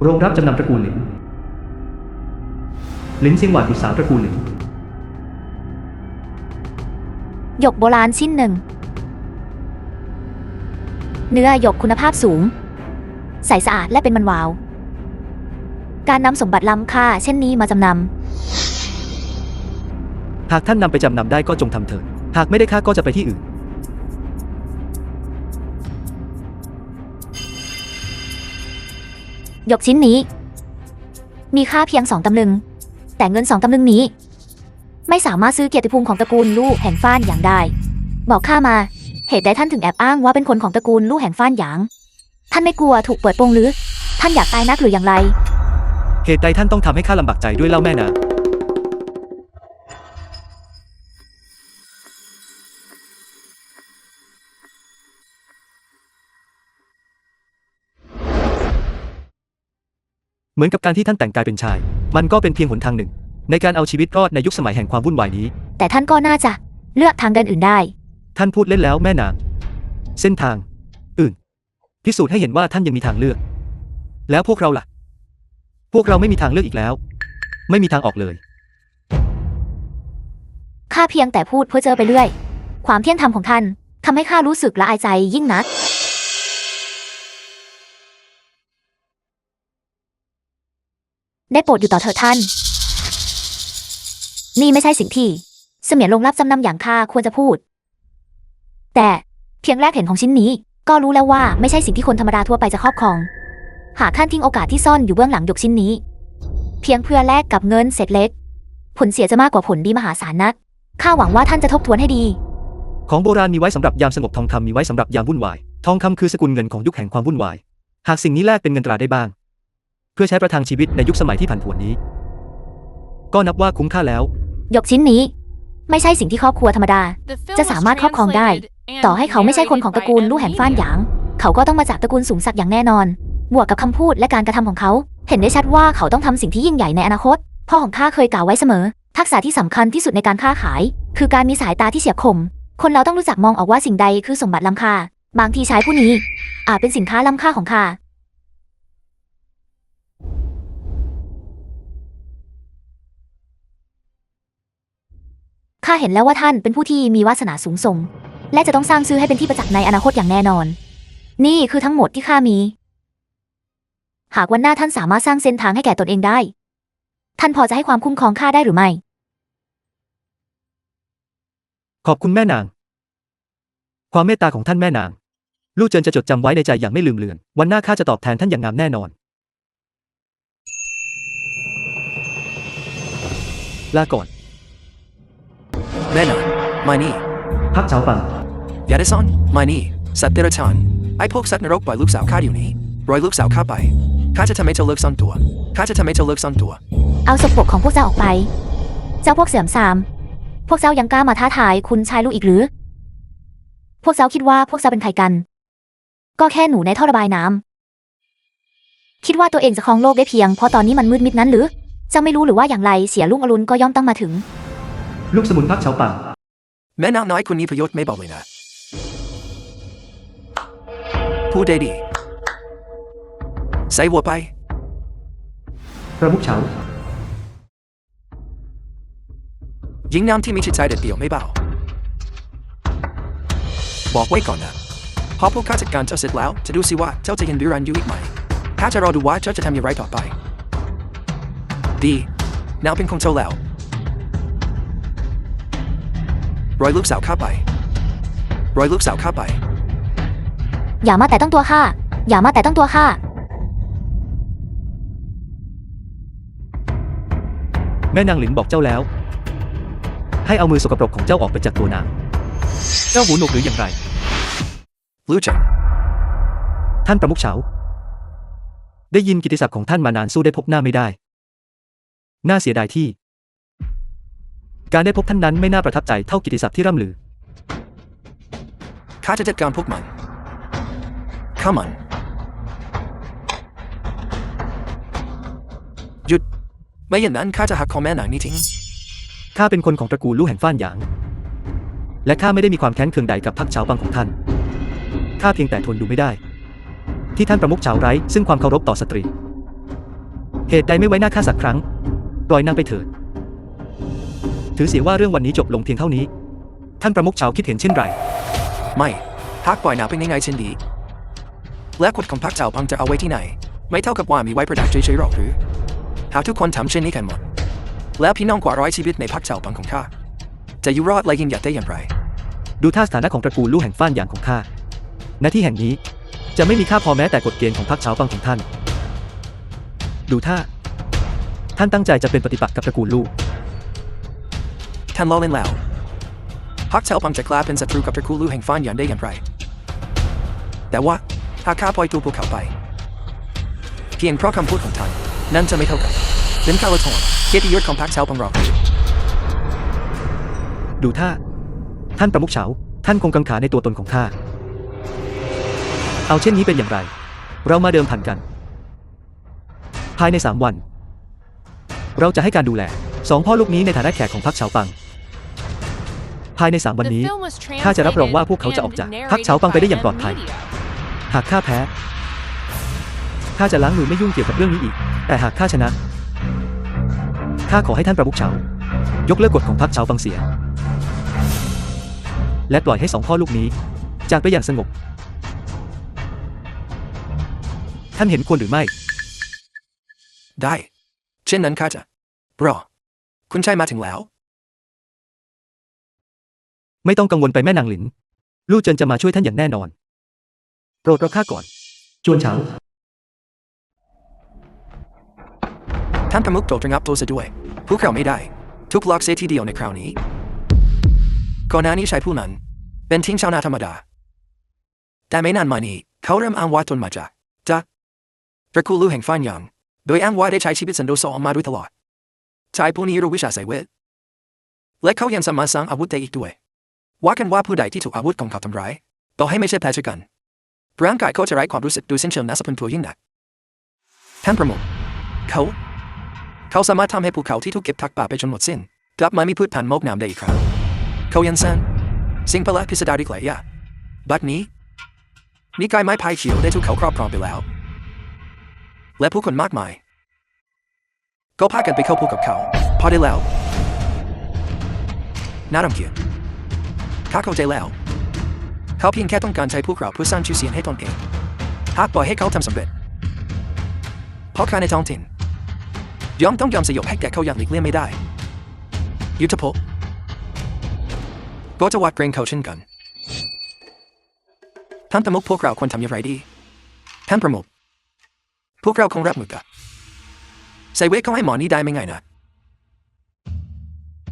โรงรับจำนำตระกูลหลินเซียงหวานบุตรสาวตระกูลหลินหยกโบราณชิ้นหนึ่งเนื้อหยกคุณภาพสูงใสสะอาดและเป็นมันวาวการนำสมบัติล้ำค่าเช่นนี้มาจำนหากท่านนำไปจำนำได้ก็จงทำเถิดหากไม่ได้ค่าก็จะไปที่อื่นหยกชิ้นนี้มีค่าเพียง2 ตำลึงแต่เงิน2 ตำลึงนี้ไม่สามารถซื้อเกียรติภูมิของตระกูลลู่แห่งฟ้านหยางได้บอกข้ามาเหตุใดท่านถึงแอบอ้างว่าเป็นคนของตระกูลลู่แห่งฟ้านหยางท่านไม่กลัวถูกเปิดโปงหรือท่านอยากตายนักหรืออย่างไรเหตุใดท่านต้องทำให้ข้าลำบากใจด้วยเล่าแม่นางเหมือนกับการที่ท่านแต่งกายเป็นชายมันก็เป็นเพียงหนทางหนึ่งในการเอาชีวิตรอดในยุคสมัยแห่งความวุ่นวายนี้แต่ท่านก็น่าจะเลือกทางเดินอื่นได้ท่านพูดเล่นแล้วแม่นางเส้นทางอื่นพิสูจน์ให้เห็นว่าท่านยังมีทางเลือกแล้วพวกเราล่ะพวกเราไม่มีทางเลือกอีกแล้วไม่มีทางออกเลยข้าเพียงแต่พูดเพื่อเจอไปเรื่อยความเที่ยงธรรมของท่านทำให้ข้ารู้สึกละอายใจยิ่งนักได้โปรดอยู่ต่อเถิดท่านนี่ไม่ใช่สิ่งที่เสมียนโรงรับจำนำอย่างข้าควรจะพูดแต่เพียงแรกเห็นของชิ้นนี้ก็รู้แล้วว่าไม่ใช่สิ่งที่คนธรรมดาทั่วไปจะครอบครองหากท่านทิ้งโอกาสที่ซ่อนอยู่เบื้องหลังหยกชิ้นนี้เพียงเพื่อแลกกับเงินเศษเล็กผลเสียจะมากกว่าผลดีมหาศาลนักข้าหวังว่าท่านจะทบทวนให้ดีของโบราณมีไว้สำหรับยามสงบทองคำมีไว้สำหรับยามวุ่นวายทองคำคือสกุลเงินของยุคแห่งความวุ่นวายหากสิ่งนี้แลกเป็นเงินตราได้บ้างเพื่อใช้ประทังชีวิตในยุคสมัยที่ผันผวนนี้ก็นับว่าคุ้มค่าแล้วหยกชิ้นนี้ไม่ใช่สิ่งที่ครอบครัวธรรมดาจะสามารถครอบครองได้ต่อให้เขาไม่ใช่คนของตระกูลลู่แห่งฟ้านหยางเขาก็ต้องมาจากตระกูลสูงสักอย่างแน่นอนบวกกับคำพูดและการกระทำของเขาเห็นได้ชัดว่าเขาต้องทำสิ่งที่ยิ่งใหญ่ในอนาคตพ่อของข้าเคยกล่าวไว้เสมอทักษะที่สำคัญที่สุดในการค้าขายคือการมีสายตาที่เฉียบคมคนเราต้องรู้จักมองออกว่าสิ่งใดคือสมบัติล้ำค่าบางทีชายผู้นี้อาจเป็นสินค้าล้ำค่าของข้าข้าเห็นแล้วว่าท่านเป็นผู้ที่มีวาสนาสูงส่งและจะต้องสร้างชื่อให้เป็นที่ประจักษ์ในอนาคตอย่างแน่นอนนี่คือทั้งหมดที่ข้ามีหากวันหน้าท่านสามารถสร้างเส้นทางให้แก่ตนเองได้ท่านพอจะให้ความคุ้มครองข้าได้หรือไม่ขอบคุณแม่นางความเมตตาของท่านแม่นางลู่เจินจะจดจำไว้ในใจอย่างไม่ลืมเลือนวันหน้าข้าจะตอบแทนท่านอย่างงามแน่นอนลาก่อนแม่นางมานี่พักเฉาปังยาเดซอนมานี่สัตว์เดรัจฉานไอ้พวกสัตว์นรกปล่อยลูกสาวข้าอยู่นี้รอยลูกสาวข้าไปข้าจะทำให้เจ้าเลิกซ่อนตัวข้าจะทำให้เจ้าเลิกซ่อนตัวเอาสกปรกของพวกเจ้าออกไปเจ้าพวกเสื่อมทรามพวกเจ้ายังกล้ามาท้าทายคุณชายลูกอีกหรือพวกเจ้าคิดว่าพวกเจ้าเป็นใครกันก็แค่หนูในท่อระบายน้ำคิดว่าตัวเองจะครองโลกได้เพียงเพราะตอนนี้มันมืดมิดนั้นหรือเจ้าไม่รู้หรือว่าอย่างไรเสียรุ่งอรุณก็ย่อมต้องมาถึงลูกสมุนพักเฉาปังแม่นางน้อยคนนี้ประโยชน์ไม่บอกเลยนะพูดได้ดีใส่หัวไปประมุขเฉาหญิงงามที่มีจิตใจเด็ดเดี่ยวไม่เบาบอกไว้ก่อนนะพอพวกข้าจัดการเจ้าเสร็จแล้วจะดูสิว่าเจ้าจะยังบิรันอยู่อีกไหมข้าจะรอดูว่าเจ้าจะทำอย่างไรต่อไปดีนาวเป็นของเจ้าแล้วรอยลูกสาวข้าไปรอยลูกสาวข้าไปอย่ามาแต่ต้องตัวข้าอย่ามาแต่ต้องตัวข้าแม่นางหลินบอกเจ้าแล้วให้เอามือสกปรกของเจ้าออกไปจากตัวนางเจ้าหูหนวกหรืออย่างไรลู่เจินท่านประมุขเฉาได้ยินกิตติศักดิ์ของท่านมานานสู้ได้พบหน้าไม่ได้น่าเสียดายที่การได้พบท่านนั้นไม่น่าประทับใจเท่ากิตติศักดิ์ที่ร่ำลือข้าจะจัดการพวกมันข้ามันหยุดไม่อย่างนั้นข้าจะหักคอแม่นางนี้ทิ้งข้าเป็นคนของตระกูลลู่แห่งฟ้านหยางและข้าไม่ได้มีความแค้นเคืองใดกับพรรคเฉาปังของท่านข้าเพียงแต่ทนดูไม่ได้ที่ท่านประมุขเฉาไร้ซึ่งความเคารพต่อสตรี เหตุใดไม่ไว้หน้าข้าสักครั้งปล่อยนางไปเถิดถือเสียว่าเรื่องวันนี้จบลงเพียงเท่านี้ท่านประมุขเฉาคิดเห็นเช่นไรไม่หากปล่อยนางไปง่ายๆเช่นนี้และกฎของพรรคเจ้าพังจะเอาไว้ที่ไหนไม่เท่ากับว่ามีไว้ประดับเฉยๆหรอกหรือหากทุกคนทำเช่นนี้กันหมดแล้วพี่น้องกว่าร้อยชีวิตในพรรคเจ้าพังของข้าจะอยู่รอดและยิ่งใหญ่ได้อย่างไรดูท่าสถานะของตระกูลลู่แห่งฟ้านหยางของข้าณที่แห่งนี้จะไม่มีค่าพอแม้แต่กฎเกณฑ์ของพรรคเฉาปังของท่านดูท่าท่านตั้งใจจะเป็นปฏิปักษ์กับตระกูลลู่ท่านล้อเล่นแล้วพรรคเจ้าพังจะกลายเป็นศัตรูกับตระกูลลู่แห่งฟ้านหยางได้อย่างไรแต่ว่าหากข้าปล่อยตัวพวกเขาไปเพียงเพราะคำพูดของท่านนั่นจะไม่เท่ากับเป็นข้าละทอนเกียรติยศของพรรคเฉาปังหรอกดูท่าท่านประมุขเฉาท่านคงกังขาในตัวตนของข้าเอาเช่นนี้เป็นอย่างไรเรามาเดิมพันกันภายใน3 วันเราจะให้การดูแล2 พ่อลูกนี้ในฐานะแขกของพรรคเฉาปังภายใน3 วันนี้ข้าจะรับรองว่าพวกเขาจะออกจากพรรคเฉาปังไปได้อย่างปลอดภัยหากข้าแพ้ข้าจะล้างมือไม่ยุ่งเกี่ยวกับเรื่องนี้อีกแต่หากข้าชนะข้าขอให้ท่านประมุขเฉายกเลิกกฎของพรรคเฉาปังเสียและปล่อยให้2 พ่อลูกนี้จากไปอย่างสงบท่านเห็นควรหรือไม่ได้เช่นนั้นข้าจะรอคุณชายมาถึงแล้วไม่ต้องกังวลไปแม่นางหลินลู่เจินจะมาช่วยท่านอย่างแน่นอนโปรดรอข้าก่อนจวนเฉาท่านประมุขโปรดระงับตัวซะด้วยพวกเขาไม่ได้ทุกล็อกเสียทีเดียวในคราวนี้ก่อนหน้านี้ชายผู้นั้นเป็นทิ้งชาวนาธรรมดาแต่ไม่นานมานี้เขาเริ่มอ้างว่าตนมาจากตระกูลลู่แห่งฟ้านหยางโดยอ้างว่าได้ใช้ชีวิตสันโดษมาโดยตลอดชายผู้นี้รู้วิชาไสเวทและเขายังสามารถสร้างอาวุธได้อีกด้วยว่ากันว่าผู้ใดที่ถูกอาวุธของเขาทำร้ายต่อให้ไม่ใช่แผลชะกันร่างกายเขาจะไร้ความรู้สึกโดยสิ้นเชิงน่าสะพรึงตัวยิ่งนักท่านประมุขเขาสามารถทำให้ภูเขาที่ถูกเก็บทักป่าไปจนหมดสิ้นกลับมามีพืชพันธุ์งอกงามได้อีกครั้งเขายังสร้างสิ่งประหลาดพิสดารอีกหลายอย่างบัดนี้นิกายไม้พายเขียวได้ถูกเขาครอบครองไปแล้วและผู้คนมากมายก็พากันไปเข้าพบกับเขาพอได้แล้วน่ารำเกียจข้าเข้าใจแล้วเขาเพียงแค่ต้องการใช้พวกเราเพื่อสร้างชื่อเสียงให้ตนเองหากปล่อยให้เขาทำสำเร็จเพราะข้าในท้องถิ่นย่อมต้องยอมสยบให้แก่เขาอย่างหลีกเลี่ยงไม่ได้ยุทธภพก็จะหวาดเกรงเขาเช่นกันท่านประมุขพวกเราควรทำอย่างไรดีท่านประมุขพวกเราคงรับมือกับไซเวทเขาให้หมอนี้ได้ไม่ง่ายนะ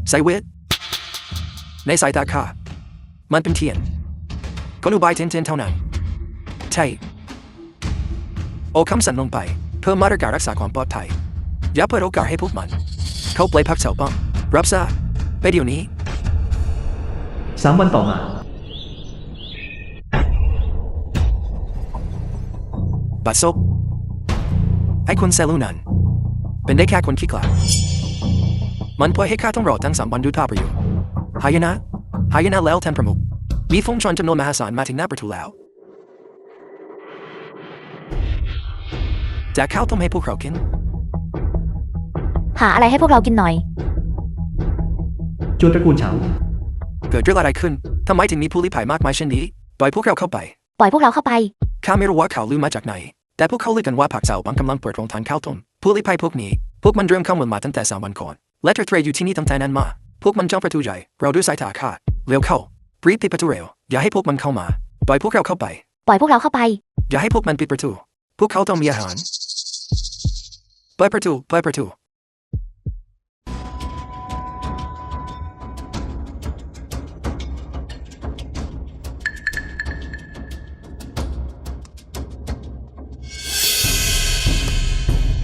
ไซเวทในสายตาข้ามันเป็นเทียนกลอุบายเท่นๆเท่านั้นใช่โอคำสั่นลงไปเพื่อมาตรการรักษาความปลอดภัยอย่าเปิดโอกาสให้พวกมันเขาปล่อยพรรคเฉาปังรับทราบไปเดี๋ยวนี้3 วันต่อมาบัดซบไอ้คนเซลูนั้นเป็นได้แค่คนขี้กลาดมันปล่อยให้ข้าต้องรอตั้ง3 วันดูท่าประโยชน์หายนะแล้วท่านประมุขมีฝูงชนจำนวนมหาศาลมาถึงหน้าประตูแล้วจะข้าวต้มให้พวกเรากินหาอะไรให้พวกเรากินหน่อยจวนตระกูลเฉาเกิดเรื่องอะไรขึ้นทำไมถึงมีผู้ลี้ภัยมากมายเช่นนี้ปล่อยพวกเราเข้าไปข้าไม่รู้ว่าข่าวลือมาจากไหนแต่พวกเขาลือกันว่าพรรคเฉาปังกำลังเปิดโรงทานข้าวต้มผู้ลี้ภัยพวกนี้พวกมันเริ่มเข้าเมืองมาตั้งแต่3 วันก่อนและเทรดอยู่ที่นี่ตั้งแต่นั้นมาพวกมันจ้องประตูใหญ่เราด้วยสายตาอาฆาตเร็วเข้ารีบปิดประตูเร็วอย่าให้พวกมันเข้ามาปล่อยพวกเราเข้าไปอย่าให้พวกมันปิดประตูพวกเขาต้องมีอาหารปล่อยประตู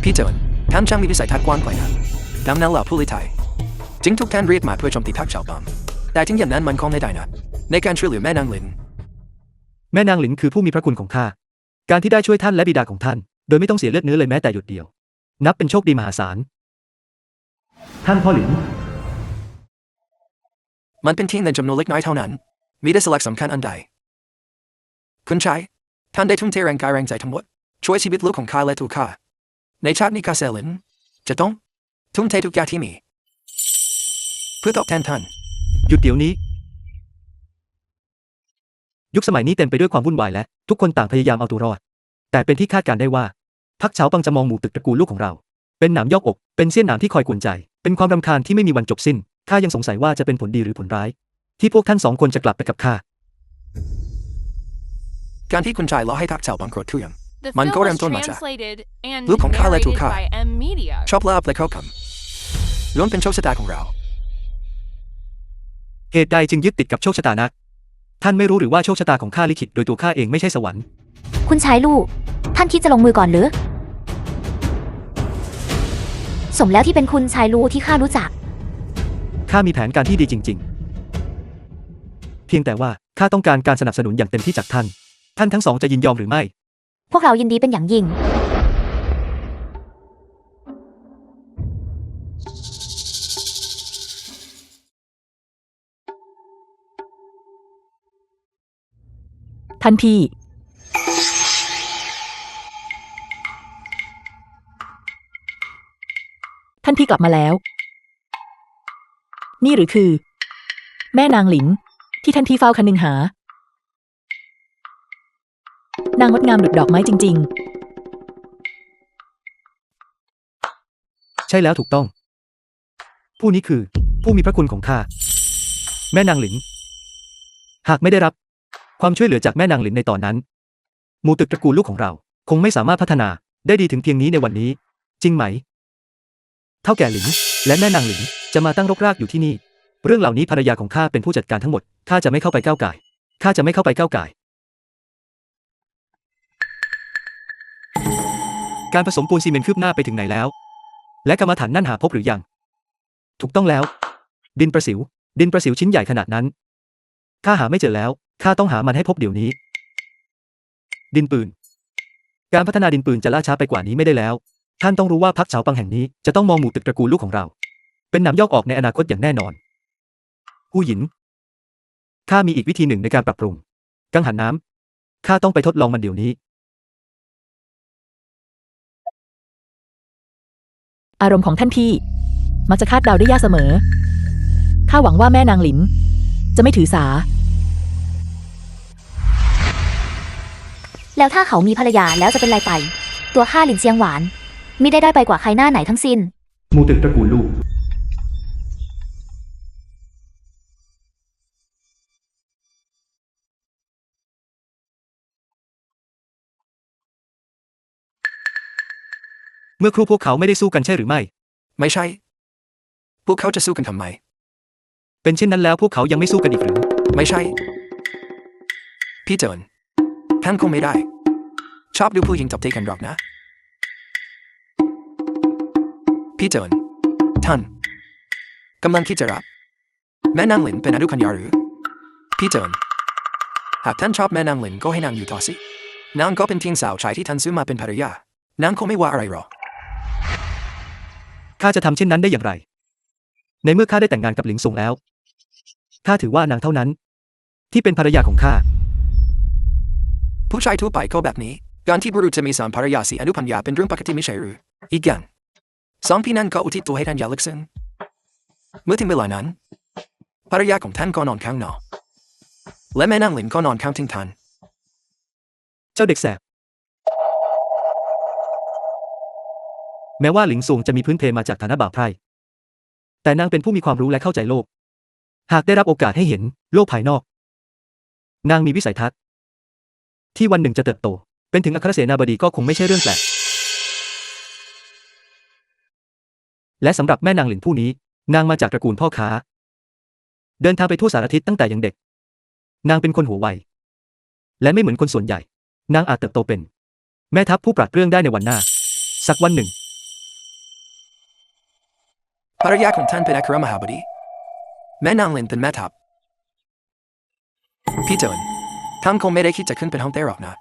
พี่เจินท่านช่างมีวิสัยทัศน์กว้างไกลนะดังนั้นเหล่าผู้ลี้ภัยจึงถูกท่านเรียกมาเพื่อโจมตีพรรคเฉาปังแต่ถึงอย่างนั้นมันคงไม่ได้นะในการช่วยเหลือแม่นางหลินคือผู้มีพระคุณของข้าการที่ได้ช่วยท่านและบิดาของท่านโดยไม่ต้องเสียเลือดเนื้อเลยแม้แต่หยดเดียวนับเป็นโชคดีมหาศาลท่านพ่อหลินมันเป็นเพียงในจำนวนเล็กน้อยเท่านั้นมีได้สลักสำคัญอันใดคุณชายท่านได้ทุ่มเทแรงกายแรงใจทั้งหมดช่วยชีวิตลูกของข้าและตัวข้า ในชาตินี้กาเซลินจะต้องทุ่มเททุกอย่างที่มีเพื่อตอบแทนท่าน หยุดเดี๋ยวนี้ ยุคสมัยนี้เต็มไปด้วยความวุ่นวายและทุกคนต่างพยายามเอาตัวรอด แต่เป็นที่คาดการณ์ได้ว่าพรรคเฉาปังจะมองหมู่ตึกตระกูลลูกของเรา เป็นหนามยอกอกเป็นเสี้ยนหนามที่คอยกวนใจ เป็นความรำคาญที่ไม่มีวันจบสิ้นข้ายังสงสัยว่าจะเป็นผลดีหรือผลร้าย ที่พวกท่านสองคนจะกลับไปกับข้า การที่คุณชายล้อให้ทักเจ้าบังโกรธเทื่อง The Man film går was en ton matcha. translated and Lukeของข้าและถูก narrated ฆ่า by M Media. ชอบลาบและเข้าคำล้วนเป็นโชคชะตาของเรา เหตุใดจึงยึดติดกับโชคชะตานัก ท่านไม่รู้หรือว่าโชคชะตาของข้าลิขิตโดยตัวข้าเองไม่ใช่สวรรค์ คุณชายลู่ท่านคิดจะลงมือก่อนหรือ สมแล้วที่เป็นคุณชายลู่ที่ข้ารู้จัก ข้ามีแผนการที่ดีจริงๆ เพียงแต่ว่าข้าต้องการการสนับสนุนอย่างเต็มที่จากท่าน ท่านทั้งสองจะยินยอมหรือไม่ พวกเรายินดีเป็นอย่างยิ่ง ท่านพี่ ท่านพี่กลับมาแล้ว นี่หรือคือ แม่นางหลินที่ท่านพี่เฝ้าคนึงหา นางงดงามดุจดอกไม้จริง ใช่แล้วถูกต้อง ผู้นี้คือผู้มีพระคุณของข้า แม่นางหลิน หากไม่ได้รับความช่วยเหลือจากแม่นางหลินในตอนนั้นหมู่ตึกตระกูลลูกของเราคงไม่สามารถพัฒนาได้ดีถึงเพียงนี้ในวันนี้ จริงไหม เท่าแก่หลินและแม่นางหลินจะมาตั้งรกรากอยู่ที่นี่ เรื่องเหล่านี้ภรรยาของข้าเป็นผู้จัดการทั้งหมดข้าจะไม่เข้าไปก้าวก่ายข้าจะไม่เข้าไปก้าวก่าย การผสมปูนซีเมนต์คืบหน้าไปถึงไหนแล้ว และกรรมฐานนั่นหาพบหรือยัง ถูกต้องแล้ว ดินประสิวชิ้นใหญ่ขนาดนั้นข้าหาไม่เจอแล้วข้าต้องหามันให้พบเดี๋ยวนี้ ดินปืน การพัฒนาดินปืนจะล่าช้าไปกว่านี้ไม่ได้แล้ว ท่านต้องรู้ว่าพรรคเฉาปังแห่งนี้จะต้องมองหมู่ตึกตระกูลลูกของเรา เป็นหนามยอกออกในอนาคตอย่างแน่นอนผู้หญินข้ามีอีกวิธีหนึ่งในการปรับปรุงกังหันน้ำข้าต้องไปทดลองมันเดี๋ยวนี้ ๆ อารมณ์ของท่านพี่ มักจะคาดเดาได้ยากเสมอ ข้าหวังว่าแม่นางหลิน จะไม่ถือสา แล้วถ้าเขามีภรรยาแล้วจะเป็นไรไป ตัวข้าหลินเซียงหวานมิได้ไปกว่าใครหน้าไหนทั้งสิ้น หมู่ตึกตระกูลลูก เมื่อครู่พวกเขาไม่ได้สู้กันใช่หรือไม่ ไม่ใช่ พวกเขาจะสู้กันทำไม เป็นเช่นนั้นแล้วพวกเขายังไม่สู้กันอีกหรือ ไม่ใช่ พี่เจินท่านคงไม่ได้ ชอบดูผู้หญิงตบตีกันหรอกนะ พี่เจินท่านกำลังคิดจะรับแม่นางหลินเป็นอนุคัญญาหรือ พี่เจินหากท่านชอบแม่นางหลินก็ให้นางอยู่ต่อสินางก็เป็นเพียงสาวชายที่ท่านซื้อมาเป็นภรรยานางคงไม่ว่าอะไรหรอก ข้าจะทำเช่นนั้นได้อย่างไร ในเมื่อข้าได้แต่งงานกับหลิงซงแล้ว ข้าถือว่านางเท่านั้น ที่เป็นภรรยาของข้า ผู้ชายทั่วไปก็แบบนี้ การที่บุรุษจะมีสามภรรยาสี่อนุพัญญาเป็นเรื่องปกติไม่ใช่หรือ อีกอย่างสองพี่นั้นก็อุทิศตัวให้ท่านอย่างลึกซึ้งเมื่อถึงเวลานั้นภรรยาของท่านก็นอนข้างนอกและแม่นางหลินก็นอนข้างทิ้งท่าน เจ้าเด็กแสบ แม้ว่าหลิงซงจะมีพื้นเพมาจากฐานะบ่าวไพร่ แต่นางเป็นผู้มีความรู้และเข้าใจโลก หากได้รับโอกาสให้เห็นโลกภายนอก นางมีวิสัยทัศน์ที่วันหนึ่งจะเติบโต เป็นถึงอัครเสนาบดีก็คงไม่ใช่เรื่องแปลก และสำหรับแม่นางหลินผู้นี้ นางมาจากตระกูลพ่อค้า เดินทางไปทั่วสารทิศตั้งแต่ยังเด็ก นางเป็นคนหัวไว และไม่เหมือนคนส่วนใหญ่ นางอาจเติบโตเป็น แม่ทัพผู้ปราดเปรื่องได้ในวันหน้า สักวันหนึ่ง ภรรยาของท่านเป็นอัครมหาบดีแม่นางหลินเป็นแม่ทัพพี่เจินท่านคงไม่ได้คิดจะขึ้นเป็นฮ่องเต้หรอกนะ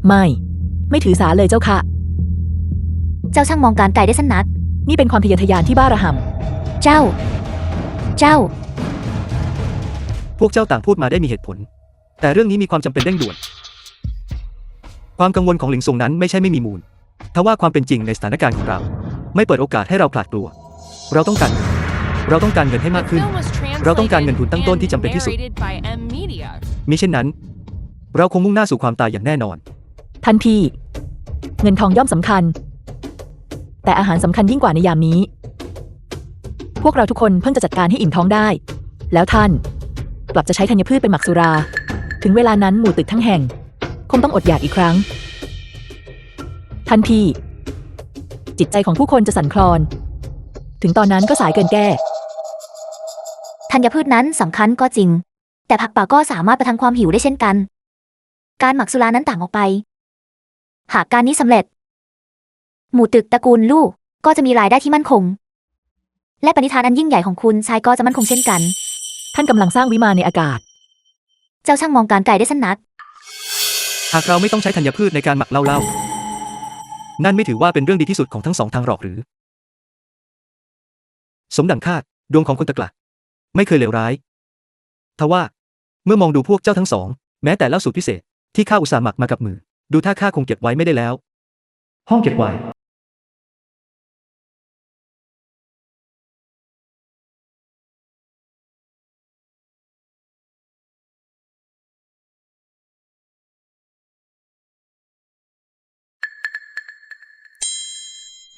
ไม่ถือสาเลยเจ้าค่ะ เจ้าช่างมองการไกลได้สั้นนัก นี่เป็นความทะเยอทะยานที่บ้าระห่ เจ้า พวกเจ้าต่างพูดมาได้มีเหตุผล แต่เรื่องนี้มีความจำเป็นเร่งด่วนความกังวลของหลิงซงนั้นไม่ใช่ไม่มีมูลทว่าความเป็นจริงในสถานการณ์ของเราไม่เปิดโอกาสให้เราผลาดกลัวเราต้องการเงินให้มากขึ้นเราต้องการเงินทุนตั้งต้นที่จำเป็นที่สุดมิเช่นนั้นเราคงมุ่งหน้าสู่ความตายอย่างแน่นอนทันทีเงินทองย่อมสำคัญแต่อาหารสำคัญยิ่งกว่าในยามนี้พวกเราทุกคนเพิ่งจะจัดการให้อิ่มท้องได้แล้วท่านกลับจะใช้ธัญพืชเป็นหมักสุราถึงเวลานั้นหมู่ตึกทั้งแห่งคงต้องอดอยากอีกครั้งทันทีจิตใจของผู้คนจะสั่นคลอนถึงตอนนั้นก็สายเกินแก้ธัญพืชนั้นสำคัญก็จริงแต่ผักป่าก็สามารถประทังความหิวได้เช่นกันการหมักสุรานั้นต่างออกไปหากการนี้สำเร็จหมู่ตึกตระกูลลู่ก็จะมีรายได้ที่มั่นคงและปณิธานอันยิ่งใหญ่ของคุณชายก็จะมั่นคงเช่นกันท่านกำลังสร้างวิมานในอากาศเจ้าช่างมองการไกลได้สั้นนักหากเราไม่ต้องใช้ธัญพืชในการหมักเหล้านั่นไม่ถือว่าเป็นเรื่องดีที่สุดของทั้งสองทางหรอกหรือสมดังคาดดวงของคนตะกละไม่เคยเลวร้ายทว่าเมื่อมองดูพวกเจ้าทั้งสองแม้แต่เหล้าสูตรพิเศษที่ข้าอุตส่าห์หมักมากับมือดูท่าข้าคงเก็บไว้ไม่ได้แล้วห้องเก็บไว้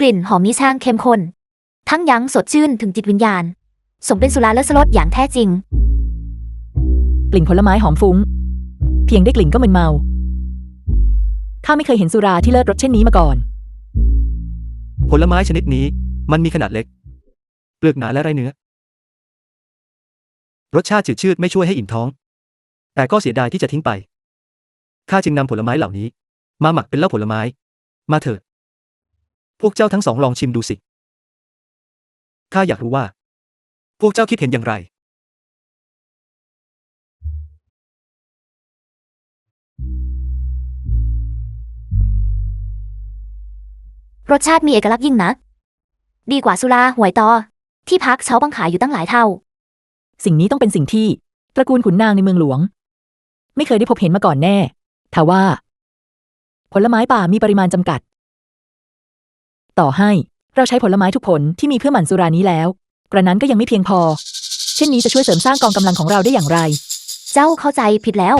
กลิ่นหอมมีช่างเข้มข้นทั้งยั้งสดชื่นถึงจิตวิญญาณสมเป็นสุราเลิศรสอย่างแท้จริงกลิ่นผลไม้หอมฟุ้งเพียงได้กลิ่นก็มึนเมาข้าไม่เคยเห็นสุราที่เลิศรสเช่นนี้มาก่อนผลไม้ชนิดนี้มันมีขนาดเล็กเปลือกหนาและไร้เนื้อรสชาติจืดชืดไม่ช่วยให้อิ่มท้องแต่ก็เสียดายที่จะทิ้งไปข้าจึงนำผลไม้เหล่านี้มาหมักเป็นเหล้าผลไม้มาเถิดพวกเจ้าทั้งสองลองชิมดูสิข้าอยากรู้ว่าพวกเจ้าคิดเห็นอย่างไรรสชาติมีเอกลักษณ์ยิ่งนักดีกว่าสุราหวยตอที่พักเช้าบังขายอยู่ตั้งหลายเท่าสิ่งนี้ต้องเป็นสิ่งที่ตระกูลขุนนางในเมืองหลวงไม่เคยได้พบเห็นมาก่อนแน่ทว่าผลไม้ป่ามีปริมาณจำกัดต่อให้เราใช้ผลไม้ทุกผลที่มีเพื่อหมั่นสุรานี้แล้วกระนั้นก็ยังไม่เพียงพอเช่นนี้จะช่วยเสริมสร้างกองกำลังของเราได้อย่างไรเจ้าเข้าใจผิดแล้ว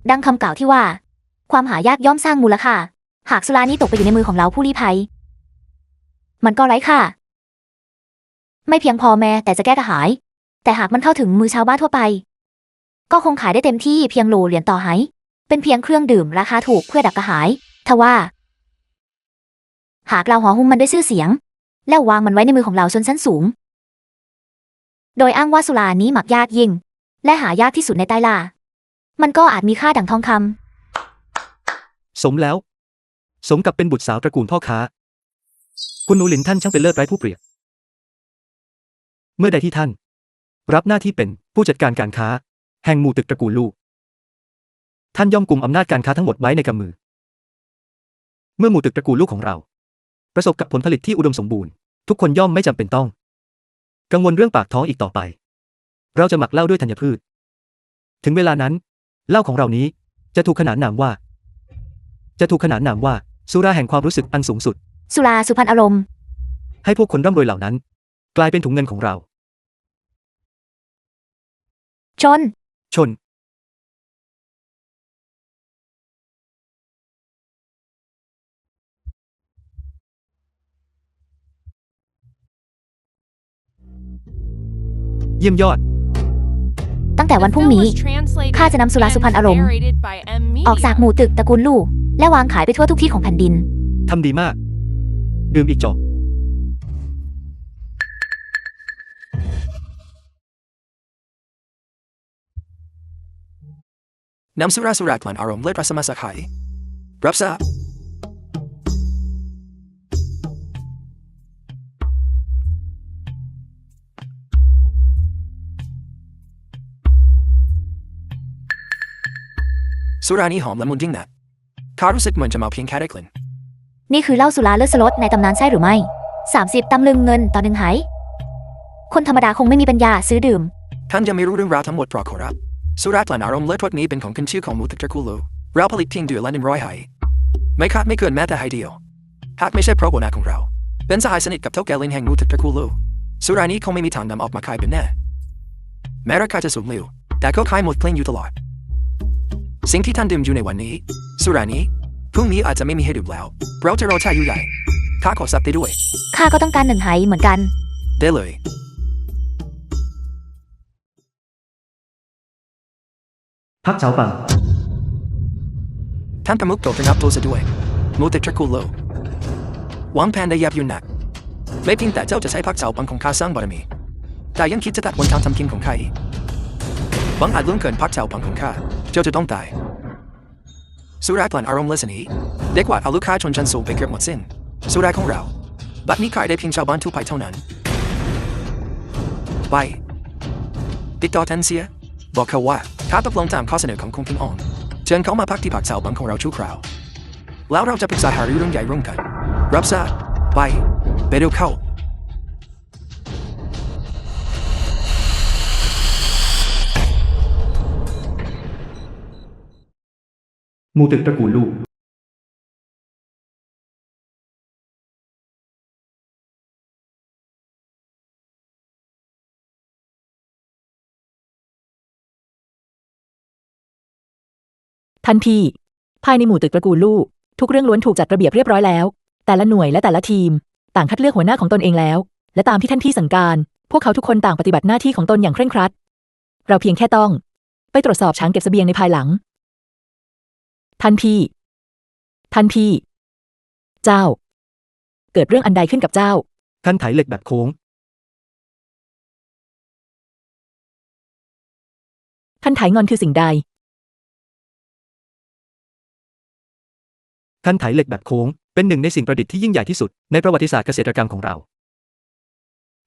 ดังคำกล่าวที่ว่าความหายากย่อมสร้างมูลค่าหากสุรานี้ตกไปอยู่ในมือของเราผู้ลี้ภัยมันก็ไร้ค่าไม่เพียงพอแม้แต่จะแก้กระหายแต่หากมันเข้าถึงมือชาวบ้านทั่วไปก็คงขายได้เต็มที่เพียงโหลเหรียญต่อไหเป็นเพียงเครื่องดื่มราคาถูกเพื่อดับกระหายทว่าหากเราห่อหุ้มมันด้วยชื่อเสียงแล้ววางมันไว้ในมือของเราชนชั้นสูงโดยอ้างว่าสุรานี้หมักยากยิ่งและหายากที่สุดในใต้ล่ามันก็อาจมีค่าดั่งทองคำสมแล้วสมกับเป็นบุตรสาวตระกูลพ่อค้าคุณหนูหลินท่านช่างเป็นเลิศไร้ผู้เปรียบเมื่อใดที่ท่านรับหน้าที่เป็นผู้จัดการการค้าแห่งหมู่ตึกตระกูลลู่ท่านย่อมกุมอำนาจการค้าทั้งหมดไว้ในกำมือเมื่อหมู่ตึกตระกูลลู่ของเราประสบกับผลผลิตที่อุดมสมบูรณ์ทุกคนย่อมไม่จำเป็นต้องกังวลเรื่องปากท้องอีกต่อไปเราจะหมักเหล้าด้วยธัญพืชถึงเวลานั้นเหล้าของเรานี้จะถูกขนานนามว่าสุราแห่งความรู้สึกอันสูงสุดสุราสุพรรณอารมณ์ให้พวกคนร่ำรวยเหล่านั้นกลายเป็นถุงเงินของเราชนเยี่ยมยอดตั้งแต่วันพรุ่งนี้ข้าจะนำสุราสุพรรณอารมณ์ออกจากหมู่ตึกตระกูลลู่และวางขายไปทั่วทุกที่ของแผ่นดินทำดีมากดื่มอีกจอกนำสุราพรรณอารมณ์เลิศรัศมีสักไห่รับทราบสุรานี้หอมละมุนยิ่งนักข้ารู้สึกเหมือนจะเมาเพียงแค่ได้กลิ่นนี่คือเหล้าสุราเลิศรสในตำนานใช่หรือไม่30 ตำลึงเงินต่อ1 ไหคนธรรมดาคงไม่มีปัญญาซื้อดื่มท่านยังไม่รู้เรื่องราวทั้งหมดเพราะขอรับ สุราษฎร์อารมณ์เลิศรถนี้เป็นของขึ้นชื่อของหมูตึกตระกูลลูเราผลิตเพียงเดือนละ100 ไหไม่ขาดไม่เกินแม้แต่ไหเดียวหากไม่ใช่เพราะหัวหน้าของเราเป็นสหายสนิทกับเท่าแก่ลินแห่งหมูตึกตระกูลลูสุรานี้คงไม่มีทางนำออกมาขายเป็นแน่แม้ราคาจะสูงเร็วแต่ก็ขายหมดเกลี้ยงอยู่ตลอดสิ่งที่ท่านดื่มอยู่ในวันนี้สุรานี้พรุ่งนี้อาจจะไม่มีให้ดื่มแล้วเราจะรอชาอยู่ใหญ่ข้าขอซับได้ด้วย ข้าก็ต้องการ1 ไหเหมือนกัน ได้เลย พักเฉาปัง ท่านประมุขโปรดระงับตัวซะด้วยหมูตึกตระกูลลูหวังแผนได้ยับยุนหนักไม่เพียงแต่เจ้าจะใช้พักเสาปังของข้าสร้างบารมีแต่ยังคิดจะตัดวันทางทำกินของข้าอีกบางอาจล่วงเกินพักเสาปังของข้าเจ้าจะต้องตายสุรากลั่นอารมณ์เลสนี้เด็กกว่าเอาลูกค้าชนชั้นสูงไปเกือบหมดสิ้นสุราของเราบัดนี้ขายได้เพียงชาวบ้านทั่วไปเท่านั้นไปติดต่อท่านเสียบอกเขาว่าข้าตกลงตามข้อเสนอของคงพิงออนเชิญเขามาพักที่พักเสาบังของเราชั่วคราวแล้วเราจะปรึกษาหารือเรื่องใหญ่ร่วมกันรับทราบไปเร็วเข้าหมูตึกตระกูลลูก ทันทีภายในหมู่ตึกตระกูลลู่ทุกเรื่องล้วนถูกจัดระเบียบเรียบร้อยแล้วแต่ละหน่วยและแต่ละทีมต่างคัดเลือกหัวหน้าของตนเองแล้วและตามที่ท่านพี่สั่งการพวกเขาทุกคนต่างปฏิบัติหน้าที่ของตนอย่างเคร่งครัดเราเพียงแค่ต้องไปตรวจสอบช้างเก็บเสบียงในภายหลังท่านพี่เจ้าเกิดเรื่องอันใดขึ้นกับเจ้า คันไถเหล็กแบบโค้ง คันไถงอนคือสิ่งใด คันไถเหล็กแบบโค้งเป็นหนึ่งในสิ่งประดิษฐ์ที่ยิ่งใหญ่ที่สุดในประวัติศาสตร์เกษตรกรรมของเรา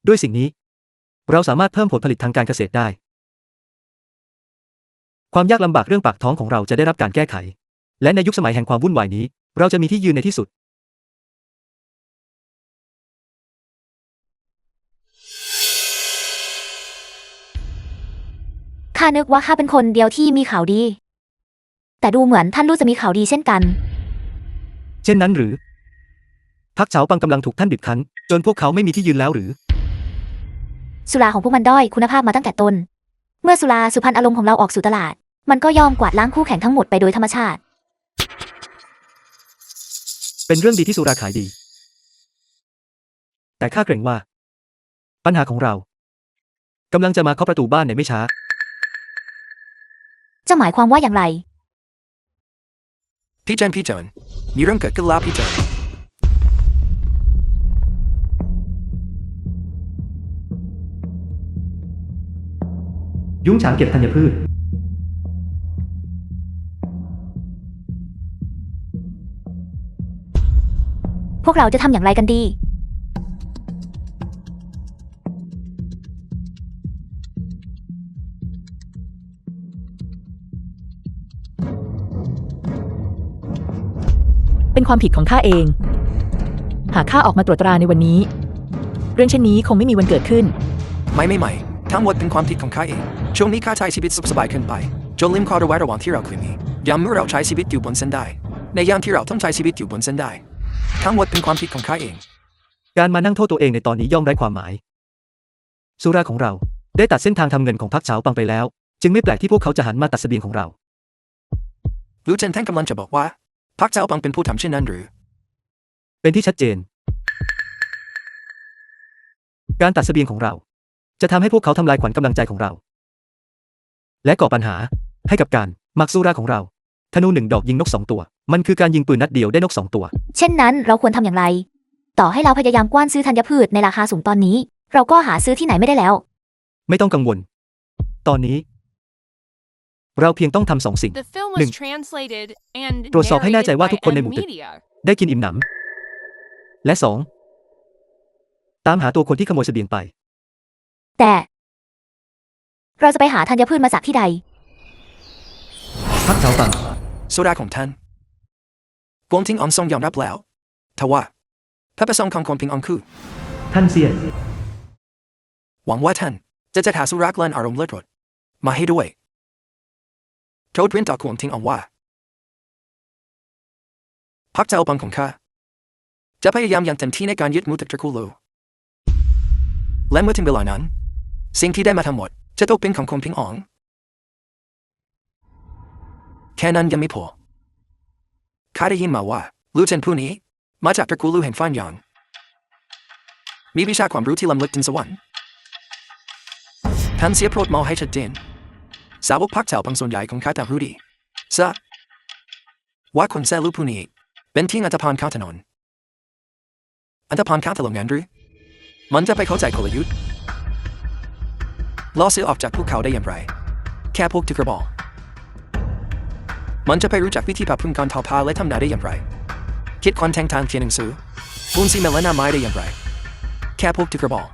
ด้วยสิ่งนี้เราสามารถเพิ่มผลผลิตทางการเกษตรได้ความยากลำบากเรื่องปากท้องของเราจะได้รับการแก้ไขและในยุคสมัยแห่งความวุ่นวายนี้เราจะมีที่ยืนในที่สุดข้านึกว่าข้าเป็นคนเดียวที่มีข่าวดีแต่ดูเหมือนท่านลู่จะมีข่าวดีเช่นกันเช่นนั้นหรือพักเฉาปังกำลังถูกท่านบีบคั้นจนพวกเขาไม่มีที่ยืนแล้วหรือสุราของพวกมันด้อยคุณภาพมาตั้งแต่ต้นเมื่อสุราสุพรรณอารมณ์ของเราออกสู่ตลาดมันก็ยอมกวาดล้างคู่แข่งทั้งหมดไปโดยธรรมชาติเป็นเรื่องดีที่สุราขายดีแต่ข้าเกรงว่าปัญหาของเรากำลังจะมาเคาะประตูบ้านในไม่ช้าจะหมายความว่าอย่างไรพี่เจนมีเรื่องเกิดขึ้นแล้วพี่เจนยุ้งฉางเก็บธัญพืชพวกเราจะทำอย่างไรกันดีเป็นความผิดของข้าเองหากข้าออกมาตรวจตราในวันนี้เรื่องเช่นนี้คงไม่มีวันเกิดขึ้นไม่ทั้งหมดเป็นความผิดของข้าเองช่วงนี้ข้าใช้ชีวิตสุขสบายขึ้นไปจนลืมข้อระวังที่เราเคยมียามเมื่อเราใช้ชีวิตอยู่บนเส้นได้ในยามที่เราต้องใช้ชีวิตอยู่บนเส้นได้ทั้งหมดเป็นความผิดของข้าเองการมานั่งโทษตัวเองในตอนนี้ย่อมไร้ความหมายสุราของเราได้ตัดเส้นทางทำเงินของพรรคเฉาปังไปแล้วจึงไม่แปลกที่พวกเขาจะหันมาตัดเสบียงของเรารู้เจนท่านกำลังจะบอกว่าพรรคเฉาปังเป็นผู้ทำเช่นนั้นหรือเป็นที่ชัดเจนการตัดเสบียงของเราจะทำให้พวกเขาทำลายขวัญกำลังใจของเราและก่อปัญหาให้กับการหมักสุราของเราธนู1 ดอกยิงนก2 ตัวมันคือการยิงปืนนัดเดียวได้นก2 ตัวเช่นนั้นเราควรทำอย่างไรต่อให้เราพยายามกว้านซื้อธัญพืชในราคาสูงตอนนี้เราก็หาซื้อที่ไหนไม่ได้แล้วไม่ต้องกังวลตอนนี้เราเพียงต้องทำ2 สิ่ง 1. ตรวจสอบให้แน่ใจว่าทุกคนในหมู่ตึกได้กินอิ่มหนำและ 2. ตามหาตัวคนที่ขโมยเสบียงไปแต่เราจะไปหาธัญพืชมาจากที่ใดพักเฉาปังโซดาของท่านกวงทิ้งออนทรงยอมรับแล้วทว่าพระประสงค์ของคนพิงออนคือท่านเซียนหวังว่าท่านจะจัดหาสุรากลั่นอารมณ์เลิศรสมาให้ด้วย โทษเรียนต่อควงทิ้งเอาว่าพักเจ้าบังของข้าจะพยายามอย่างเต็มที่ในการยึดมูตึกตระกูลลูและเมื่อถึงเวลานั้นสิ่งที่ได้มาทั้งหมดจะตกเป็นของคงพิงอ๋องแค่นั้นยังไม่พอข้าได้ยินมาว่าลู่เจินผู้นี้มาจากตระกูลลู่แห่งฟ้านหยางมีวิชาความรู้ที่ล้ำลึกถึงสวรรค์ท่านเสียโปรดมองให้ชัดเจนสาวกพักแถวบางส่วนใหญ่ของข้าต่างรู้ดีซะว่าคนแซ่ลู่ผู้นี้เป็นที่อันธพาลข้าวถนนอันธพาลข้าวถนนงั้นหรือมันจะไปเข้าใจกลยุทธ์ล่อซื้อออกจากพวกเขาได้อย่างไรแค่พวกที่กระบอกมันจะไปรู้จักวิธีปรับปรุงการทอผ้าและทำนาได้อย่างไรคิดคอนเทนต์ทางเขียนหนังสือบุญซีเมลและนาไม้ได้อย่างไรแค่พวกที่กระบอก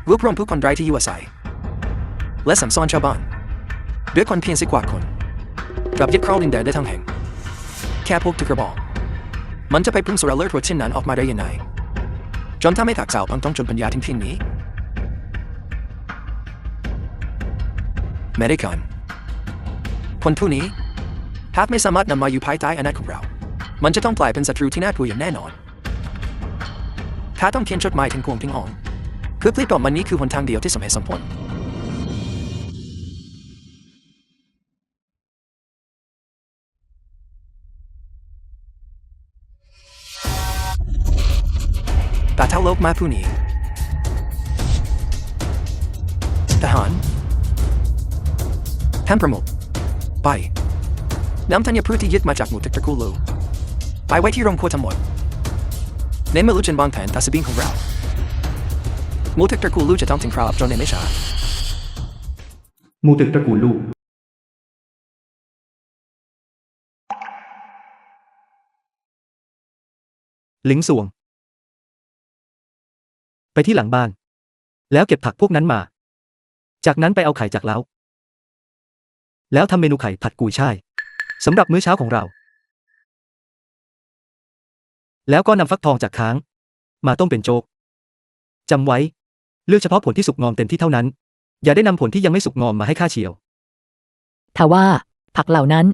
รวบรวมผู้คนไร้ที่อยู่อาศัยและสั่งสอนชาวบ้านด้วยคนเพียง10 กว่าคนกลับยึดครองดินแดนได้ทั้งแห่งแค่พวกที่กระบอกมันจะไปปรุงสุราเลิศรสเช่นนั้นออกมาได้ยังไงจนทำให้ถักสาวบางต้องจนปัญญาทิ้งเพียงนี้ไม่ได้กันคนผู้นี้หากไม่สามารถนำมาอยู่ภายใต้อำนาจของเรามันจะต้องกลายเป็นศัตรูที่น่ากลัวอย่างแน่นอนถ้าต้องเขียนจดหมายถึงกวงพิงอ๋องเพื่อปลิดปลอมมันนี้คือหนทางเดียวที่สมเหตุสมผลแต่เท่าโลกมาผู้นี้ทหารท่านประมุขไปนำธัญพืชที่ยึดมาจากหมู่ตึกตระกูลลูไปไว้ที่โรงครัวทั้งหมดเน้นมาลุจินวางแผนตัดสบิงของเราหมู่ตึกตระกูลลูจะต้องถึงคราวอับจนในไม่ช้า หมู่ตึกตระกูลลู่หลิงสวงไปที่หลังบ้านแล้วเก็บผักพวกนั้นมาจากนั้นไปเอาไข่จากเล้าแล้วทำเมนูไข่ผัดกุยช่ายสำหรับมื้อเช้าของเราแล้วก็นำฟักทองจากค้างมาต้มเป็นโจ๊กจำไว้เลือกเฉพาะผลที่สุกงอมเต็มที่เท่านั้นอย่าได้นำผลที่ยังไม่สุกงอมมาให้ข้าเฉียว ทว่าผักเหล่านั้น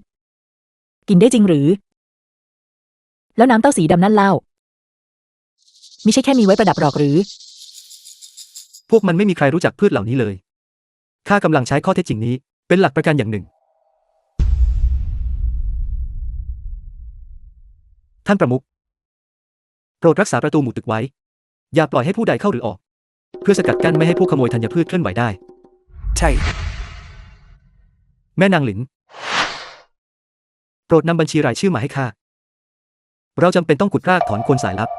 กินได้จริงหรือ แล้วน้ำเต้าสีดำนั่นเล่ามิใช่แค่มีไว้ประดับหรอกหรือ พวกมันไม่มีใครรู้จักพืชเหล่านี้เลยข้ากำลังใช้ข้อเท็จจริงนี้เป็นหลักประกันอย่างหนึ่งท่านประมุขโปรดรักษาประตูหมู่ตึกไว้อย่าปล่อยให้ผู้ใดเข้าหรือออกเพื่อสกัดกั้นไม่ให้พวกขโมยธัญพืชเคลื่อนไหวได้ใช่ แม่นางหลินโปรดนำบัญชีรายชื่อมาให้ข้าเราจำเป็นต้องขุดรากถอนโคนสายลับ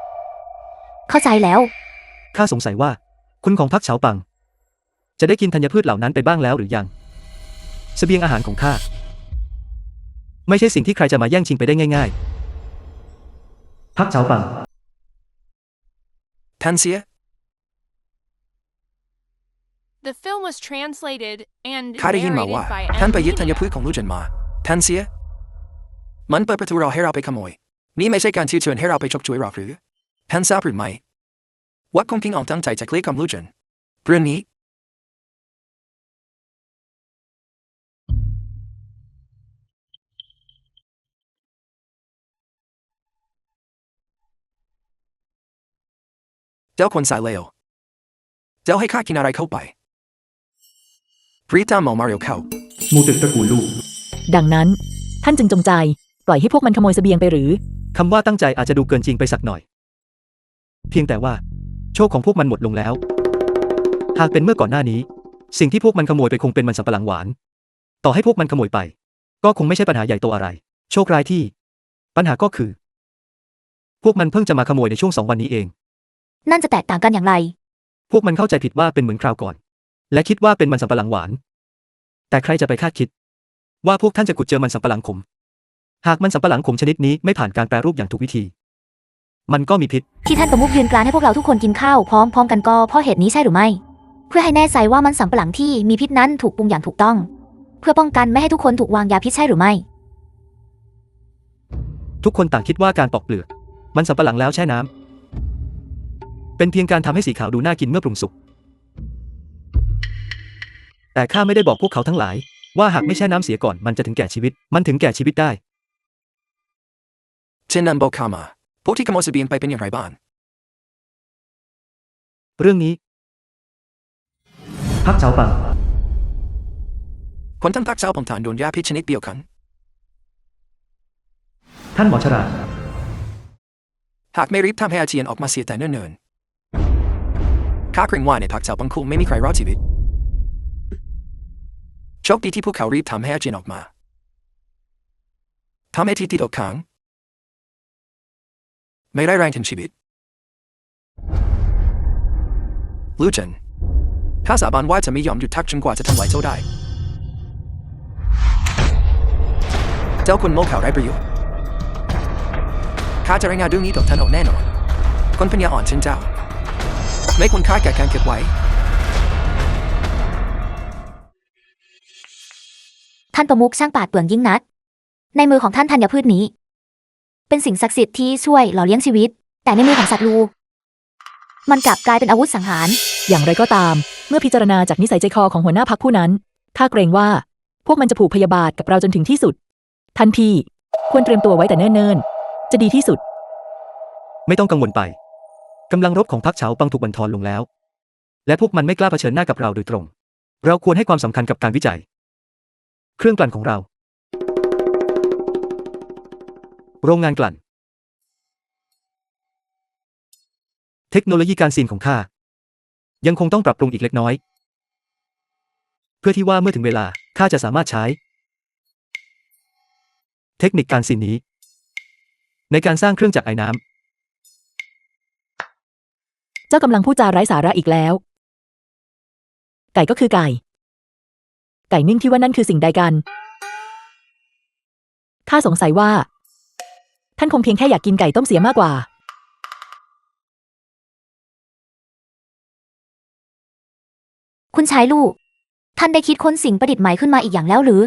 เข้าใจแล้วข้าสงสัยว่าคุณของพรรคเฉาปังจะได้กินธัญพืชเหล่านั้นไปบ้างแล้วหรือยังเสบียงอาหารของข้าไม่ใช่สิ่งที่ใครจะมาแย่งชิงไปได้ง่ายๆพรรคเฉาปังท่านเสีย The film was translated and ข้าได้ยินมาว่า narrated by ท่านไปยึด M. ธัญพืชของลู่เจินมาท่านเสียมันเปิดประตูเราให้เราไปขโมยนี่ไม่ใช่การชี้เชิญให้เราไปฉกฉวยหรอกหรือท่านทราบหรือไม่ว่าคงพิงอ๋องตั้งใจจะเกลี้ยกล่อมลู่เจินเรื่องนี้เจ้าคนสายเลวเจ้าให้ข้ากินอะไรเข้าไปพรีตามเมามาเรียวเข้าหมู่ตึกตระกูลลู่ดังนั้นท่านจึงจงใจปล่อยให้พวกมันขโมยเสบียงไปหรือคำว่าตั้งใจอาจจะดูเกินจริงไปสักหน่อยเพียงแต่ว่าโชคของพวกมันหมดลงแล้วหากเป็นเมื่อก่อนหน้านี้สิ่งที่พวกมันขโมยไปคงเป็นมันสำปะหลังหวานต่อให้พวกมันขโมยไปก็คงไม่ใช่ปัญหาใหญ่โตอะไรโชคร้ายที่ปัญหาก็คือพวกมันเพิ่งจะมาขโมยในช่วง2 วันนี้เองนั่นจะแตกต่างกันอย่างไรพวกมันเข้าใจผิดว่าเป็นเหมือนคราวก่อนและคิดว่าเป็นมันสำปะหลังหวานแต่ใครจะไปคาดคิดว่าพวกท่านจะขุดเจอมันสำปะหลังขมหากมันสำปะหลังขมชนิดนี้ไม่ผ่านการแปรรูปอย่างถูกวิธีมันก็มีพิษที่ท่านประมุขยืนกรานให้พวกเราทุกคนกินข้าวพร้อมกันก็เพราะเหตุนี้ใช่หรือไม่เพื่อให้แน่ใจว่ามันสำปะหลังที่มีพิษนั้นถูกปรุงอย่างถูกต้องเพื่อป้องกันไม่ให้ทุกคนถูกวางยาพิษใช่หรือไม่ทุกคนต่างคิดว่าการปอกเปลือกมันสำปะหลังแล้วแช่น้ำเป็นเพียงการทำให้สีขาวดูน่ากินเมื่อปรุงสุกแต่ข้าไม่ได้บอกพวกเขาทั้งหลาย ว่าหากไม่แช่น้ำเสียก่อนมันจะถึงแก่ชีวิต มันถึงแก่ชีวิตได้ เช่นนั้นบอกข้ามาพวกที่ขโมยเสบียงไปเป็นอย่างไรบ้าง เรื่องนี้พักเฉาปัง คนทั้งพักเจ้าผมฐานโดนยาพิษชนิดเดียวกัน ท่านหมอชรา หากไม่รีบทำให้อาเจียนออกมาเสียแต่เนิ่นๆข้าเกรงว่าในพักเจ้าบังคงไม่มีใครรอดชีวิตโชคดีที่พวกเขารีบทำให้อาเจียนออกมาทำให้ที่ติดอกขังไม่ได้แรงถึงชีวิตลูเจนข้าสาบานว่าจะไม่ยอมหยุดทักจนกว่าจะทำลายเจ้าได้เจ้าคุณโมข่าวไร้ประโยชน์ข้าจะรายงานเรื่องนี้ต่อท่านโอแน่นอนคนปัญญาอ่อนเช่นเจ้าไม่ควรค่าแก่การเก็บไว้ ท่านประมุขช่างปราดเปรื่องยิ่งนัก ในมือของท่านธัญพืชนี้ เป็นสิ่งศักดิ์สิทธิ์ที่ช่วยหล่อเลี้ยงชีวิต แต่ในมือของศัตรูมันกลับกลายเป็นอาวุธสังหาร อย่างไรก็ตาม เมื่อพิจารณาจากนิสัยใจคอของหัวหน้าพรรคผู้นั้นข้าเกรงว่าพวกมันจะผูกพยาบาทกับเราจนถึงที่สุดท่านพี่ควรเตรียมตัวไว้แต่เนิ่นๆจะดีที่สุด ไม่ต้องกังวลไปกำลังรบของพรรคเฉาปังถูกบั่นทอนลงแล้ว และพวกมันไม่กล้าเผชิญหน้ากับเราโดยตรง เราควรให้ความสำคัญกับการวิจัย เครื่องกลั่นของเรา โรงงานกลั่น เทคโนโลยีการซีนของข้ายังคงต้องปรับปรุงอีกเล็กน้อย เพื่อที่ว่าเมื่อถึงเวลาข้าจะสามารถใช้ เทคนิคการซีนนี้ ในการสร้างเครื่องจักรไอ้น้ำ เจ้ากำลังพูดจาไร้สาระอีกแล้ว ไก่ก็คือไก่ ไก่นึ่งที่ว่านั่นคือสิ่งใดกันข้าสงสัยว่าท่านคงเพียงแค่อยากกินไก่ต้มเสียมากกว่า คุณชายลูก ท่านได้คิดค้นสิ่งประดิษฐ์ใหม่ขึ้นมาอีกอย่างแล้วหรือ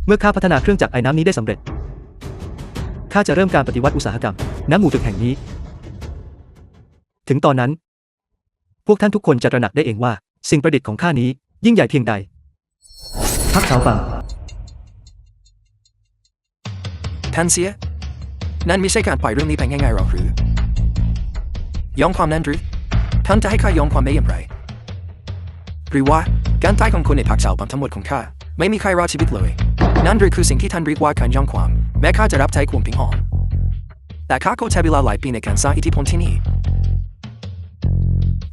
เมื่อข้าพัฒนาเครื่องจักรไอ้น้ำนี้ได้สำเร็จ ข้าจะเริ่มการปฏิวัติอุตสาหกรรมน้ำหมู่ตึกแห่งนี้ ถึงตอนนั้น พวกท่านทุกคนจะตระหนักได้เองว่าสิ่งประดิษฐ์ของข้านี้ยิ่งใหญ่เพียงใดพักเฉาปัง ท่านเสียนั่นไม่ใช่การปล่อยเรื่องนี้ไปง่ายๆหรอกหรือยอมความนั้นหรือท่านจะให้ข้ายอมความได้อย่างไรหรือว่าการตายของคนในพักเจ้าปังทั้งหมดของข้าไม่มีใครรอดชีวิตเลยนั่นหรือคือสิ่งที่ท่านเรียกว่าการยอมความแม้ข้าจะรับใจความผิงอ่อนแต่ข้าก็ใช้เวลาหลายปีในการสร้างอิทธิพลที่นี่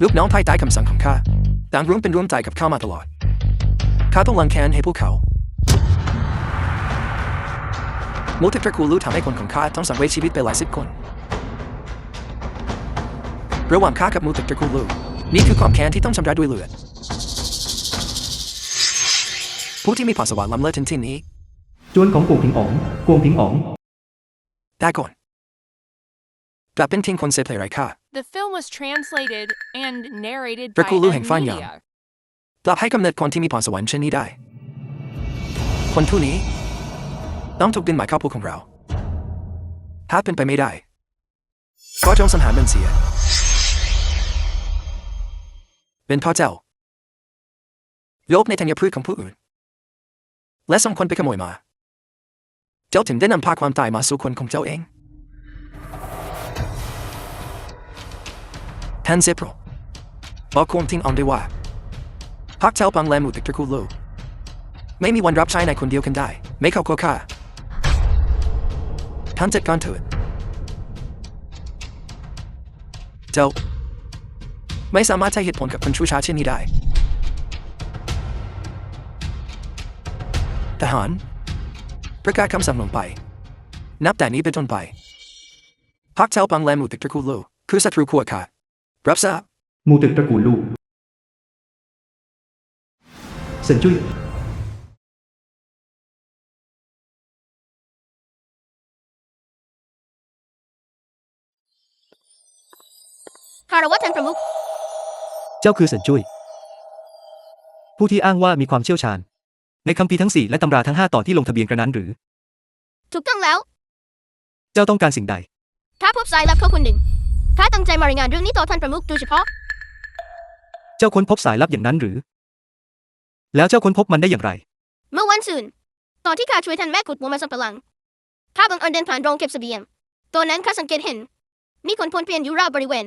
ลูกน้องภายใต้คำสั่งของข้าต่างร่วมเป็นร่วมใจกับข้ามาตลอดข้าต้องลังแค้นให้พวกเขามูลที่ตระกูลลูทำให้คนของข้าต้องสังเวยชีวิตไปหลายสิบคนระหว่างข้ากับมูลที่ตระกูลลูนี่คือความแค้นที่ต้องชำระด้วยเลือดผู้ที่มีพรสวรรค์ล้ำเลิศถึงที่นี้ จวนของกวงผิงอ๋องกวงผิงอ๋อง ได้ก่อนกลับเป็นทิ้งคนเซเพลย์ไรข้า The film was translated and narrated ตระ by กูลลูแห่งฟ้าหยาง Media. กลับให้กำเนิดคนที่มีพรสวรรค์เช่นนี้ได้ คนผู้นี้ต้องถูกดึงหมายเข้าพวกของเราถ้าเป็นไปไม่ได้ก็จงสังหารมันเสียเป็นพ่อเจ้าโยกในธัญพืชของผู้อื่นและส่งคนไปขโมยมาเจ้าถึงได้นำพาความตายมาสู่คนของเจ้าเองท่านเซโปรบอกความทิ้งอ่อนด้วยว่าพักเจ้าปังแลหมู่ตึกตระกูลลูไม่มีวันรับใช้ในคนเดียวกันได้ไม่เข้าข้อข้าท่านจัดการเถิดเจ้าไม่สามารถใช้เหตุผลกับคนชั่วช้าเช่นนี้ได้ทหารประกาศคำสั่งลงไปนับแต่นี้เป็นต้นไปพักเจ้าปังแลหมู่ตึกตระกูลลูคือศัตรูขั้วขาดรับทราบ หมู่ตึกตระกูลลูเซินจุ้ย คารวะท่านประมุข เจ้าคือเซินจุ้ย ผู้ที่อ้างว่ามีความเชี่ยวชาญ ในคัมภีร์ทั้ง4และตำราทั้ง5ตอนที่ลงทะเบียนกระนั้นหรือ ถูกต้องแล้ว เจ้าต้องการสิ่งใด ข้าพบสายลับเขาคนหนึ่งข้าตั้งใจมารายงานเรื่องนี้ต่อท่านประมุขโดยเฉพาะ เจ้าค้นพบสายลับอย่างนั้นหรือ แล้วเจ้าค้นพบมันได้อย่างไร เมื่อวันศุกร์ตอนที่ข้าช่วยท่านแม่ขุดมัวมันสำปะหลังข้าบังเอิญเดินผ่านโรงเก็บเสบียงตอนนั้นข้าสังเกตเห็นมีคนพ่นเปลี่ยนอยู่รอบบริเวณ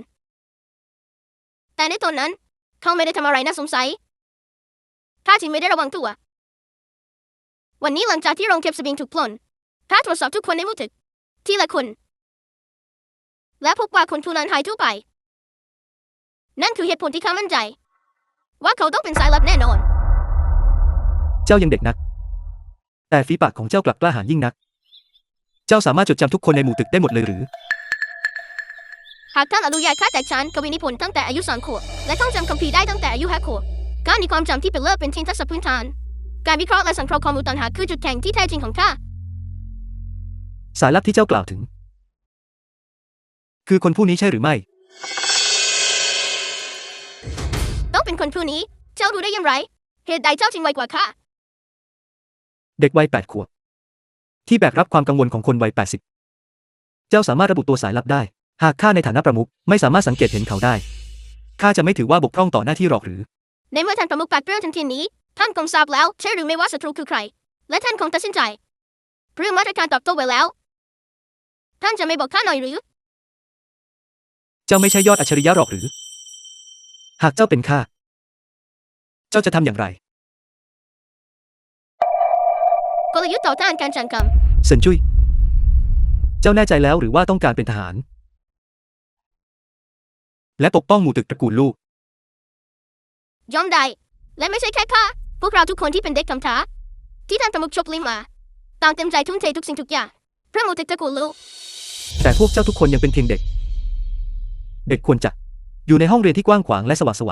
แต่ในตอนนั้นเขาไม่ได้ทำอะไรน่าสงสัยข้าจึงไม่ได้ระวังตัววันนี้หลังจากที่โรงเก็บเสบียงถูกปล้นข้าตรวจสอบทุกคนในหมู่ตึกทีละคนและพบว่าคนผู้นั้นหายตัวไปนั่นคือเหตุผลที่ข้ามั่นใจว่าเขาต้องเป็นสายลับแน่นอน เจ้ายังเด็กนัก แต่ฝีปากของเจ้ากลับกล้าหาญยิ่งนัก เจ้าสามารถจดจำทุกคนในหมู่ตึกได้หมดเลยหรือ หากท่านอนุญาตข้าแต่ฉันกวีนิพนธ์ตั้งแต่อายุ3 ขวบและท่องจำคัมภีร์ได้ตั้งแต่อายุ5 ขวบการมีความจำที่เป็นเลิศเป็นทิ้งทักษะพื้นฐานการวิเคราะห์และสังเคราะห์ข้อมูลต่างหากคือจุดแข็งที่แท้จริงของข้า สายลับที่เจ้ากล่าวถึง คือคนผู้นี้ใช่หรือไม่ ต้องเป็นคนผู้นี้เจ้ารู้ได้อย่างไรเหตุใดเจ้าจึงไวกว่าข้า เด็กวัย8 ขวบ ที่แบกรับความกังวลของคนวัย80 เจ้าสามารถระบุตัวสายลับได้ หากข้าในฐานะประมุขไม่สามารถสังเกตเห็นเขาได้ ข้าจะไม่ถือว่าบกพร่องต่อหน้าที่หรอกหรือ ในเมื่อท่านประมุขปากเปรี้ยวทันทีนี้ท่านคงทราบแล้วใช่หรือไม่ว่าศัตรูคือใครและท่านคงตัดสินใจเรื่องมาตรการตอบโต้ไว้แล้วท่านจะไม่บอกข้าหน่อยหรือ เจ้าไม่ใช่ยอดอัจฉริยะหรอกหรือ หากเจ้าเป็นข้า เจ้าจะทำอย่างไร กลยุทธ์ต่อต้านการจังกรรม เซินจุ้ย เจ้าแน่ใจแล้วหรือว่าต้องการเป็นทหาร และปกป้องหมู่ตึกตระกูลลูก ยอมได้และไม่ใช่แค่ข้าพวกเราทุกคนที่เป็นเด็กกำพร้าที่ท่านประมุขชบลิ้มมาต่างเต็มใจทุ่มเททุกสิ่งทุกอย่างเพื่อหมู่ตึกตระกูลลูก แต่พวกเจ้าทุกคนยังเป็นเพียงเด็ก เด็กควรจะอยู่ในห้องเรียนที่กว้างขวางและสว่างไสว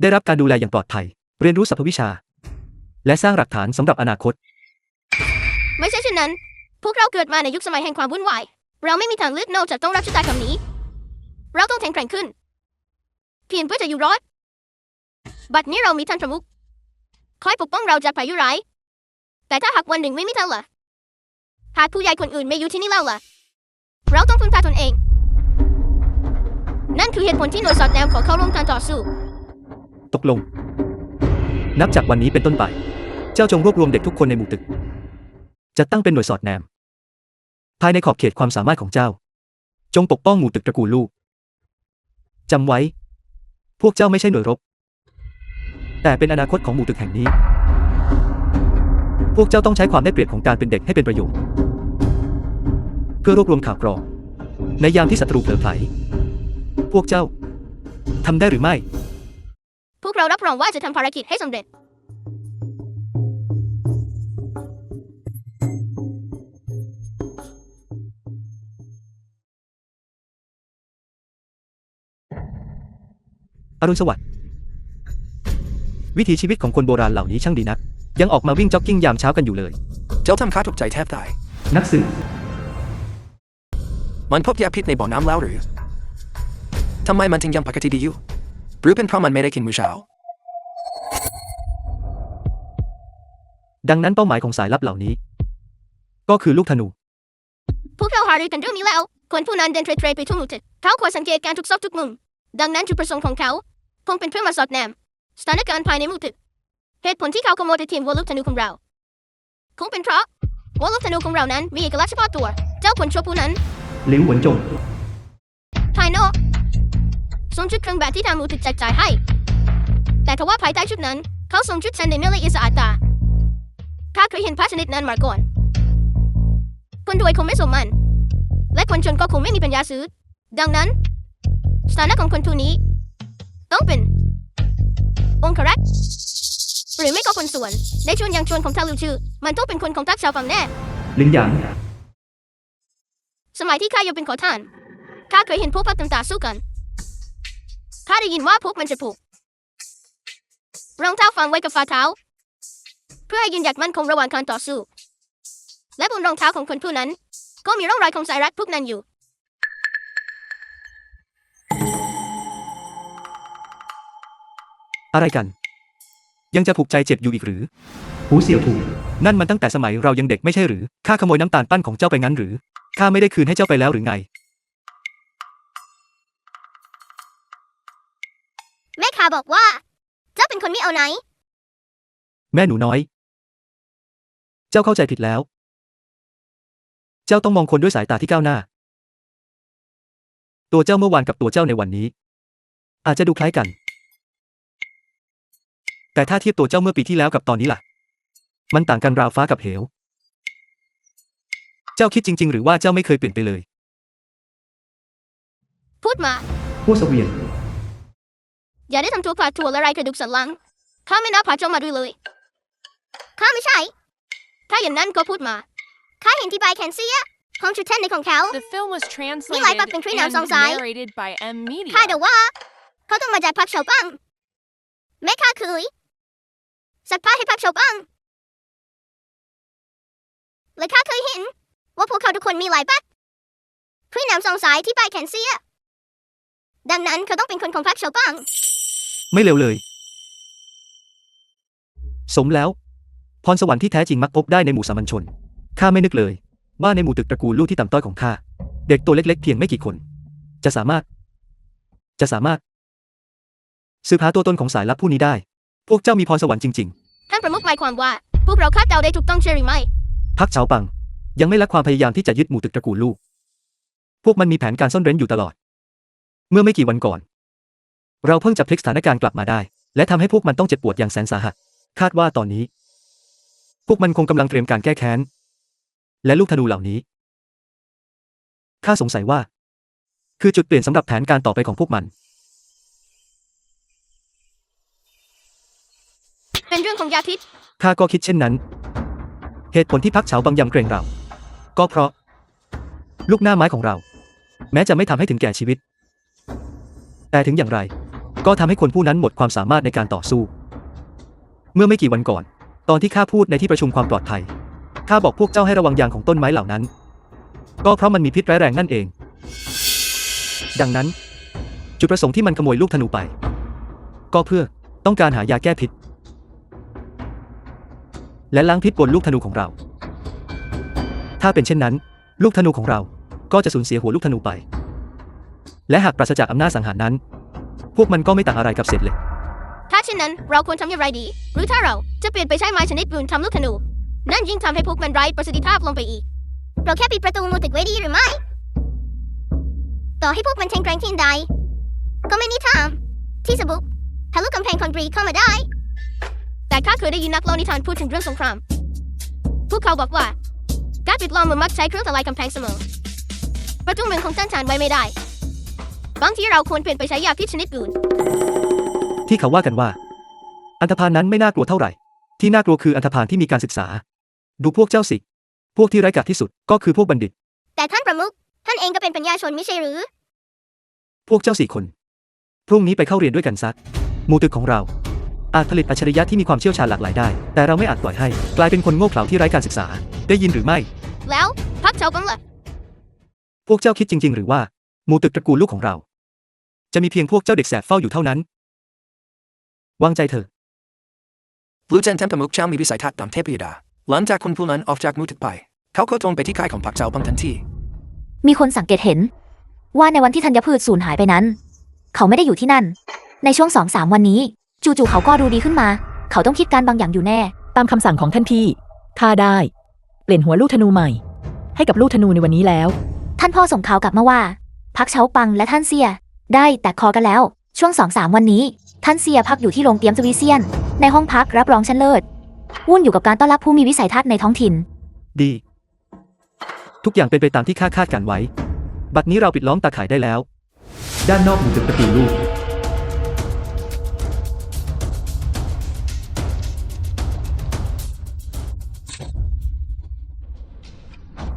ได้รับการดูแลอย่างปลอดภัย เรียนรู้สรรพวิชา และสร้างหลักฐานสำหรับอนาคต ไม่ใช่เช่นนั้นพวกเราเกิดมาในยุคสมัยแห่งความวุ่นวายเราไม่มีทางเลือกนอกจากต้องรับชะตากรรมนี้เราต้องแข็งแกร่งขึ้นเพียงเพื่อจะอยู่รอดบัดนี้เรามีท่านประมุขคอยปกป้องเราจากพายุร้ายแต่ถ้าหากวันหนึ่งไม่มีท่านล่ะหากผู้ใหญ่คนอื่นไม่อยู่ที่นี่แล้วล่ะเราต้องพึ่งพาตนเองนั่นคือเหตุผลที่หน่วยสอดแนมขอเข้าร่วมการต่อสู้ ตกลง นับจากวันนี้เป็นต้นไป เจ้าจงรวบรวมเด็กทุกคนในหมู่ตึก จัดตั้งเป็นหน่วยสอดแนม ภายในขอบเขตความสามารถของเจ้า จงปกป้องหมู่ตึกตระกูลลูก จำไว้ พวกเจ้าไม่ใช่หน่วยรบ แต่เป็นอนาคตของหมู่ตึกแห่งนี้ พวกเจ้าต้องใช้ความได้เปรียบของการเป็นเด็กให้เป็นประโยชน์ เพื่อรวบรวมข่าวกรอง ในยามที่ศัตรูเผลอไผลพวกเจ้าทำได้หรือไม่ พวกเรารับรองว่าจะทำภารกิจให้สำเร็จ อรุณสวัสดิ์วิถีชีวิตของคนโบราณเหล่านี้ช่างดีนัก ยังออกมาวิ่งจ็อกกิ้งยามเช้ากันอยู่เลย เจ้าทำข้าตกใจแทบตาย นักสืบ มันพบยาพิษในบ่อน้ำแล้วหรือทำไมมันถึงยังปกติดีอยู่หรือเป็นเพราะมันไม่ได้กินมื้อเช้า ดังนั้นเป้าหมายของสายลับเหล่านี้ ก็คือลูกธนู พวกเราหารือกันเรื่องนี้แล้ว คนผู้นั้นเดินเทรๆไปทั่วหมู่ตึกเขาคอยสังเกตการทุกซอกทุกมุม ดังนั้นจุดประสงค์ของเขาคงเป็นเพื่อมาสอดแนมสถานการณ์ภายในหมู่ตึกเหตุผลที่เขาขโมยทีมวัวลูกธนูของเราคงเป็นเพราะวัวลูกธนูของเรานั้นมีเอกลักษณ์เฉพาะตัว เจ้าคนชั่วผู้นั้น หลิวหวนจง ภายนอกสวมชุดเครื่องแบบที่ทางหมู่ตึกแจกจ่ายให้ แต่ทว่าภายใต้ชุดนั้นเขาสวมชุดแซนเดมิลละเอียดสะอาดตาข้าเคยเห็นผ้าชนิดนั้นมาก่อนคนรวยคงไม่สมมันและคนจนก็คงไม่มีปัญญาซื้อดังนั้นสถานะของคนผู้นี้ต้องเป็นองครักษ์หรือไม่ก็คนส่วนในชวนยังชวนของทาลิวชื่อมันต้องเป็นคนของทักชาวฝั่งแน่ ลินหยาง สมัยที่ข้ายังเป็นขอทานข้าเคยเห็นพวกพักต่างๆสู้กันข้าได้ยินว่าพวกมันจะผูกรองเท้าฝังไว้กับฝ่าเท้าเพื่อให้ยืนหยัดมั่นคงระหว่างการต่อสู้และบนรองเท้าของคนผู้นั้นก็มีร่องรอยของสายรัดพวกนั้นอยู่ อะไรกัน ยังจะผูกใจเจ็บอยู่อีกหรือ หูเสี่ยวถูก นั่นมันตั้งแต่สมัยเรายังเด็กไม่ใช่หรือ ข้าขโมยน้ำตาลปั้นของเจ้าไปงั้นหรือ ข้าไม่ได้คืนให้เจ้าไปแล้วหรือไง แม่ข้าบอกว่าเจ้าเป็นคนไม่เอาไหน แม่หนูน้อย เจ้าเข้าใจผิดแล้ว เจ้าต้องมองคนด้วยสายตาที่ก้าวหน้า ตัวเจ้าเมื่อวานกับตัวเจ้าในวันนี้ อาจจะดูคล้ายกัน แต่ถ้าเทียบตัวเจ้าเมื่อปีที่แล้วกับตอนนี้ล่ะ มันต่างกันราวฟ้ากับเหว เจ้าคิดจริงๆหรือว่าเจ้าไม่เคยเปลี่ยนไปเลย พูดมา ผู้เสวียน อย่าได้ทำตัวผาดถั่วละลายกระดูกสันหลังข้าไม่น่าพาเจ้ามาด้วยเลยข้าไม่ใช่ ถ้าอย่างนั้นก็พูดมาข้าเห็นที่ใบแขนเสียของชุดเท่นในของเขา The film was มีหลาย translated ปรับเป็นคลื่น and น้ำสองสาย narrated by M Media. ข้าเดาว่า เขาต้องมาจากพักเฉาปังแม่ข้าเคยสักผ้าให้พักเฉาปังและข้าเคยเห็น ว่าพวกเขาทุกคนมีหลายปักคลื่นน้ำสองสายที่ใบแขนเสียดังนั้นเขาต้องเป็นคนของพักเฉาปัง ไม่เลวเลย สมแล้ว พรสวรรค์ที่แท้จริงมักพบได้ในหมู่สามัญชน ข้าไม่นึกเลยว่าในหมู่ตึกตระกูลลูกที่ต่ำต้อยของข้า เด็กตัวเล็กๆเพียงไม่กี่คน จะสามารถสืบหาตัวตนของสายลับผู้นี้ได้ พวกเจ้ามีพรสวรรค์จริง ท่านประมุขหมายความว่า พวกเราคาดเดาได้ถูกต้องใช่หรือไม่ ๆ พักเฉาปัง ยังไม่ละความพยายามที่จะยึดหมู่ตึกตระกูลลูก พวกมันมีแผนการซ่อนเร้นอยู่ตลอด เมื่อไม่กี่วันก่อน เราเพิ่งจะพลิกสถานการณ์กลับมาได้ และทำให้พวกมันต้องเจ็บปวดอย่างแสนสาหัส คาดว่าตอนนี้ พวกมันคงกำลังเตรียมการแก้แค้น และลูกธนูเหล่านี้ ข้าสงสัยว่า คือจุดเปลี่ยนสำหรับแผนการต่อไปของพวกมัน เป็นเรื่องของยาพิษ ข้าก็คิดเช่นนั้น เหตุผลที่พักเฉาบางยำเกรงเรา ก็เพราะ ลูกหน้าไม้ของเรา แม้จะไม่ทำให้ถึงแก่ชีวิต แต่ถึงอย่างไร ก็ทำให้คนผู้นั้นหมดความสามารถในการต่อสู้ เมื่อไม่กี่วันก่อน ตอนที่ข้าพูดในที่ประชุมความปลอดภัย ข้าบอกพวกเจ้าให้ระวังยางของต้นไม้เหล่านั้น ก็เพราะมันมีพิษร้ายแรงนั่นเอง ดังนั้น จุดประสงค์ที่มันขโมยลูกธนูไป ก็เพื่อต้องการหายาแก้พิษ และล้างพิษบนลูกธนูของเรา ถ้าเป็นเช่นนั้น ลูกธนูของเราก็จะสูญเสียหัวลูกธนูไป และหากปราศจากอำนาจสังหารนั้น พวกมันก็ไม่ต่างอะไรกับเศษเหล็ก ถ้าเช่นนั้นเราควรทำอย่างไรดี หรือถ้าเราจะเปลี่ยนไปใช้ไม้ชนิดอื่นทำลูกธนู นั่นยิ่งทำให้พวกมันไร้ประสิทธิภาพลงไปอีก เราแค่ปิดประตูมูตึกไว้ดีหรือไม่ ต่อให้พวกมันแข็งแกร่งเพียงใด ก็ไม่มีทางที่จะบุกทะลุกำแพงคอนกรีตเข้ามาได้ แต่ข้าเคยได้ยินนักเล่านิทานพูดถึงเรื่องสงคราม พวกเขาบอกว่าการปิดล้อมมันมักใช้เครื่องทลายกำแพงเสมอ ประตูเมืองของต้านทานไว้ไม่ได้ บางทีเราควรเปลี่ยนไปใช้ยาพิษชนิดอื่น ที่เขาว่ากันว่า อันธพาลนั้นไม่น่ากลัวเท่าไหร่ ที่น่ากลัวคืออันธพาลที่มีการศึกษา ดูพวกเจ้าสิ พวกที่ไร้กาจที่สุดก็คือพวกบัณฑิต แต่ท่านประมุขท่านเองก็เป็นปัญญาชนไม่ใช่หรือ พวกเจ้า4 คน พรุ่งนี้ไปเข้าเรียนด้วยกันซัก หมู่ตึกของเรา อาจผลิตอัจฉริยะที่มีความเชี่ยวชาญหลากหลายได้ แต่เราไม่อาจปล่อยให้กลายเป็นคนโง่เขลาที่ไร้การศึกษา ได้ยินหรือไม่ แล้วพักเจ้าบังล่ะ พวกเจ้าคิดจริงๆหรือว่า หมู่ตึกตระกูลลูกของเรา จะมีเพียงพวกเจ้าเด็กแสบเฝ้าอยู่เท่านั้น วางใจเถอะ รู้จันท่านประมุขเจ้ามีวิสัยทัศน์ตามเทพยดา หลังจากคนผู้นั้นออกจากมูตึกไป เขาก็ตรงไปที่ค่ายของพักเจ้าบังทันที มีคนสังเกตเห็น ว่าในวันที่ธัญพืชสูญหายไปนั้น เขาไม่ได้อยู่ที่นั่น ในช่วง2-3 วันนี้ จู่ๆเขาก็ดูดีขึ้นมา เขาต้องคิดการบางอย่างอยู่แน่ ตามคำสั่งของท่านพี่ข้าได้ เปลี่ยนหัวลูกธนูใหม่ ให้กับลูกธนูในวันนี้แล้ว ท่านพ่อส่งข่าวกลับมาว่า พักเฉาปังและท่านเซีย ได้แตกคอกันแล้ว ช่วง2-3 วันนี้ ท่านเซียพักอยู่ที่โรงเตรียมสวีเซียน ในห้องพักรับรองชั้นเลิศวุ่นอยู่กับการต้อนรับผู้มีวิสัยทัศน์ในท้องถิ่น ดี ทุกอย่างเป็นไปตามที่ข้าคาดการไว้ บัดนี้เราปิดล้อมตาข่ายได้แล้ว ด้านนอกหมู่ตึกตระกูลลูก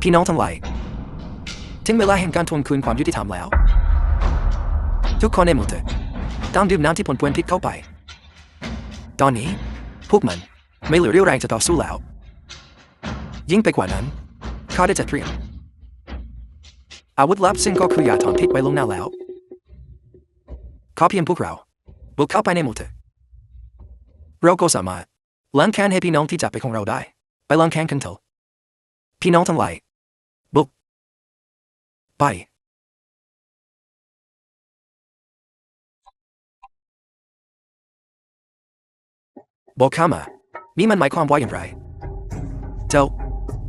พี่น้องทั้งหลายถึงเวลาแห่งการทวงคืนความยุติธรรมแล้ว ทุกคนในหมู่ตึกต้องดื่มน้ำที่ปนเปื้อนพิษเข้าไป ตอนนี้พวกมันไม่เหลือเรี่ยวแรงจะต่อสู้แล้ว ยิ่งไปกว่านั้นข้าได้จัดเตรียมอาวุธลับซึ่งก็คือยาถอนพิษไว้ลวงหน้าแล้วขอเพียงพวกเราบุกเข้าไปในหมู่ตึกเราก็สามารถล้างแค้นให้พี่น้องที่จับไปของเราได้ ไปล้างแค้นกันเถอะพี่น้องทั้งหลายบุกไปบอกข้ามา นี่มันหมายความว่าอย่างไรเจ้า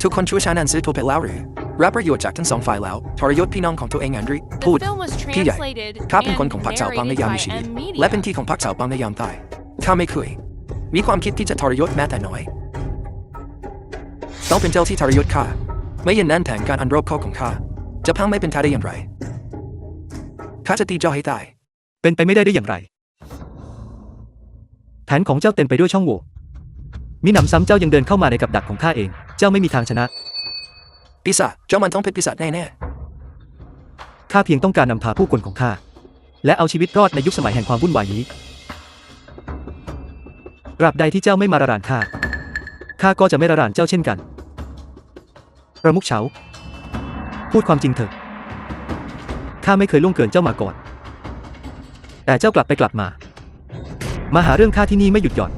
ทุกคนช่วยฉันอ่านซื้อตัวเพจแล้วหรือรับประโยชน์จากทั้งสองฝ่ายแล้วทรยศพี่น้องของตัวเองอันหรือ The พูด film was พี่ใหญ่ translated ข้าเป็นคนของ and พรรคชาวปังใน narrated ยาม by มีชีวิต M Media. และเป็นที่ของพรรคชาวปังในยามตายข้าไม่เคยมีความคิดที่จะทรยศแม้แต่น้อยต้องเป็นเจ้าที่ทรยศข้าไม่อย่างนั้นแผนการอันรอบคอบของข้าจะพังไม่เป็นท่าได้อย่างไรข้าจะตีเจ้าให้ตาย เป็นไปไม่ได้อย่างไรแผนของเจ้าเต็มไปด้วยช่องโหว่มิหนำซ้ำเจ้ายังเดินเข้ามาในกับดักของข้าเองเจ้าไม่มีทางชนะ ปีศาจเจ้ามันต้องเป็นปีศาจแน่ ข้าเพียงต้องการนำพาผู้คนของข้าและเอาชีวิตรอดในยุคสมัยแห่งความวุ่นวายนี้ตราบใดที่เจ้าไม่มาระรานข้าก็จะไม่ระรานเจ้าเช่นกันประมุขเฉาพูดความจริงเถอะข้าไม่เคยล่วงเกินเจ้ามาก่อนแต่เจ้ากลับไปกลับมาหาเรื่องข้าที่นี่ไม่หยุดหย่อน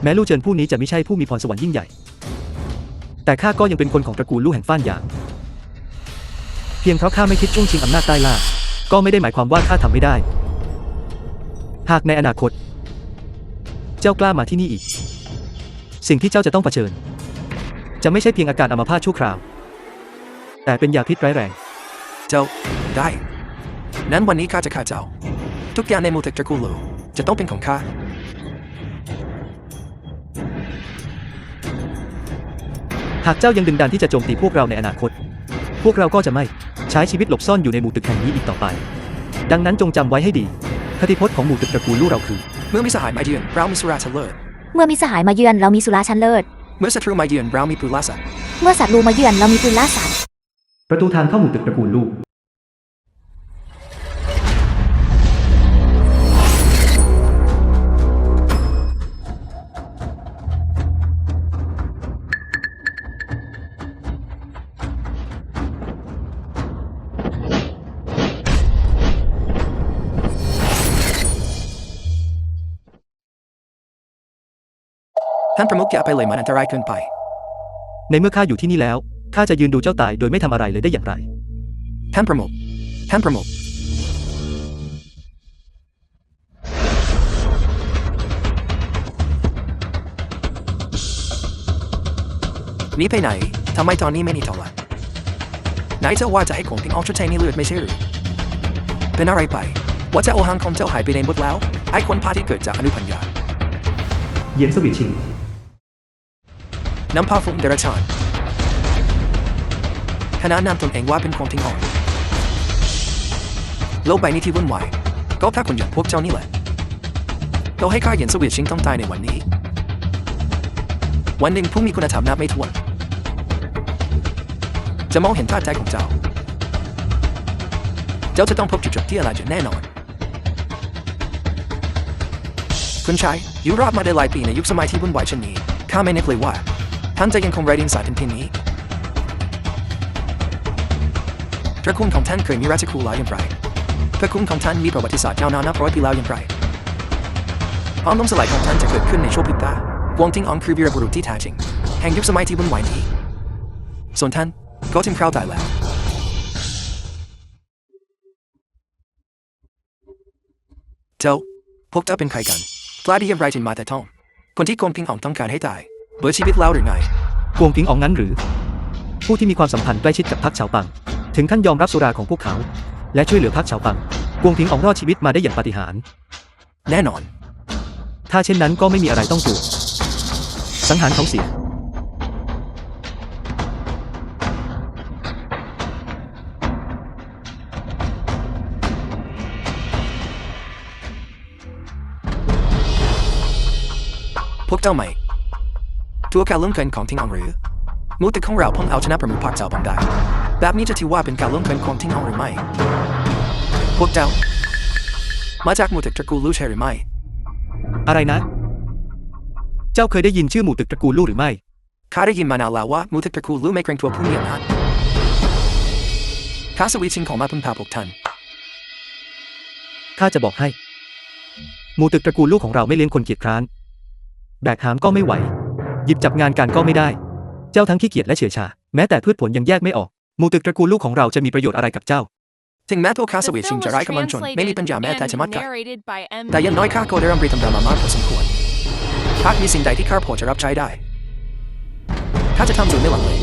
แม้ลู่เจินผู้นี้จะไม่ใช่ผู้มีพรสวรรค์ยิ่งใหญ่แต่ข้าก็ยังเป็นคนของตระกูลลู่แห่งฟ้านหยางเพียงเพราะข้าไม่คิดช่วงชิงอำนาจใต้ล่าก็ไม่ได้หมายความว่าข้าทำไม่ได้หากในอนาคตเจ้ากล้ามาที่นี่อีกสิ่งที่เจ้าจะต้องเผชิญจะไม่ใช่เพียงอาการอัมพาตชั่วคราวแต่เป็นยาพิษร้ายแรง ๆเจ้าได้นั้นวันนี้ข้าจะฆ่าเจ้าทุกอย่างในหมู่ตระกูลลู่จะต้องเป็นของข้า หากเจ้ายังดึงดันที่จะโจมตีพวกเราในอนาคตพวกเราก็จะไม่ใช้ชีวิตหลบซ่อนอยู่ในหมู่ตึกแห่งนี้อีกต่อไปดังนั้นจงจำไว้ให้ดีคติพจน์ของหมู่ตึกตระกูลลู่เราคือ เมื่อมีสหายมาเยือนเรามีสุราชนเลิศ เมื่อมีสหายมาเยือนเรามีสุราชั้นเลิศ เมื่อศัตรูมาเยือนเรามีปืนล่าสัตว์ เมื่อศัตรูมาเยือนเรามีปืนล่าสัตว์ ประตูทางเข้าหมู่ตึกตระกูลลู่ท่านประมุขอย่าไปเลยมันอันตรายเกินไป ในเมื่อข้าอยู่ที่นี่แล้วข้าจะยืนดูเจ้าตายโดยไม่ทำอะไรเลยได้อย่างไร ท่านประมุขท่านประมุขหนี่ไปไหนทำไมตอนนี้ไม่หนีต่อละไหนเจ้าว่าจะให้ของทิ้งออกชุดไทยนี่เลือดไม่ใช่หรือเป็นอะไรไปว่าจะโอหังของเจ้าหายไปในหมดแล้วไอ้คนพาที่เกิดจากอนุพัญญา เย็นสวิตชิง น้ำพาฟุ้งเดรัจฉานขณะนำตนเองว่าเป็นของทิ้งอ่อนโลกใบนี้ที่วุ่นวายก็เพราะคนอย่างพวกเจ้านี่แหละเราให้ข้าเหยียนสวีทชิงต้องตายในวันนี้วันหนึ่งผู้มีคุณธรรมนับไม่ถ้วนจะมองเห็นท่าใจของเจ้าจะต้องพบจุดจบที่อะไรจะแน่นอนคุณชายอยู่รอดมาได้หลายปีในยุคสมัยที่วุ่นวายเช่นนี้ข้าไม่นึกเลยว่าท่านจะยังคงไร้เดียงสาถึงเพียงนี้ตระกูลของท่านเคยมีราชครูหลายอย่างไรตระกูลของท่านมีประวัติศาสตร์ยาวนานนับร้อยปีแล้วอย่างไรความล้มสลายของท่านจะเกิดขึ้นในชั่วพริบตากวงทิ้งอองคือวีรบุรุษที่แท้จริงแห่งยุคสมัยที่วุ่นวายนี้ส่วนท่านก็ถึงคราวตายแล้วเจ้าพวกเจ้าเป็นใครกันกล้าที่จะไรจินมาแต่ท่องคนที่กวงทิ้งอองต้องการให้ตายเบื่อชีวิตแล้วหรือไง กวงพิงอองนั้นหรือผู้ที่มีความสัมพันธ์ใกล้ชิดกับพรรคเฉาปังถึงขั้นยอมรับสุราของพวกเขาและช่วยเหลือพรรคเฉาปังกวงพิงอองรอดชีวิตมาได้อย่างปาฏิหาริย์ แน่นอน ถ้าเช่นนั้นก็ไม่มีอะไรต้องกลัวสังหารเขาเสียพวกเจ้าใหม่ตัวการล่วงเกินของทิ้งอองหรือมูติของเราเพิ่งเอาชนะประมุขพรรคเจ้าบังได้แบบนี้จะถือว่าเป็นการล่วงเกินของทิ้งอองหรือไม่พวกเจ้ามาจากมูติตระกูลลู่ใช่หรือไม่ อะไรนะเจ้าเคยได้ยินชื่อหมู่ตึกตระกูลลู่หรือไม่ ข้าได้ยินมานานแล้วว่ามูติตระกูลลู่ไม่เกรงตัวผู้มีอำนาจข้าสวีชิงของมาพึ่งพาพวกท่าน ข้าจะบอกให้หมู่ตึกตระกูลลู่ของเราไม่เลี้ยงคนเกียจคร้านแบกหามก็ไม่ไหวหยิบจับงานการก็ไม่ได้เจ้าทั้งขี้เกียจและเฉื่อยชาแม้แต่พืชผลยังแยกไม่ออกหมู่ตึกตระกูลลู่ของเราจะมีประโยชน์อะไรกับเจ้า ถึงแม้ตัวข้าส The วีชิง film จะ was ไร้กำลังชนไม่มี translated ปัญญาแม้แต่จะมัด and กัด narrated by M. แต่อยังน้อยข้าก็ได้รำรีตำรามามากพอสมควร หากมีสิ่งใดที่ข้าพอจะรับใช้ได้ข้าจะทำโดยไม่หวังเลย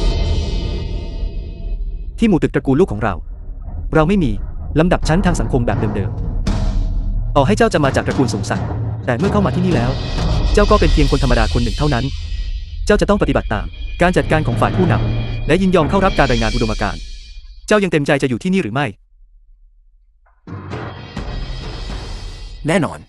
ที่หมู่ตึกตระกูลลูกของเรา เราไม่มีลำดับชั้นทางสังคมแบบเดิมๆต่อให้เจ้าจะมาจากตระกูลสูงสักดิ์แต่เมื่อเข้ามาที่นี่แล้ว เจ้าก็เป็นเพียงคนธรรมดาคนหนึ่งเท่านั้น เจ้าจะต้องปฏิบัติตามการจัดการของฝ่ายผู้นำและยินยอมเข้ารับการรายงานอุดมการณ์เจ้ายังเต็มใจจะอยู่ที่นี่หรือไม่ แน่นอน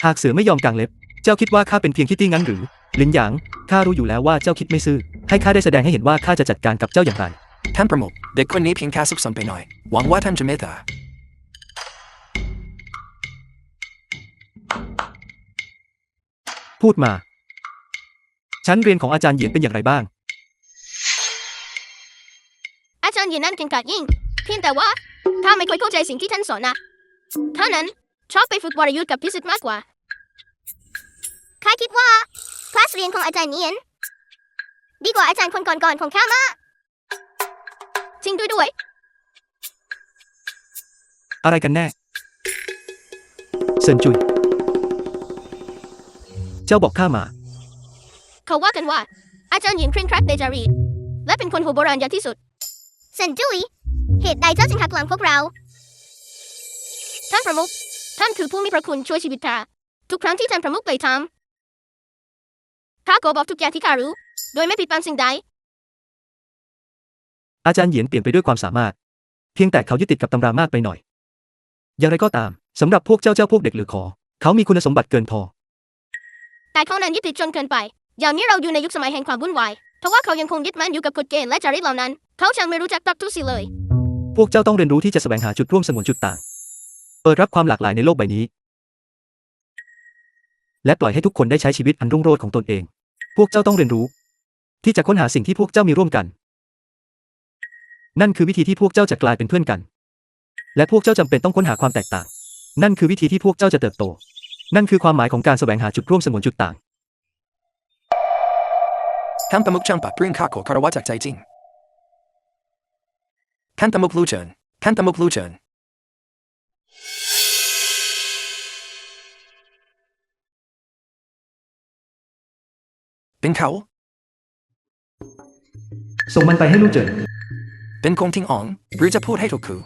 หากเสือไม่ยอมกางเล็บ เจ้าคิดว่าข้าเป็นเพียงขี้ตี้งั้นหรือลินหยางข้ารู้อยู่แล้วว่าเจ้าคิดไม่ซื่อให้ข้าได้แสดงให้เห็นว่าข้าจะจัดการกับเจ้าอย่างไร ท่านประมุขเด็กคนนี้เพียงแค่ซุกซนไปหน่อยหวังว่าท่านจะเมตตา พูดมา ชั้นเรียนของอาจารย์เหยียนเป็นอย่างไรบ้าง อาจารย์ยืนนั่นเก่งกาจยิ่ง เพียงแต่ว่าข้าไม่ค่อยเข้าใจสิ่งที่ท่านสอนนะท่านนั้นชอบไปฝึกวรยุทธ์กับพิสิทธิ์มากกว่าข้าคิดว่าคลาสเรียนของอาจารย์เนียนดีกว่าอาจารย์คนก่อนๆของข้ามากจริงด้วย อะไรกันแน่เซินจุยเจ้าบอกข้ามา เขาว่ากันว่าอาจารย์หญิงเคร่งครัดในจารีตและเป็นคนหัวโบราณอย่างที่สุดเซนจุยเหตุใดเจ้าจึงหักหลังพวกเราท่านประมุขท่านคือผู้มีพระคุณช่วยชีวิตข้าทุกครั้งที่ท่านประมุขไปทำข้าก็บอกทุกอย่างที่ข้ารู้โดยไม่ปิดบังสิ่งใด อาจารย์เหยียนเปลี่ยนไปด้วยความสามารถ เพียงแต่เขายึดติดกับตำรามากไปหน่อย อย่างไรก็ตามสำหรับพวกเจ้าพวกเด็กหรือขอ เขามีคุณสมบัติเกินพอ แต่เขานั้นยึดติดจนเกินไปอย่างนี้เราอยู่ในยุคสมัยแห่งความวุ่นวายเพราะว่าเขายังคงยึดมั่นอยู่กับกฎเกณฑ์และจารีตเหล่านั้นเขาช่างไม่รู้จักปรับทุกสิ่งเลย พวกเจ้าต้องเรียนรู้ที่จะแสวงหาจุดร่วมสงวนจุดต่าง เปิดรับความหลากหลายในโลกใบนี้ และปล่อยให้ทุกคนได้ใช้ชีวิตอันรุ่งโรจน์ของตนเอง พวกเจ้าต้องเรียนรู้ ที่จะค้นหาสิ่งที่พวกเจ้ามีร่วมกัน นั่นคือวิธีที่พวกเจ้าจะกลายเป็นเพื่อนกัน และพวกเจ้าจำเป็นต้องค้นหาความแตกต่าง นั่นคือวิธีที่พวกเจ้าจะเติบโต นั่นคือความหมายของการแสวงหาจุดร่วมสงวนจุดต่าง ท่านประมุขช่างปรับเรื่องข้าขอคารวะจากใจจริงท่านประมุขรู้เชิญท่านประมุขรู้เชิญเป็นเขา ส่งมันไปให้ลู่เจิน เป็นคงทิ้งอ๋องหรือจะพูดให้ถูกคือ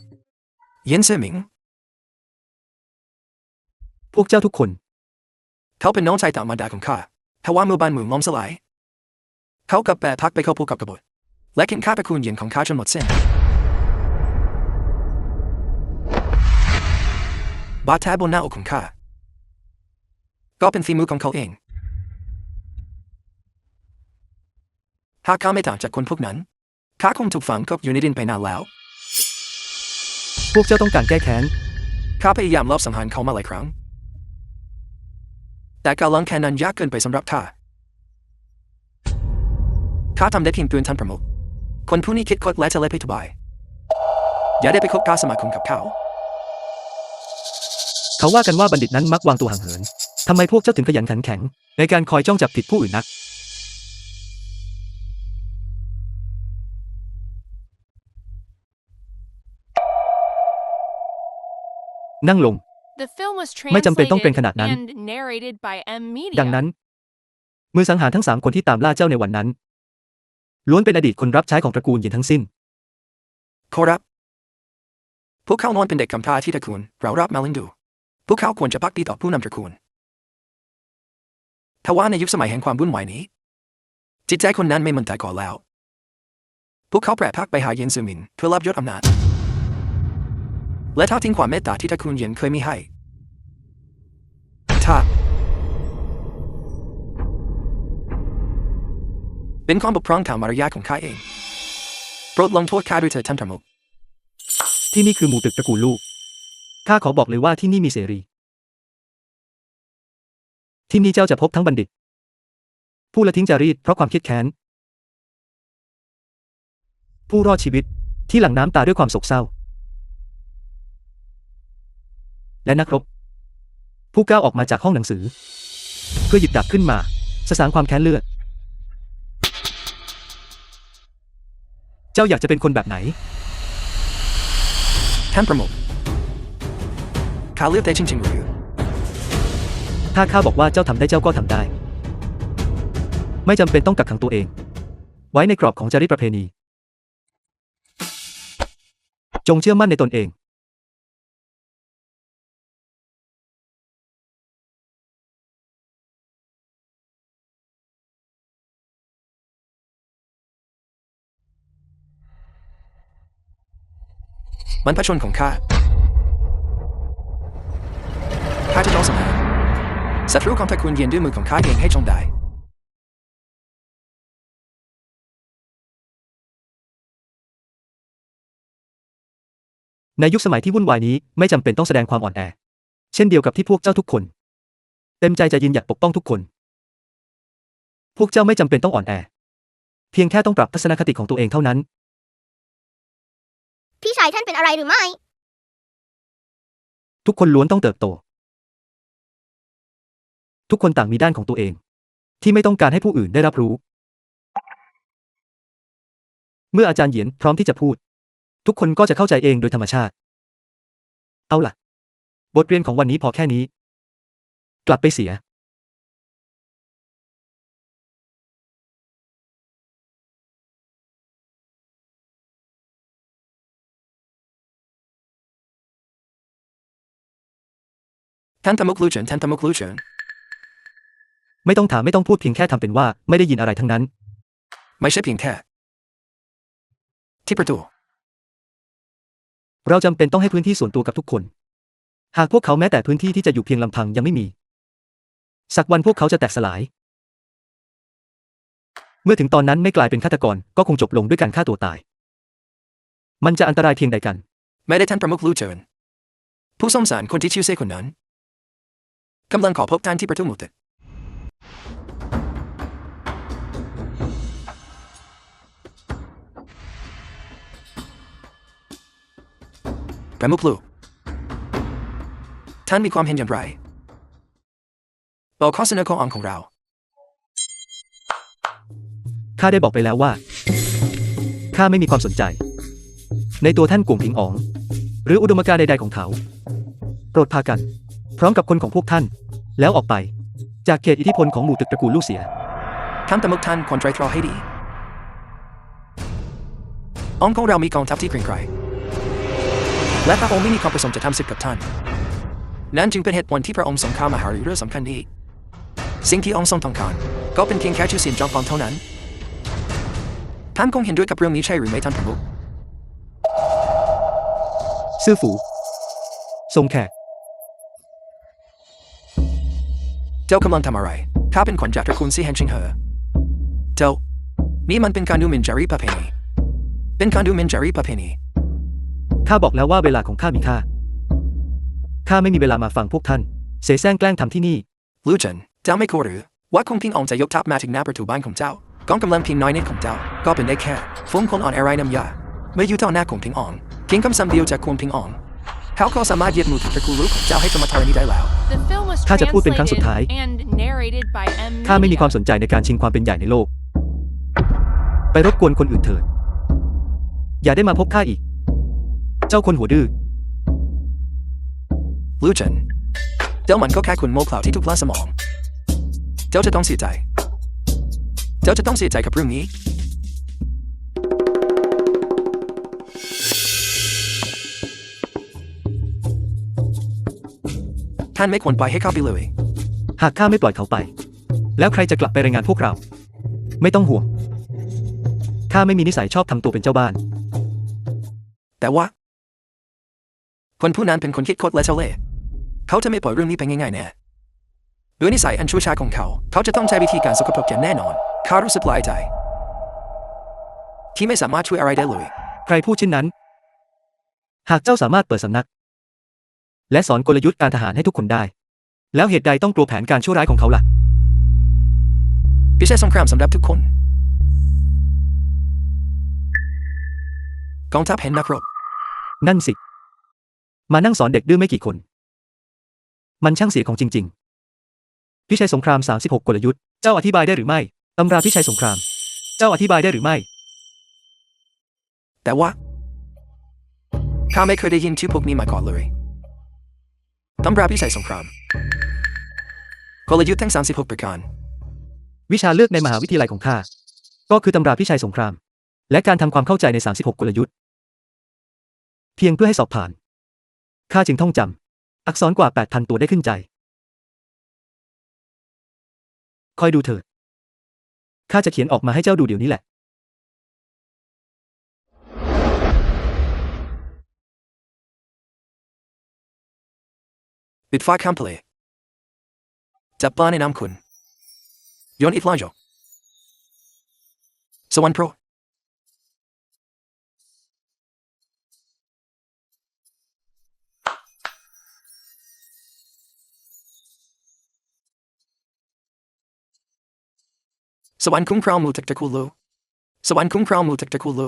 เย็นเสี่ยหมิง พวกเจ้าทุกคน เขาเป็นน้องชายต่างมารดาของข้าถ้าว่าเมื่อบ้านเมืองล้มสลายเขากับแปรพักไปเข้าพวกกับกบฏและกินข้าไปคูณเย็นของข้าจนหมดสิ้นบาดแผลบนหน้าอกของข้าก็เป็นฝีมือของเขาเองหากข้าไม่ต่างจากคนพวกนั้นข้าคงถูกฝังกบอยู่ในดินไปนานแล้ว พวกเจ้าต้องการแก้แค้น ข้าพยายามลอบสังหารเขามาหลายครั้งแต่การลังแค้นนั้นยากเกินไปสำหรับข้าทำได้เพียงเตือนท่านประมุขคนผู้นี้คิดคดและจะเล่ไปทุบายอย่าได้ไปคบค้าสมาคมกับเขา เขาว่ากันว่าบัณฑิตนั้นมักวางตัวห่างเหิน ทำไมพวกเจ้าถึงขยันขันแข็งในการคอยจ้องจับผิดผู้อื่นนัก นั่งลง The film was ไม่จำเป็นต้องเป็นขนาดนั้น translated and narrated by M Media. ดังนั้น มือสังหารทั้ง3คนที่ตามล่าเจ้าในวันนั้น ล้วนเป็นอดีตคนรับใช้ของตระกูลหยินทั้งสิ้น ขอรับ พวกเขาล้วนเป็นเด็กกำพร้าที่ตระกูลเรารับมาเลี้ยงดู พวกเขาควรจะพักดีต่อผู้นำตระกูลทว่าในยุคสมัยแห่งความวุ่นวายนี้ จิตใจคนนั้นไม่มั่นใจก่อนแล้ว พวกเขาแปรพักไปหาเย็นซูมินเพื่อรับยศอำนาจและทอดทิ้งความเมตตาที่ตระกูลเย็นเคยมีให้ถ้าเป็นความบกพร่องทางมารยาทของข้าเองโปรดลงโทษข้าด้วยเถิดท่านประมุข ที่นี่คือหมู่ตึกตระกูลลูก ข้าขอบอกเลยว่าที่นี่มีเสรี ที่นี่เจ้าจะพบทั้งบัณฑิต ผู้ละทิ้งจารีตเพราะความเครียดแค้น ผู้รอดชีวิตที่หลั่งน้ำตาด้วยความโศกเศร้า และนักรบผู้ก้าวออกมาจากห้องหนังสือเพื่อหยิบดาบขึ้นมาสสางความแค้นเลือด เจ้าอยากจะเป็นคนแบบไหน ท่านประมุขข้าเลือกได้จริงๆหรือ ถ้าข้าบอกว่าเจ้าทำได้เจ้าก็ทำได้ ไม่จำเป็นต้องกักขังตัวเอง ไว้ในกรอบของจารีตประเพณี จงเชื่อมั่นในตนเอง มันพระชนของข้าจะต้องสมานศัตรูของตระกูลเยียนด้วยมือของข้าเองให้จงได้ ในยุคสมัยที่วุ่นวายนี้ไม่จำเป็นต้องแสดงความอ่อนแอ เช่นเดียวกับที่พวกเจ้าทุกคน เต็มใจจะยืนหยัดปกป้องทุกคน พวกเจ้าไม่จำเป็นต้องอ่อนแอ เพียงแค่ต้องปรับทัศนคติของตัวเองเท่านั้น พี่ชายท่านเป็นอะไรหรือไม่ ทุกคนล้วนต้องเติบโต ทุกคนต่างมีด้านของตัวเอง ที่ไม่ต้องการให้ผู้อื่นได้รับรู้ เมื่ออาจารย์เหยียนพร้อมที่จะพูด ทุกคนก็จะเข้าใจเองโดยธรรมชาติ เอาล่ะ บทเรียนของวันนี้พอแค่นี้ กลับไปเสีย ท่านประมุขลู่เฉินท่านประมุขลู่เฉิน ไม่ต้องถามไม่ต้องพูดเพียงแค่ทำเป็นว่าไม่ได้ยินอะไรทั้งนั้น ไม่ใช่เพียงแค่ที่ประตู เราจำเป็นต้องให้พื้นที่ส่วนตัวกับทุกคน หากพวกเขาแม้แต่พื้นที่ที่จะอยู่เพียงลำพังยังไม่มี สักวันพวกเขาจะแตกสลาย เมื่อถึงตอนนั้นไม่กลายเป็นฆาตกรก็คงจบลงด้วยการฆ่าตัวตาย มันจะอันตรายเพียงใดกัน ไม่ได้ท่านประมุขลู่เฉินผู้สงสารคนที่ชื่อเซ่คนนั้นกำลังขอพบท่านที่ประตูหมู่ตึกประมุขลู่ท่านมีความเห็นอย่างไรบอกข้อเสนอของเรา ข้าได้บอกไปแล้วว่า ข้าไม่มีความสนใจ ในตัวท่านกวงผิงอ๋อง หรืออุดมการณ์ใดๆของเขา โปรดพากัน พร้อมกับคนของพวกท่าน แล้วออกไป จากเขตอิทธิพลของหมู่ตึกตระกูลลู่เสีย ท่านประมุขท่านควรไตร่ตรองให้ดีองค์ของเรามีกองทัพที่เกรียงไกรและพระองค์ไม่มีความประสงค์จะทำศึกกับท่าน นั่นจึงเป็นเหตุผลที่พระองค์ทรงเข้ามาหารือเรื่องสำคัญนี้ สิ่งที่องค์ทรงต้องการก็เป็นเพียงแค่ชื่อเสียงจอมปลอมเท่านั้น ท่านคงเห็นด้วยกับเรื่องนี้ใช่หรือไม่ท่านประมุข ซื่อฝูทรงแขก เจ้ากำลังทำอะไรข้าเป็นขวัญจากตระกูลซี่แฮนชิงเหอเจ้านี่มันเป็นการดูหมิ่นจารีตประเพณีเป็นการดูหมิ่นจารีตประเพณี ข้าบอกแล้วว่าเวลาของข้ามีค่า ข้าไม่มีเวลามาฟังพวกท่าน เสแสร้งแกล้งทำที่นี่ ลู่เฉินเจ้าไม่กลัวหรือว่าคงพิงอองจะยกทัพมาถึงหน้าประตูบ้านของเจ้ากองกำลังเพียงน้อยนิดของเจ้าก็เป็นได้แค่ฟุ้งคนอ่อนแอไรน้ำยาเมื่ออยู่ต่อหน้าของพิงอองเพียงคำสั่งเดียวจากคุณพิงอองเขาก็สามารถยึดหมู่ตระกูลลู่ของเจ้าให้จมธรณีได้แล้ว The film was ข้าจะพูดเป็นครั้งสุด translated ท้าย and narrated by M. ข้าไม่มี Media. ความสนใจในการชิงความเป็นใหญ่ในโลก ไปรบกวนคนอื่นเถิด อย่าได้มาพบข้าอีก เจ้าคนหัวดื้อ ลู่เฉินเจ้ามันก็แค่คุณโม่เปล่าที่ถูกล่าสมอง เจ้าจะต้องเสียใจ เจ้าจะต้องเสียใจกับเรื่องนี้ ท่านไม่ควรปล่อยให้เขาไปเลย หากข้าไม่ปล่อยเขาไป แล้วใครจะกลับไปรายงานพวกเรา ไม่ต้องห่วง ข้าไม่มีนิสัยชอบทำตัวเป็นเจ้าบ้าน แต่ว่า คนผู้นั้นเป็นคนคิดโคตรและเฉล่ห์เขาจะไม่ปล่อยเรื่องนี้ไปง่ายๆแน่ด้วยนิสัยอันชั่วช้าของเขา เขาจะต้องใช้วิธีการสกปรกอย่างแน่นอนข้ารู้สึกหลายใจ ที่ไม่สามารถช่วยอะไรได้เลย ใครพูดเช่นนั้น หากเจ้าสามารถเปิดสำนัก และสอนกลยุทธ์การทหารให้ทุกคนได้ แล้วเหตุใดต้องกลัวแผนการชั่วร้ายของเขาล่ะ พิเศษสงครามสำหรับทุกคน กองทัพเห็นนักรบ นั่นสิ มานั่งสอนเด็กดื้อไม่กี่คน มันช่างเสียของจริงๆ พิชัยสงคราม36กลยุทธ์ เจ้าอธิบายได้หรือไม่ ตำราพิชัยสงคราม เจ้าอธิบายได้หรือไม่ แต่ว่าข้าไม่เคยได้ยินชื่อพวกนี้มาก่อนเลยตำราพิชัยสงครามกลยุทธ์ทั้ง36ประการ วิชาเลือกในมหาวิทยาลัยของข้า ก็คือตำราพิชัยสงคราม และการทำความเข้าใจใน36กลยุทธ์ เพียงเพื่อให้สอบผ่าน ข้าจึงท่องจำอักษรกว่า 8,000 ตัวได้ขึ้นใจ คอยดูเถิด ข้าจะเขียนออกมาให้เจ้าดูเดี๋ยวนี้แหละ ปิดฟ้าข้ามทะเลจับปลาในน้ำขุ่นโยนอิฐลอยโยสวรรค์โปรดสวรรค์คุ้มครองหมู่ตระกูลโลสวรรค์คุ้มครองหมู่ตระกูลโล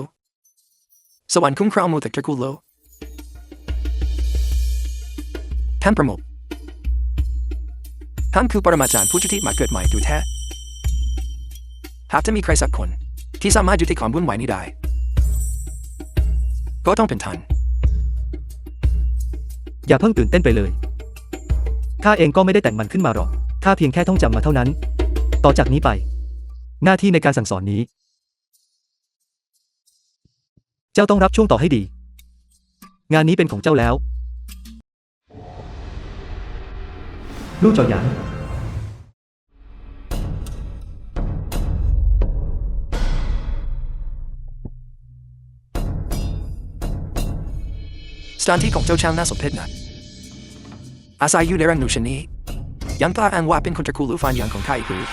สวรรค์คุ้มครองหมู่ตระกูลโลท่านประมุขท่านคือปรมาจารย์ผู้จุติมาเกิดใหม่ดูแท้หากจะมีใครสักคนที่สามารถยุติความวุ่นวายนี้ได้ก็ต้องเป็นท่าน อย่าเพิ่งตื่นเต้นไปเลย ข้าเองก็ไม่ได้แต่งมันขึ้นมาหรอก ข้าเพียงแค่ท่องจำมาเท่านั้น ต่อจากนี้ไป หน้าที่ในการสั่งสอนนี้ เจ้าต้องรับช่วงต่อให้ดี งานนี้เป็นของเจ้าแล้ว ลู่เจ้าหยาง สถานที่ของเจ้าช่างน่าสมเพชนักอาศัยอยู่ในรังหนูชนนี้ยังกล้าอ้างว่าเป็นคนตระกูลลูฟานยังของข้าอีกหรือ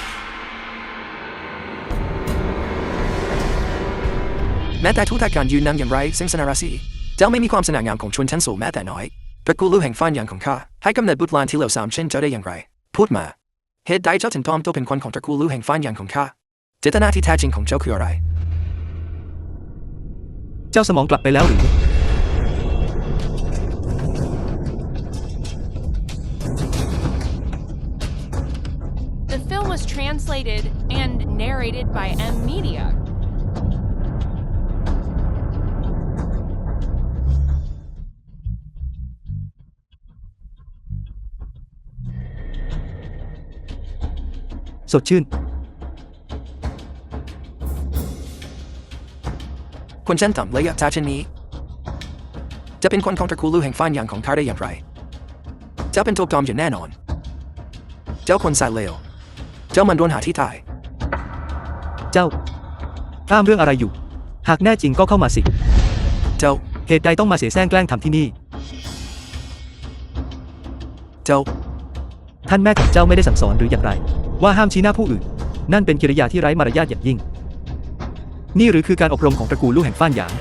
แม้แต่ทุกการยืนนั่งอย่างไรซึ่งสนาราศีเจ้าไม่มีความสง่างามของชนชั้นสูงแม้แต่น้อยตระกูลลูแห่งฟานยังของข้าให้กำเนิดบุตรหลานที่เลวทรามเช่นเจ้าได้อย่างไรพูดมาเหตุใดเจ้าถึงปลอมตัวเป็นคนของตระกูลลูแห่งฟานยังของข้าเจตนาที่แท้จริงของเจ้าคืออะไร เจ้าสมองกลับไปแล้วหรือ The film was translated and narrated by M Media. สดชื่น คนชั้นต่ำและยะตาเช่นนี้จะเป็นคนของตระกูลลูแห่งฟานยังของข้าได้อย่างไรเจ้าเป็นตัวปลอมอย่างแน่นอนเจ้าคนสายเลวเจ้ามันโดนหาที่ตาย เจ้าห้ามเรื่องอะไรอยู่ หากแน่จริงก็เข้ามาสิ เจ้า เหตุใดต้องมาเสียแซงแกล้งทำที่นี่ เจ้า ท่านแม่ของเจ้าไม่ได้สั่งสอนหรืออย่างไร ว่าห้ามชี้หน้าผู้อื่น นั่นเป็นกิริยาที่ไร้มารยาทอย่างยิ่ง นี่หรือคือการอบรมของตระกูลลูกแห่งฟ้านหยาง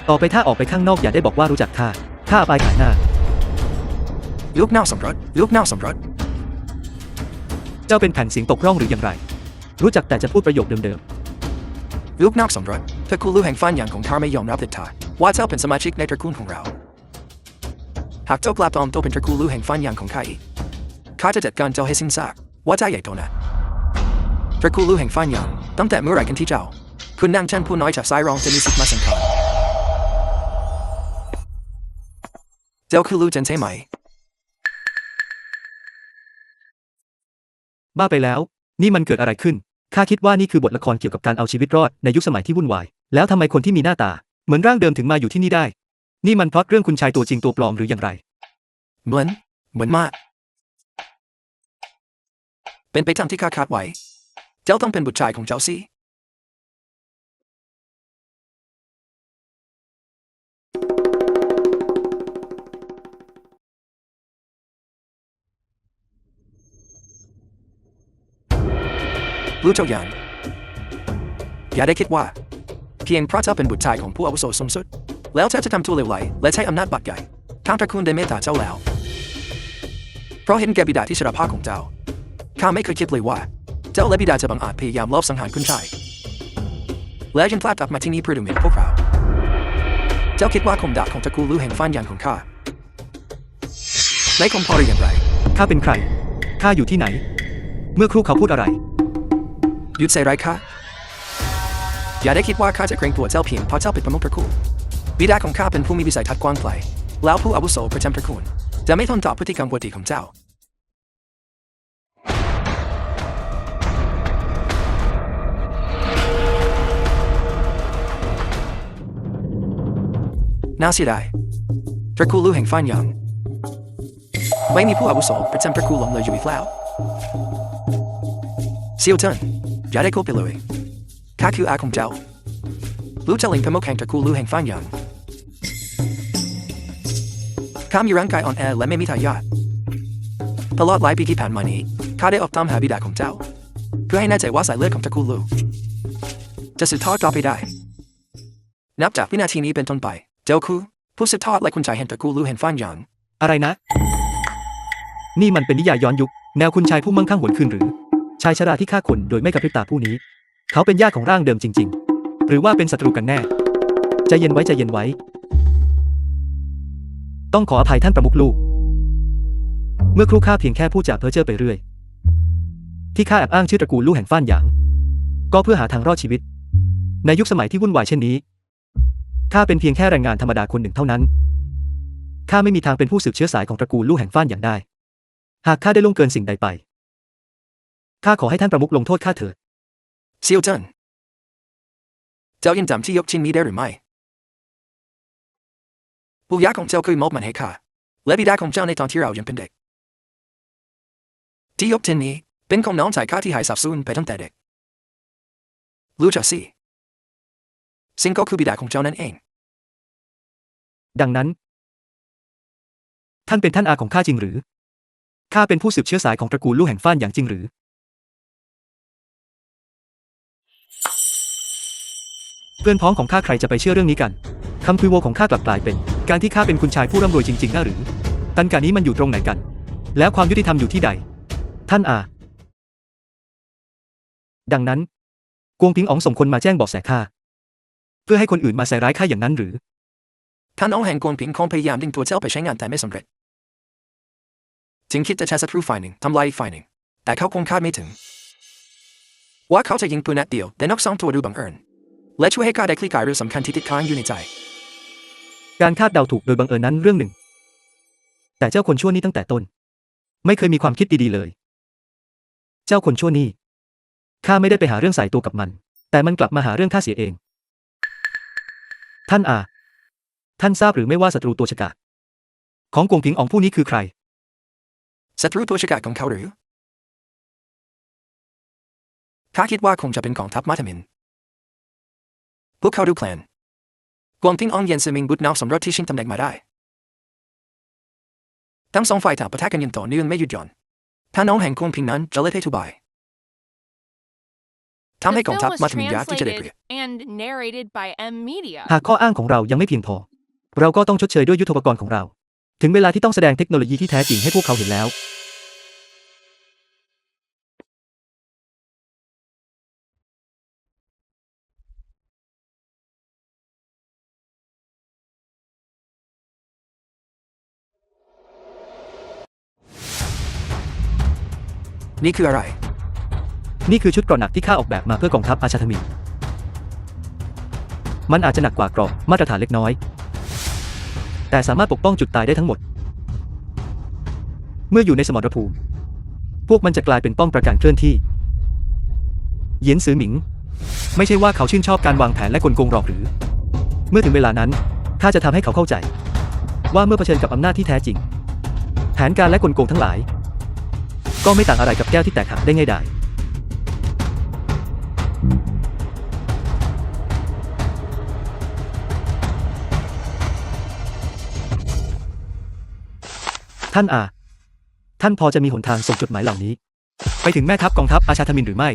ต่อไปถ้าออกไปข้างนอกอย่าได้บอกว่ารู้จักข้าอภัยขายหน้า ลูกนอกสมรสลูกนอกสมรส เจ้าเป็นแผ่นเสียงตกร่องหรืออย่างไร รู้จักแต่จะพูดประโยคเดิม ลูกนอกสมรสตระกูลลูแห่งฟานยังของข้าไม่ยอมรับเด็ดขาดว่าเจ้าเป็นสมาชิกในตระกูลของเราหากเจ้ากลับปลอมตัวเป็นตระกูลลูแห่งฟานยังของข้าอีกข้าจะจัดการเจ้าให้สิ้นซากว่าเจ้าใหญ่โตนะตระกูลลูแห่งฟานยังตั้งแต่เมื่อไหร่กันที่เจ้าคุณนางชั้นผู้น้อยจากสายรองจะมีสิทธิ์มาสังหารเจ้าคือลูกจันใช่ไหม ๆ บ้าไปแล้ว นี่มันเกิดอะไรขึ้น ข้าคิดว่านี่คือบทละครเกี่ยวกับการเอาชีวิตรอดในยุคสมัยที่วุ่นวาย แล้วทำไมคนที่มีหน้าตาเหมือนร่างเดิมถึงมาอยู่ที่นี่ได้ นี่มันเพราะเรื่องคุณชายตัวจริงตัวปลอมหรืออย่างไร เหมือนมากเป็นไปตามที่ข้าคาดไว้เจ้าต้องเป็นบุตรชายของเจ้าสิลูกเจ้าหยางอย่าได้คิดว่าเพียงเพราะเจ้าเป็นบุตรชายของผู้อาวุโสสูงสุดแล้วเจ้าจะทำตัวเลวไหลและใช้อำนาจบาดใหญ่ทางตระกูลได้เมตตาเจ้าแล้วเพราะเห็นแก่บิดาที่ชราภาพของเจ้าข้าไม่เคยคิดเลยว่าเจ้าและบิดาจะบังอาจพยายามลอบสังหารคุณชายและยังพลาดกลับมาที่นี่เพื่อดูหมิ่นพวกเรา จ้าคิดว่าคมดาบของตระกูลลู่แห่งฟ้านยางของข้าไม่คมพอหรืออย่างไร ข้าเป็นใคร ข้าอยู่ที่ไหน เมื่อครู่เขาพูดอะไร หยุดใส่ร้ายข้าอย่าได้คิดว่าข้าจะเกรงกลัวเจ้าเพียงเพราะเจ้าเป็นประมุขตระกูลบิดาของข้าเป็นผู้มีวิสัยทัศน์กว้างไกลแล้วผู้อาวุโสประจำตระกูลจะไม่ทนต่อพฤติกรรมปกติของเจ้าน่าเสียดายตระกูลลู่แห่งฟ้านยางไม่มีผู้อาวุโสประจำตระกูลหลงเหลืออยู่อีกแล้วเซียวเจิ้นอย่าได้โกไปเลยข้าคืออาของเจ้าลู่เจ้าหลิงประมุขแห่งตระกูลลู่แห่งฟ้านยางข้ามีร่างกายอ่อนแอและไม่มีทายาทตลอดหลายปีที่ผ่านมานี้ข้าได้ออกตามหาบิดาของเจ้าเพื่อให้แน่ใจว่าสายเลือดของตระกูลลู่จะสืบทอดต่อไปได้นับจากวินาทีนี้เป็นต้นไปเจ้าคือผู้สืบทอดและคุณชายแห่งตระกูลลู่แห่งฟ้านยาง อะไรนะ นี่มันเป็นนิยายย้อนยุค แนวคุณชายผู้มั่งคั่งหวนคืนหรือ ชายชราที่ฆ่าคนโดยไม่กระพริบตาผู้นี้ เขาเป็นญาติของร่างเดิมจริงๆ หรือว่าเป็นศัตรูกันแน่ ใจเย็นไว้ใจเย็นไว้ ต้องขออภัยท่านประมุขลูก เมื่อครู่ข้าเพียงแค่พูดจาเพ้อเจ้อไปเรื่อย ที่ข้าแอบอ้างชื่อตระกูลลู่แห่งฟ้านหยาง ก็เพื่อหาทางรอดชีวิต ในยุคสมัยที่วุ่นวายเช่นนี้ ข้าเป็นเพียงแค่แรงงานธรรมดาคนหนึ่งเท่านั้น ข้าไม่มีทางเป็นผู้สืบเชื้อสายของตระกูลลู่แห่งฟ้านอย่างได้ หากข้าได้ล่วงเกินสิ่งใดไป ข้าขอให้ท่านประมุขลงโทษข้าเถิด เซียวเจิ้นเจ้ายังจำที่ยกชิ้นนี้ได้หรือไม่ปู่ย่าของเจ้าเคยมอบมันให้ข้าและบิดาของเจ้าในตอนที่เรายังเป็นเด็กที่ยกชิ้นนี้เป็นของน้องชายข้าที่หายสาบสูญไปตั้งแต่เด็กรู้จักสิซึ่งก็คือบิดาของเจ้านั่นเอง ดังนั้น ท่านเป็นท่านอาของข้าจริงหรือ ข้าเป็นผู้สืบเชื้อสายของตระกูลลู่แห่งฟ้านอย่างจริงหรือ เพื่อนพ้องของข้าใครจะไปเชื่อเรื่องนี้กันคำคุยโวของข้ากลับกลายเป็น การที่ข้าเป็นคุณชายผู้ร่ำรวยจริงๆนะหรือ ตันการนี้มันอยู่ตรงไหนกัน แล้วความยุติธรรมอยู่ที่ใด ท่านอา ดังนั้น กวงพิงอ๋องส่งคนมาแจ้งเบาะแสข้า เพื่อให้คนอื่นมาใส่ร้ายข้าอย่างนั้นหรือ ท่านองค์แห่งกวนผิงคงพยายามดึงตัวเจ้าไปใช้งานแต่ไม่สำเร็จจึงคิดจะใช้ศัตรูฝ่ายหนึ่งทำลายอีกฝ่ายหนึ่งแต่เขาคงคาดไม่ถึงว่าเขาจะยิงปืนนัดเดียวแต่นกสองตัวดูบังเอิญและช่วยให้ข้าได้คลี่คลายเรื่องสำคัญที่ติดค้างอยู่ในใจ การคาดเดาถูกโดยบังเอิญนั้นเรื่องหนึ่ง แต่เจ้าคนชั่วนี้ตั้งแต่ต้น ไม่เคยมีความคิดดีๆเลย เจ้าคนชั่วนี้ข้าไม่ได้ไปหาเรื่องใส่ตัวกับมัน แต่มันกลับมาหาเรื่องข้าเสียเอง ท่านอา ท่านทราบหรือไม่ว่าศัตรูตัวฉกาจของกวงพิงอ๋องผู้นี้คือใคร ศัตรูตัวฉกาจของเขาหรือข้าคิดว่าคงจะเป็นกองทัพมัทมินพวกเขาดูแพลนกวงพิงอ๋องเย็นซือมิงบุตรนาวสมรสที่ชิงตำแหน่งมาได้ทั้งสองฝ่ายต่างปะทะกันอย่างต่อเนื่องไม่หยุดหย่อนท่านองค์แห่งกวงพิงนั้นจะเล่ให้ทุบายทำให้ The กองทัพ film มั was ทมินยากที่จะได้เปรียบ translated and narrated by M Media. หากข้ออ้างของเรายังไม่เพียงพอ เราก็ต้องชดเชยด้วยยุทโธปกรณ์ของเรา ถึงเวลาที่ต้องแสดงเทคโนโลยีที่แท้จริงให้พวกเขาเห็นแล้ว นี่คืออะไร นี่คือชุดเกราะหนักที่ข้าออกแบบมาเพื่อกองทัพอาชาทมิน มันอาจจะหนักกว่าเกราะมาตรฐานเล็กน้อย แต่สามารถปกป้องจุดตายได้ทั้งหมด เมื่ออยู่ในสมรภูมิ พวกมันจะกลายเป็นป้อมปราการเคลื่อนที่เหยียนซือหมิง ไม่ใช่ว่าเขาชื่นชอบการวางแผนและกลโกงหรอกหรือ เมื่อถึงเวลานั้นข้าจะทำให้เขาเข้าใจ ว่าเมื่อเผชิญกับอำนาจที่แท้จริง แผนการและกลโกงทั้งหลาย ก็ไม่ต่างอะไรกับแก้วที่แตกหักได้ง่ายดาย ท่านอา ท่านพอจะมีหนทางส่งจดหมายเหล่านี้ ไปถึงแม่ทัพกองทัพอาชาทมินหรือไม่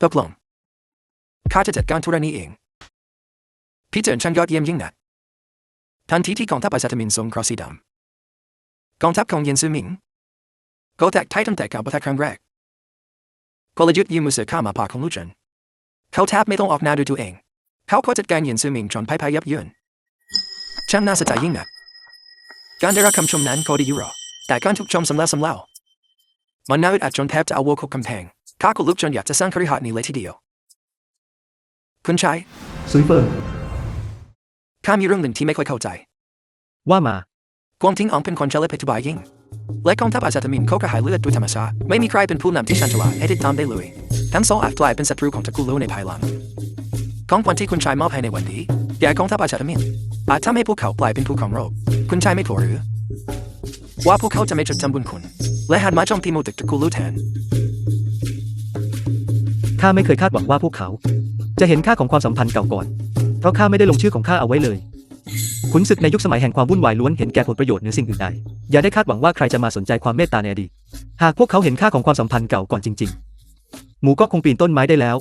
ตกลงข้าจะจัดการธุระนี้เองพี่เจินช่างยอดเยี่ยมยิ่งนักทันทีที่กองทัพอาชาทมินส่งครอสสีดำกองทัพของเย็นซือหมิงก็แตกไทยตั้งแต่การปะทะครั้งแรกกลยุทธ์ยืมมือเสือข้ามาพาของลู่เจิน เขาแทบไม่ต้องออกหน้าด้วยตัวเองเขาก็จัดการเหยียนซื่อหมิงจนพ่ายแพ้ยับเยินช่างน่าสะใจยิ่งนักการได้รับคำชมนั้นก็ดีอยู่หรอแต่การถูกชมซ้ำแล้วซ้ำเล่ามันน่าอึดอัดจนแทบจะเอาวัวเข้ากำแพงข้าก็ลุกจนอยากจะสร้างคฤหาสน์นี้เลยทีเดียวคุณชาย ซุยเฟิง ข้ามีเรื่องหนึ่งที่ไม่ค่อยเข้าใจ ว่ามา กวางทิ้งอ๋องเป็นคนเฉลิมอธิบายยิ่งและกองทัพอาซาตามินเขากระหายเลือดด้วยธรรมชาติไม่มีใครเป็นผู้นำที่ชันฉลาดให้ติดตามได้เลยทั้งสองอาจกลายเป็นศัตรูของตระกูลโลในภายหลังของขวัญที่คุณชายมอบให้ในวันนี้แก่กองทัพอาซาตามินอาจทำให้พวกเขากลายเป็นผู้ครองโลกคุณชายไม่กลัวหรือว่าพวกเขาจะไม่จดจำบุญคุณและหันมาโจมตีหมู่ตึกตระกูลโลแทน ข้าไม่เคยคาดหวังว่าพวกเขา จะเห็นค่าของความสัมพันธ์เก่าก่อน เพราะข้าไม่ได้ลงชื่อของข้าเอาไว้เลยขุนศึกในยุคสมัยแห่งความวุ่นวายล้วนเห็นแก่ผลประโยชน์เหนือสิ่งอื่นใดอย่าได้คาดหวังว่าใครจะมาสนใจความเมตตาในอดีตหากพวกเขาเห็นค่าของความสัมพันธ์เก่าก่อนจริงๆหมูก็คงปีนต้นไม้ได้แล้ว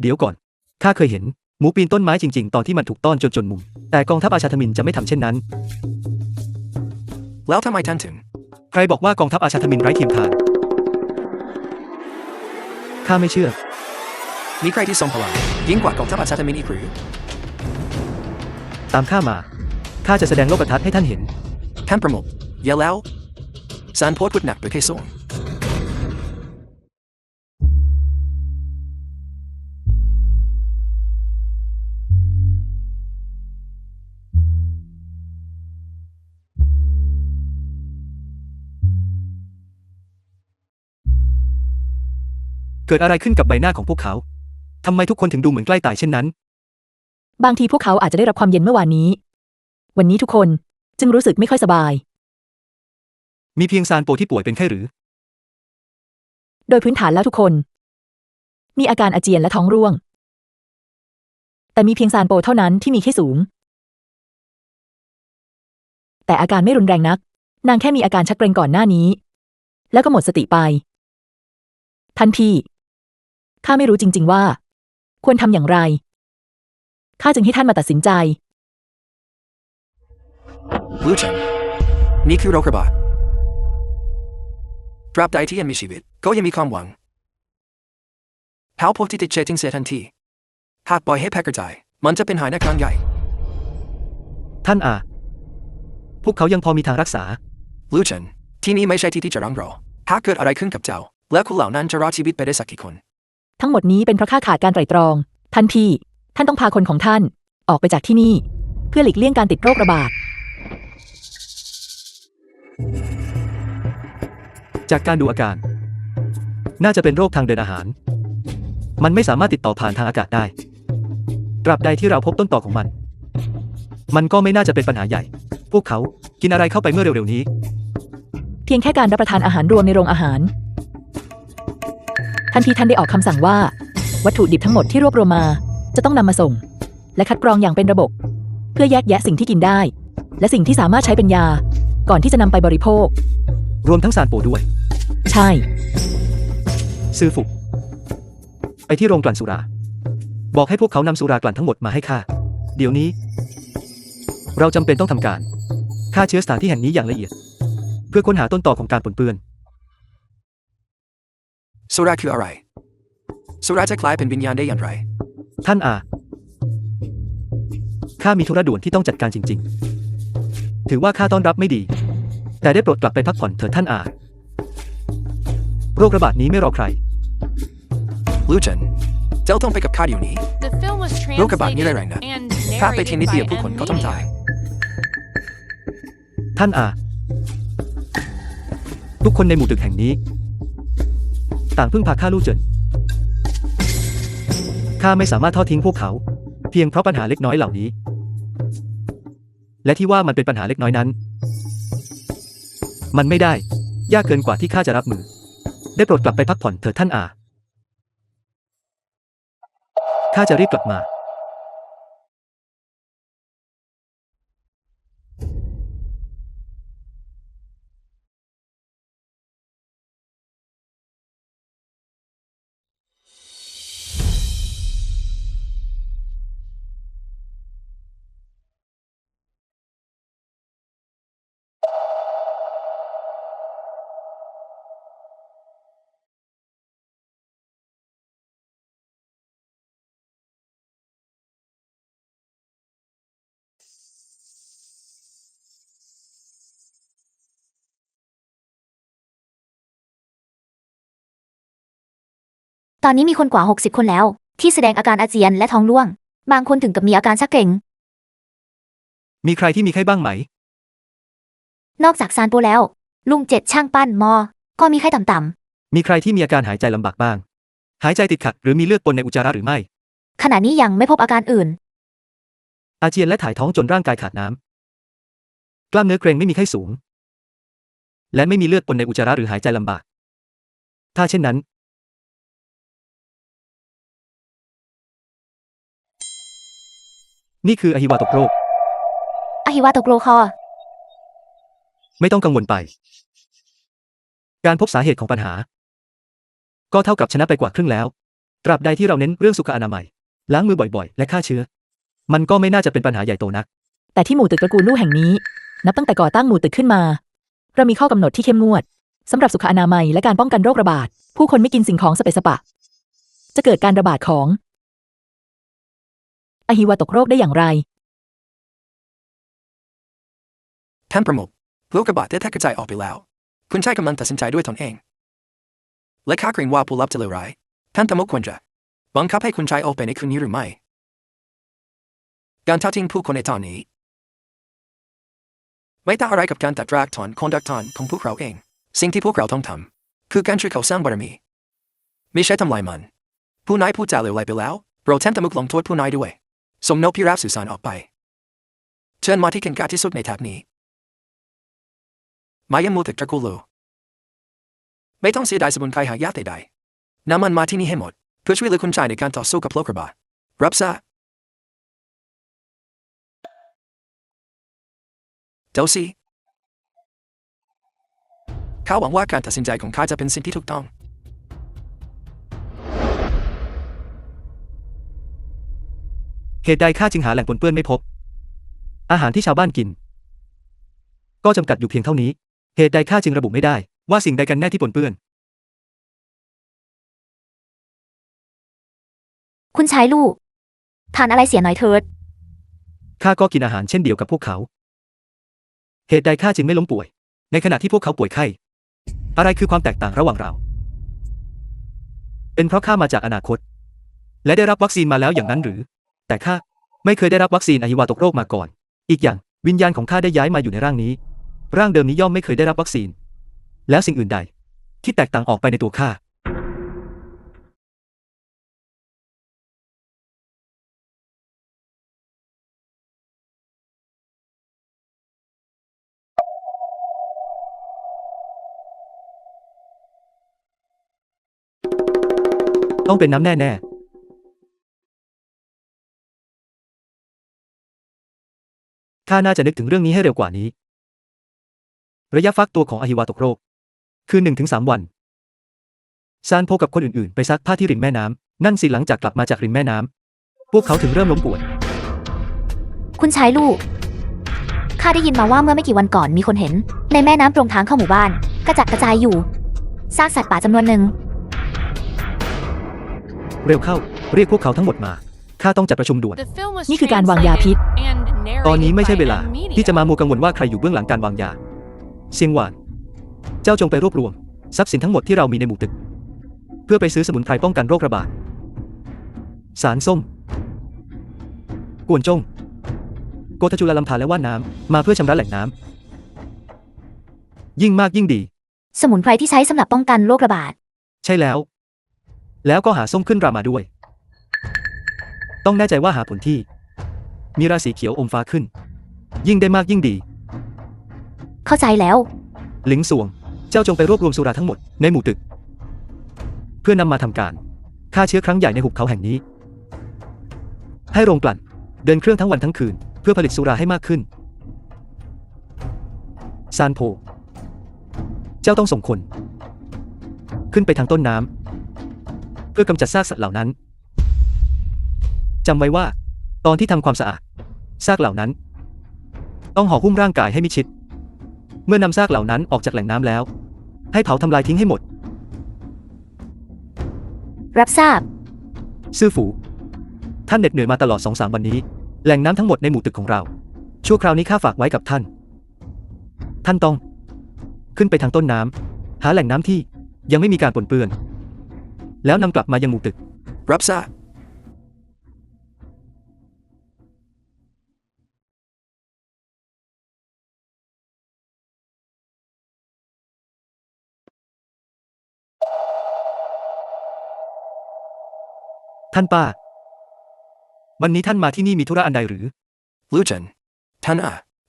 เดี๋ยวก่อนข้าเคยเห็นหมูปีนต้นไม้จริงๆตอนที่มันถูกต้อนจนมุมแต่กองทัพอาชาทมินจะไม่ทำเช่นนั้น แล้วทำไมท่านถึง ใครบอกว่ากองทัพอาชาทมินไร้เทียมทานข้าไม่เชื่อ มีใครที่ทรงพลังยิ่งกว่ากองทัพอาซาตามินอีกหรือ ตามข้ามาข้าจะแสดงโลกทัศน์ให้ท่านเห็น ท่านประมุขอย่าแล้วสารโพธิ์พุดหนักโดยเคส่งเกิดอะไรขึ้นกับใบหน้าของพวกเขาทำไมทุกคนถึงดูเหมือนใกล้ตายเช่นนั้น บางทีพวกเขาอาจจะได้รับความเย็นเมื่อวานนี้ วันนี้ทุกคนจึงรู้สึกไม่ค่อยสบาย มีเพียงซานโปที่ป่วยเป็นไข้หรือ โดยพื้นฐานแล้วทุกคน มีอาการอาเจียนและท้องร่วง แต่มีเพียงซานโปเท่านั้นที่มีไข้สูง แต่อาการไม่รุนแรงนัก นางแค่มีอาการชักเกร็งก่อนหน้านี้ แล้วก็หมดสติไปท่านพี่ข้าไม่รู้จริงๆว่า ควรทำอย่างไรข้าจึงให้ท่านมาตัดสินใจ ลูเชนนี่คือโรคระบาดตราบใดที่ยังมีชีวิตก็ยังมีความหวังเผาพวกที่ติดเชื้อทิ้งเสียทันทีหากปล่อยให้แพร่กระจายมันจะเป็นหายนะครั้งใหญ่ ท่านพวกเขายังพอมีทางรักษา ลูเชนที่นี่ไม่ใช่ที่จะรังรอหากเกิดอะไรขึ้นกับเจ้าและคุณเหล่านั้นจะรอดชีวิตไปได้สักกี่คน ทั้งหมดนี้เป็นเพราะข้าขาดการไตร่ตรองท่านพี่ท่านต้องพาคนของท่านออกไปจากที่นี่ เพื่อหลีกเลี่ยงการติดโรคระบาด จากการดูอาการ น่าจะเป็นโรคทางเดินอาหาร มันไม่สามารถติดต่อผ่านทางอากาศได้ตราบใดที่เราพบต้นตอของมัน มันก็ไม่น่าจะเป็นปัญหาใหญ่ พวกเขากินอะไรเข้าไปเมื่อเร็วๆนี้ เพียงแค่การรับประทานอาหารรวมในโรงอาหารทันทีท่านได้ออกคำสั่งว่า วัตถุดิบทั้งหมดที่รวบรวมมาจะต้องนำมาส่ง และคัดกรองอย่างเป็นระบบ เพื่อแยกแยะสิ่งที่กินได้ และสิ่งที่สามารถใช้เป็นยา ก่อนที่จะนำไปบริโภค รวมทั้งซานโปด้วย ใช่ ซื้อฝุกไปที่โรงกลั่นสุรา บอกให้พวกเขานำสุรากลั่นทั้งหมดมาให้ข้าเดี๋ยวนี้ เราจำเป็นต้องทำการฆ่าเชื้อสถานที่แห่งนี้อย่างละเอียด เพื่อค้นหาต้นตอของการปนเปื้อน สุราคืออะไรสุราจะกลายเป็นวิญญาณได้อย่างไร ท่านข้ามีธุระด่วนที่ต้องจัดการจริงๆ ถือว่าข้าต้อนรับไม่ดี แต่ได้โปรดกลับไปพักผ่อนเถิดท่านโรคระบาดนี้ไม่รอใคร ลูเชนเจ้าต้องไปกับข้าเดี๋ยวนี้ The film was โรคระบาดนี้ translated ร้ายแรงนะ and ถ้าไปที่นิด narrated เดียว by ผู้คนก็ต้องตาย Media. ท่านทุกคนในหมู่ตึกแห่งนี้ ต่างพึ่งพาข้าลู่เจินข้าไม่สามารถทอดทิ้งพวกเขา เพียงเพราะปัญหาเล็กน้อยเหล่านี้ และที่ว่ามันเป็นปัญหาเล็กน้อยนั้น มันไม่ได้ ยากเกินกว่าที่ข้าจะรับมือ ได้โปรดกลับไปพักผ่อนเถิดท่านข้าจะรีบกลับมา ตอนนี้มีคนกว่า60คนแล้ว ที่แสดงอาการอาเจียนและท้องร่วง บางคนถึงกับมีอาการชักเกร็ง มีใครที่มีไข้บ้างไหม นอกจากซานโปแล้ว ลุง7ช่างปั้นมอ ก็มีไข้ต่ำ มีใครที่มีอาการหายใจลำบากบ้าง หายใจติดขัดหรือมีเลือดปนในอุจจาระหรือไม่ ๆขณะนี้ยังไม่พบอาการอื่น อาเจียนและถ่ายท้องจนร่างกายขาดน้ำกล้ามเนื้อเกร็งไม่มีไข้สูง และไม่มีเลือดปนในอุจจาระหรือหายใจลำบาก ถ้าเช่นนั้น นี่คืออหิวาตกโรค อหิวาตกโรคอ ไม่ต้องกังวลไป การพบสาเหตุของปัญหา ก็เท่ากับชนะไปกว่าครึ่งแล้ว ตราบใดที่เราเน้นเรื่องสุขอนามัย ล้างมือบ่อยๆ และฆ่าเชื้อ มันก็ไม่น่าจะเป็นปัญหาใหญ่โตนัก แต่ที่หมู่ตึกตระกูลลู่แห่งนี้ นับตั้งแต่ก่อตั้งหมู่ตึกขึ้นมา เรามีข้อกำหนดที่เข้มงวดสำหรับสุขอนามัยและการป้องกันโรคระบาด ผู้คนไม่กินสิ่งของสเปะสปะ จะเกิดการระบาดของอหิวาตกโรคได้อย่างไร ท่านประมุขโรคระบาดได้แพร่กระจายออกไปแล้ว คุณใช้กำลังตัดสินใจด้วยตนเอง และข้าเกรงว่าผู้รับจะเลวร้าย ท่านประมุขควรจะบังคับให้คุณใช้ออกไปในคืนนี้หรือไม่ การทอดทิ้งผู้คนในตอนนี้ไม่ต่างอะไรกับการตัดรากถอนคอนดักทอนของพวกเราเอง สิ่งที่พวกเราต้องทำคือการช่วยเขาสร้างบารมีไม่ใช่ทำลายมัน ผู้นายผู้จาเลวไหลไปแล้วเราท่านประมุขลงโทษผู้นายด้วยส่งนกพิราบสื่อสารออกไปเชิญมาที่เก่งกาจที่สุดในแถบนี้มายังหมู่ตึกตระกูลลูไม่ต้องเสียดายสมุนไพรหายากใดๆนำมันมาที่นี่ให้หมดเพื่อช่วยเหลือคุณชายในการต่อสู้กับโรคระบาดรับทราบเดลซีข้าหวังว่าการตัดสินใจของข้าจะเป็นสิ่งที่ถูกต้อง เหตุใดข้าจึงหาแหล่งปนเปื้อนไม่พบ อาหารที่ชาวบ้านกิน ก็จำกัดอยู่เพียงเท่านี้ เหตุใดข้าจึงระบุไม่ได้ว่าสิ่งใดกันแน่ที่ปนเปื้อน คุณชายลู่ทานอะไรเสียหน่อยเถิด ข้าก็กินอาหารเช่นเดียวกับพวกเขา เหตุใดข้าจึงไม่ล้มป่วย ในขณะที่พวกเขาป่วยไข้ อะไรคือความแตกต่างระหว่างเรา เป็นเพราะข้ามาจากอนาคต และได้รับวัคซีนมาแล้วอย่างนั้นหรือ แต่ข้าไม่เคยได้รับวัคซีนอหิวาตกโรคมาก่อน อีกอย่างวิญญาณของข้าได้ย้ายมาอยู่ในร่างนี้ ร่างเดิมนี้ย่อมไม่เคยได้รับวัคซีน แล้วสิ่งอื่นใด ที่แตกต่างออกไปในตัวข้า ต้องเป็นน้ำแน่ๆ ข้าน่าจะนึกถึงเรื่องนี้ให้เร็วกว่านี้ ระยะฟักตัวของอหิวาตกโรค คือ 1-3 วัน ซานโพกับคนอื่นๆไปซักผ้าที่ริมแม่น้ำ นั่นสิหลังจากกลับมาจากริมแม่น้ำ พวกเขาถึงเริ่มล้มป่วย คุณชายลู่ข้าได้ยินมาว่าเมื่อไม่กี่วันก่อนมีคนเห็น ในแม่น้ำตรงทางเข้าหมู่บ้าน กระจัดกระจายอยู่ซากสัตว์ป่าจำนวนหนึ่ง เร็วเข้า เรียกพวกเขาทั้งหมดมา ข้าต้องจัดประชุมด่วน The film was นี่คือการวางยาพิษ translated and ตอนนี้ narrated ไม่ใช่ by เวลา M Media. ที่จะมามัวกังวลว่าใครอยู่เบื้องหลังการวางยา เซียงหวาน เจ้าจงไปรวบรวมทรัพย์สินทั้งหมดที่เรามีในหมู่ตึก เพื่อไปซื้อสมุนไพรป้องกันโรคระบาด สารส้ม กวนจง โกทจุลาลัมพาและว่านน้ำ มาเพื่อชำระแหล่งน้ำ ยิ่งมากยิ่งดี สมุนไพรที่ใช้สำหรับป้องกันโรคระบาด ใช่แล้ว แล้วก็หาส้มขึ้นรามาด้วย ต้องแน่ใจว่าหาผลที่ มีราศีเขียวอมฟ้าขึ้น ยิ่งได้มากยิ่งดี เข้าใจแล้ว หลิงสวง เจ้าจงไปรวบรวมสุราทั้งหมดในหมู่ตึก เพื่อนำมาทำการฆ่าเชื้อครั้งใหญ่ในหุบเขาแห่งนี้ ให้โรงกลั่นเดินเครื่องทั้งวันทั้งคืน เพื่อผลิตสุราให้มากขึ้น ซานโพ เจ้าต้องส่งคน ขึ้นไปทางต้นน้ำเพื่อกำจัดซากสัตว์เหล่านั้นจำไว้ว่า ตอนที่ทำความสะอาดซากเหล่านั้น ต้องห่อหุ้มร่างกายให้มิดชิด เมื่อนำซากเหล่านั้นออกจากแหล่งน้ำแล้ว ให้เผาทำลายทิ้งให้หมด รับทราบ ซื่อฝู ท่านเหน็ดเหนื่อยมาตลอด 2-3 วันนี้ แหล่งน้ำทั้งหมดในหมู่ตึกของเรา ชั่วคราวนี้ข้าฝากไว้กับท่าน ท่านต้อง ขึ้นไปทางต้นน้ำหาแหล่งน้ำที่ยังไม่มีการปนเปื้อน แล้วนำกลับมายังหมู่ตึก รับทราบ ท่านป้า วันนี้ท่านมาที่นี่มีธุระอันใดหรือ ลูเจนท่าน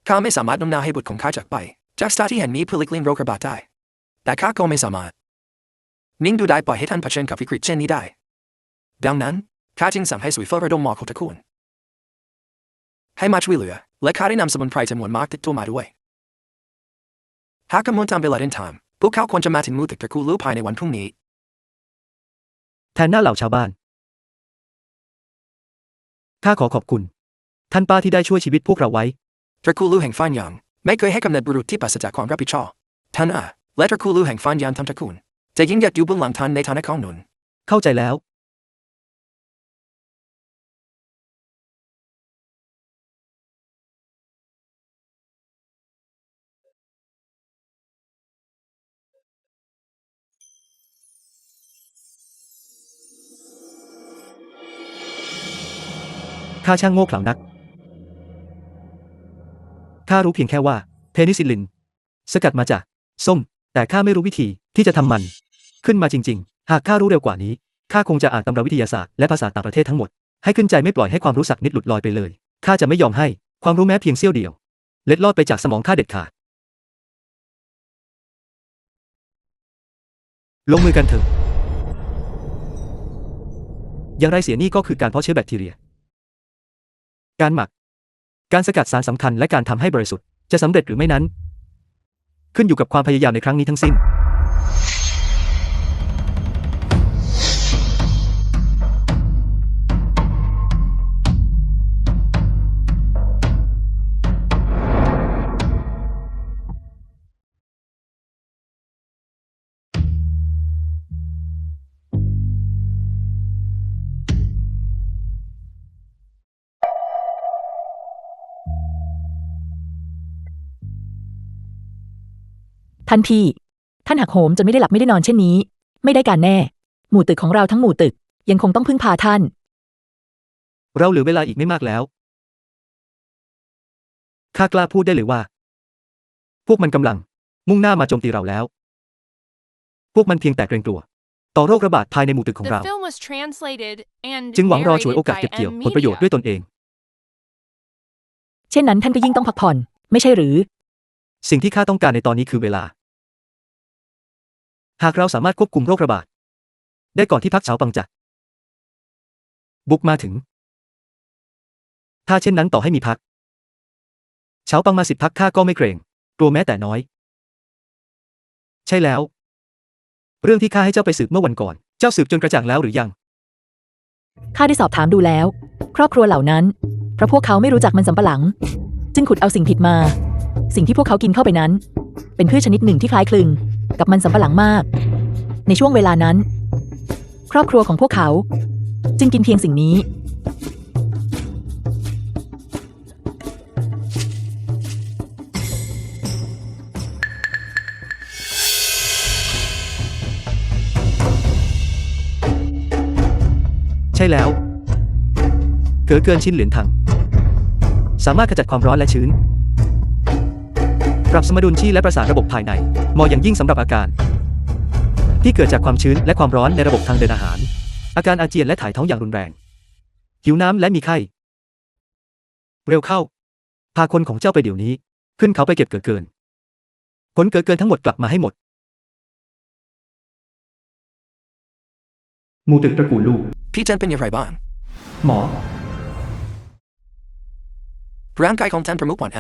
ข้าไม่สามารถโน้มน้าวให้บุตรของข้าจากไปจากสถานที่แห่งนี้เพื่อหลีกเลี่ยงโรคระบาดได้แต่ข้าก็ไม่สามารถนิ่งดูได้ปล่อยให้ท่านเผชิญกับวิกฤตเช่นนี้ได้ดังนั้นข้าจึงสั่งให้สุยเฟอร์ระดมหมอของตระกูลให้มาช่วยเหลือและข้าได้นำสมุนไพรจำนวนมากติดตัวมาด้วยหากกำหนดตามเวลาเดินทางพวกเขาควรจะมาถึงหมู่ตึกตระกูลลู่ภายในวันพรุ่งนี้ แทนหน้าเหล่าชาวบ้าน ข้าขอขอบคุณ ท่านป้าที่ได้ช่วยชีวิตพวกเราไว้ ตระกูลลู่แห่งฟ้านหยางไม่เคยให้กำเนิดบุรุษที่ปราศจากความรับผิดชอบท่านและตระกูลลู่แห่งฟ้านหยางทำตระกูลจะยิ่งหยัดอยู่เบื้องหลังท่านในฐานะของหนุน เข้าใจแล้ว ข้าช่างโง่เขลานัก ข้ารู้เพียงแค่ว่าเพนิซิลลิน สกัดมาจากส้ม แต่ข้าไม่รู้วิธีที่จะทำมัน ขึ้นมาจริงๆ หากข้ารู้เร็วกว่านี้ ข้าคงจะอ่านตำราวิทยาศาสตร์และภาษาต่างประเทศทั้งหมด ให้ขึ้นใจไม่ปล่อยให้ความรู้สักนิดหลุดลอยไปเลย ข้าจะไม่ยอมให้ความรู้แม้เพียงเสี้ยวเดียว เล็ดลอดไปจากสมองข้าเด็ดขาด ลงมือกันเถอะ อย่างไรเสียนี่ก็คือการเพาะเชื้อแบคทีเรีย การหมัก การสกัดสารสำคัญและการทำให้บริสุทธิ์จะสำเร็จหรือไม่นั้น ขึ้นอยู่กับความพยายามในครั้งนี้ทั้งสิ้น ท่านพี่ ท่านหักโหมจนไม่ได้หลับไม่ได้นอนเช่นนี้ ไม่ได้การแน่ หมู่ตึกของเราทั้งหมู่ตึกยังคงต้องพึ่งพาท่าน เราเหลือเวลาอีกไม่มากแล้ว ข้ากล้าพูดได้เลยว่า พวกมันกำลังมุ่งหน้ามาโจมตีเราแล้ว พวกมันเพียงแต่เกรงกลัว ต่อโรคระบาดภายในหมู่ตึกของ The เรา film was translated and จึงหวังรอฉวย narrated โอกาส by เก็บเกี่ยว M ผลประโยชน์ Media. ด้วยตนเอง เช่นนั้นท่านก็ยิ่งต้องพักผ่อน ไม่ใช่หรือ สิ่งที่ข้าต้องการในตอนนี้คือเวลา หากเราสามารถควบคุมโรคระบาดได้ก่อนที่พรรคเฉาปังจะบุกมาถึง ถ้าเช่นนั้นต่อให้มีพรรคเฉาปังมา10 พรรคข้าก็ไม่เกรงกลัวแม้แต่น้อย ใช่แล้ว เรื่องที่ข้าให้เจ้าไปสืบเมื่อวันก่อน เจ้าสืบจนกระจ่างแล้วหรือยัง ข้าได้สอบถามดูแล้ว ครอบครัวเหล่านั้น เพราะพวกเขาไม่รู้จักมันสำปะหลัง จึงขุดเอาสิ่งผิดมา สิ่งที่พวกเขากินเข้าไปนั้น เป็นพืชชนิดหนึ่งที่คล้ายคลึงกับมันสำปะหลังมาก ในช่วงเวลานั้น ครอบครัวของพวกเขา จึงกินเพียงสิ่งนี้ ใช่แล้ว เกินชิ้นเหรียญถัง สามารถขจัดความร้อนและชื้น ปรับสมดุลชีและประสานระบบภายในเหมาะอย่างยิ่งสำหรับอาการ ที่เกิดจากความชื้นและความร้อนในระบบทางเดินอาหาร อาการอาเจียนและถ่ายท้องอย่างรุนแรง หิวน้ำและมีไข้ เร็วเข้า พาคนของเจ้าไปเดี๋ยวนี้ ขึ้นเขาไปเก็บเกินผลเกินทั้งหมดกลับมาให้หมด หมู่ตึกตระกูลลูก พี่เจนเป็นอย่างไรบ้าง หมอ ร่างกายของท่านประมุขวัน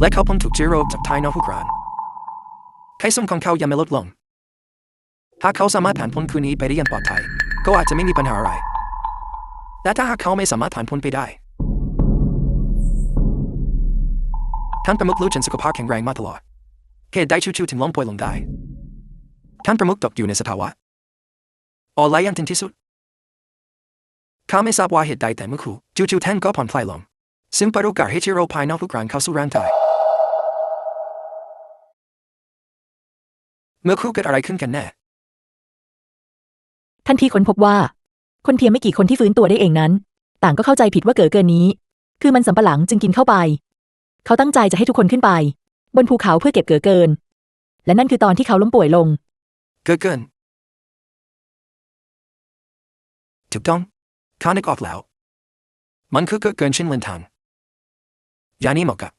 และเขาพ้นถูกเชื้อโรคจากไทนอฟุกรานไข้สูงของเขายังไม่ลดลงหากเขาสามารถผ่านพ้นคืนนี้ไปได้อย่างปลอดภัยก็อาจจะไม่มีปัญหาอะไรแต่ถ้าหากเขาไม่สามารถผ่านพ้นไปได้ท่านประมุขรู้จนสุขภาพแข็งแรงมาตลอดแค่ได้ชิวๆถึงล้มป่วยลงได้ท่านประมุขตกอยู่ในสภาวะอ่อนแรงที่สุดข้าไม่ทราบว่าเหตุใดแต่เมื่อครู่จู่ๆท่านก็ผ่อนคลายลงซึ่งเปิดโอกาสให้เชื้อโรคภายนอกทุกรานเข้าสู่ร่างกายเมื่อครู่เกิดอะไรขึ้นกันแน่ ท่านที่ค้นพบว่าคนเพียงไม่กี่คนที่ฟื้นตัวได้เองนั้นต่างก็เข้าใจผิดว่าเก๋อเกินนี้คือมันสำปะหลังจึงกินเข้าไปเขาตั้งใจจะให้ทุกคนขึ้นไปบนภูเขาเพื่อเก็บเก๋อเกินและนั่นคือตอนที่เขาล้มป่วยลง เกิดเกินถูกต้องข้านึกออกแล้วมันคือเกิดเกินชิ้นเลนทันยานี้เหมาะกับ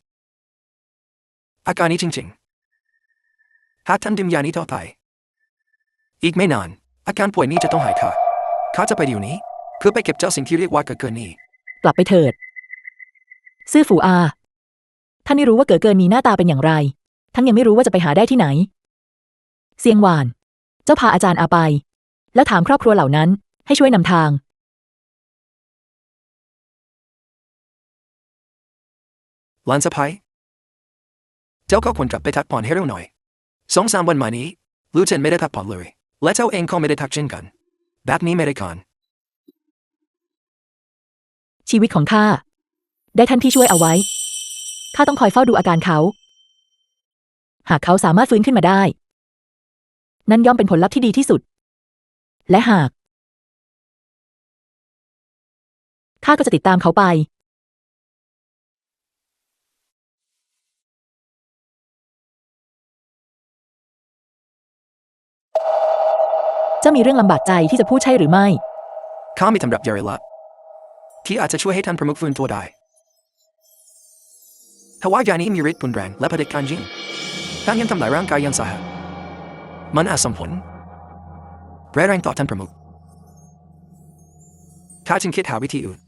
อาการนี้จริงๆหากท่านดื่มยานี้ต่อไปอีกไม่นานอาการป่วยนี้จะต้องหายขาดข้าจะไปเดี๋ยวนี้เพื่อไปเก็บเจ้าสิ่งที่เรียกว่าเกิดเกินนี้ กลับไปเถิดซื่อฝูอาท่านไม่รู้ว่าเก๋อเกินมีหน้าตาเป็นอย่างไรทั้งยังไม่รู้ว่าจะไปหาได้ที่ไหนเซียงหวานเจ้าพาอาจารย์อาไปแล้วถามครอบครัวเหล่านั้นให้ช่วยนำทาง หลานสะพ้ายเจ้าก็ควรกลับไปพักผ่อนให้เร็วหน่อย2-3 วันมานี้ลูเจนไม่ได้พักผ่อนเลยและเจ้าเองก็ไม่ได้พักเช่นกันแบบนี้ไม่ได้การ ชีวิตของข้าได้ท่านที่ช่วยเอาไว้ข้าต้องคอยเฝ้าดูอาการเขาหากเขาสามารถฟื้นขึ้นมาได้นั่นย่อมเป็นผลลัพธ์ที่ดีที่สุดและหากข้าก็จะติดตามเขาไปเจ้ามีเรื่องลำบากใจที่จะพูดใช่หรือไม่ ข้ามีตำรับยาเรลับที่อาจจะช่วยให้ท่านประมุขฟื้นตัวได้ทว่ายานี้มีฤทธิ์รุนแรงและเผด็จการจริงท่านยังทำลายร่างกายอยังสาหัสมันอาจส่งผลร้ายแรงต่อท่านประมุขข้าจึงคิดหาวิธีอื่น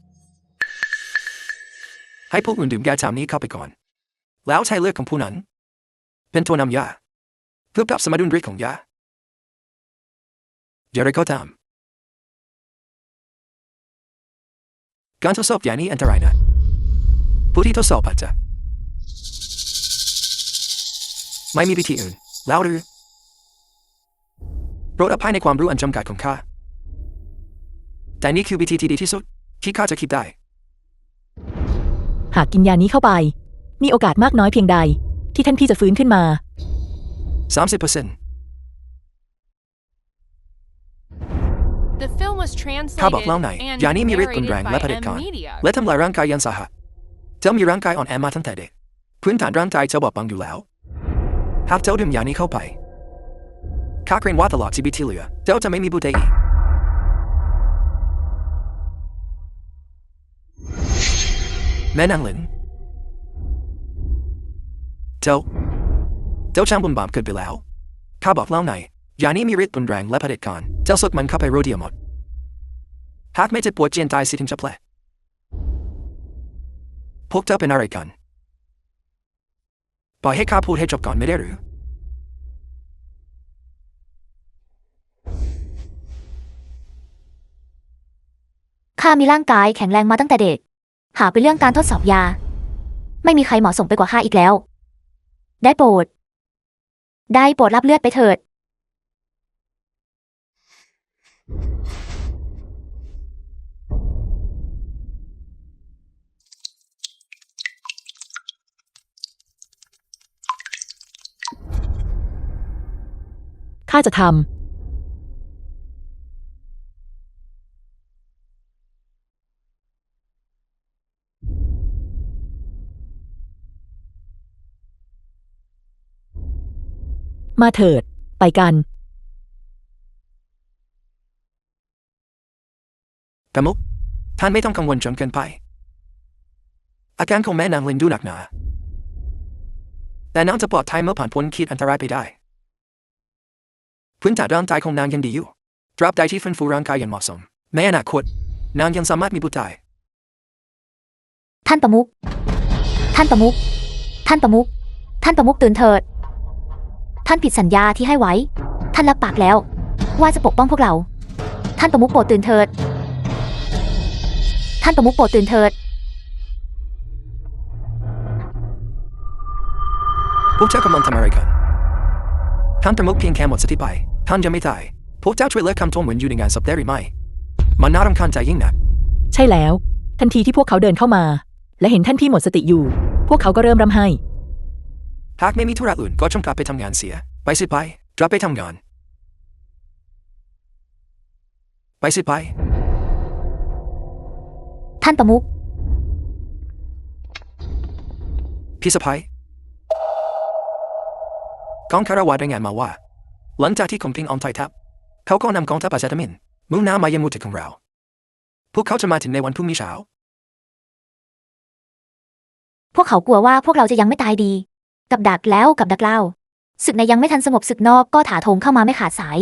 ให้ผู้อื่นดื่มยาชามนี้เข้าไปก่อนแล้วใช้เลือดของผู้นั้นเป็นตัวนำยาเพื่อปรับสมดุลฤทธิ์ของยาอย่างไรก็ตามการทดสอบยานี้อันตรายนะผู้ที่ทดสอบอาจจะไม่มีวิธีอื่นแล้วหรือโปรดอภัยในความรู้อันจำกัดของข้าแต่นี่คือวิธีที่ดีที่สุดที่ข้าจะคิดได้ หากกินยานี้เข้าไปมีโอกาสมากน้อยเพียงใดที่ท่านพี่จะฟื้นขึ้นมา 30% The film was ข้าบอก translated เล่าไหน and ยานี้มีฤทธิ์รุนแรง narrated และ by เผด็จการ M Media. และทำลายร่างกายอยังสาหัสเจ้ามีร่างกายอ่อนแอมาตั้งแต่เด็กพื้นฐานร่างกายเจ้าบอบบางอยู่แล้วหากเจ้าดื่มยานี้เข้าไปข้าเกรงว่าตลอดชีวิตที่เหลือเจ้าจะไม่มีบุตรได้อีกแม่นางหลินเจ้าช่างบุญบาปเกิดไปแล้วข้าบอกเล่าไหนยานี้มีฤทธิ์รุนแรงและเผด็จการเจ้าสดมันเข้าไปโรเดียหมดหากไม่เจ็บปวดเจียนตายสิถึงจะแปลกพวกเจ้าเป็นอะไรกันปล่อยให้ข้าพูดให้จบก่อนไม่ได้หรือข้ามีร่างกายแข็งแรงมาตั้งแต่เด็กหากเป็นเรื่องการทดสอบยาไม่มีใครเหมาะสมไปกว่าข้าอีกแล้วได้โปรดรับเลือดไปเถิดข้าจะทำมาเถิดไปกันประมุขท่านไม่ต้องกังวลจนเกินไปอาการของแม่นางลินดูหนักหนาแต่นางจะปลอดภัยเมื่อผ่านพ้นขีดอันตรายไปได้พื้นฐานร่างกายของนางยังดีอยู่ตราบใดที่ฟื้นฟูร่างกายอย่างเหมาะสมแม้อนาคตนางยังสามารถมีบุตรได้ท่านประมุขตื่นเถิดท่านผิดสัญญาที่ให้ไว้ท่านรับปากแล้วว่าจะปกป้องพวกเราท่านประมุขโปรดตื่นเถิดพวกเจ้ากำลังทำอะไรกันท่านประมุขเพียงแค่หมดสติไปท่านจะไม่ตายพวกเจ้าช่วยเลิกคำโทษเหมือนอยู่ในงานศพได้หรือไม่มันน่ารำคาญใจยิ่งนักใช่แล้วทันทีที่พวกเขาเดินเข้ามาและเห็นท่านพี่หมดสติอยู่พวกเขาก็เริ่มร่ำไห้หากไม่มีธุระอื่นก็จงกลับไปทำงานเสียไปสิไปกลับไปทำงาน ไปสิไป ท่านประมุข พี่สะพ้ายกองคาราวารายงานมาว่าหลังจากที่คงพิงออมไททัพเขาก็นำกองทัพอาชาตมินมุ่งหน้ามายังมูติของเราพวกเขาจะมาถึงในวันพรุ่งนี้เช้า พวกเขากลัวว่าพวกเราจะยังไม่ตายดี กับดักแล้วกับดักเล่าศึกในยังไม่ทันสงบศึกนอกก็ถาโถมเข้ามาไม่ขาดสาย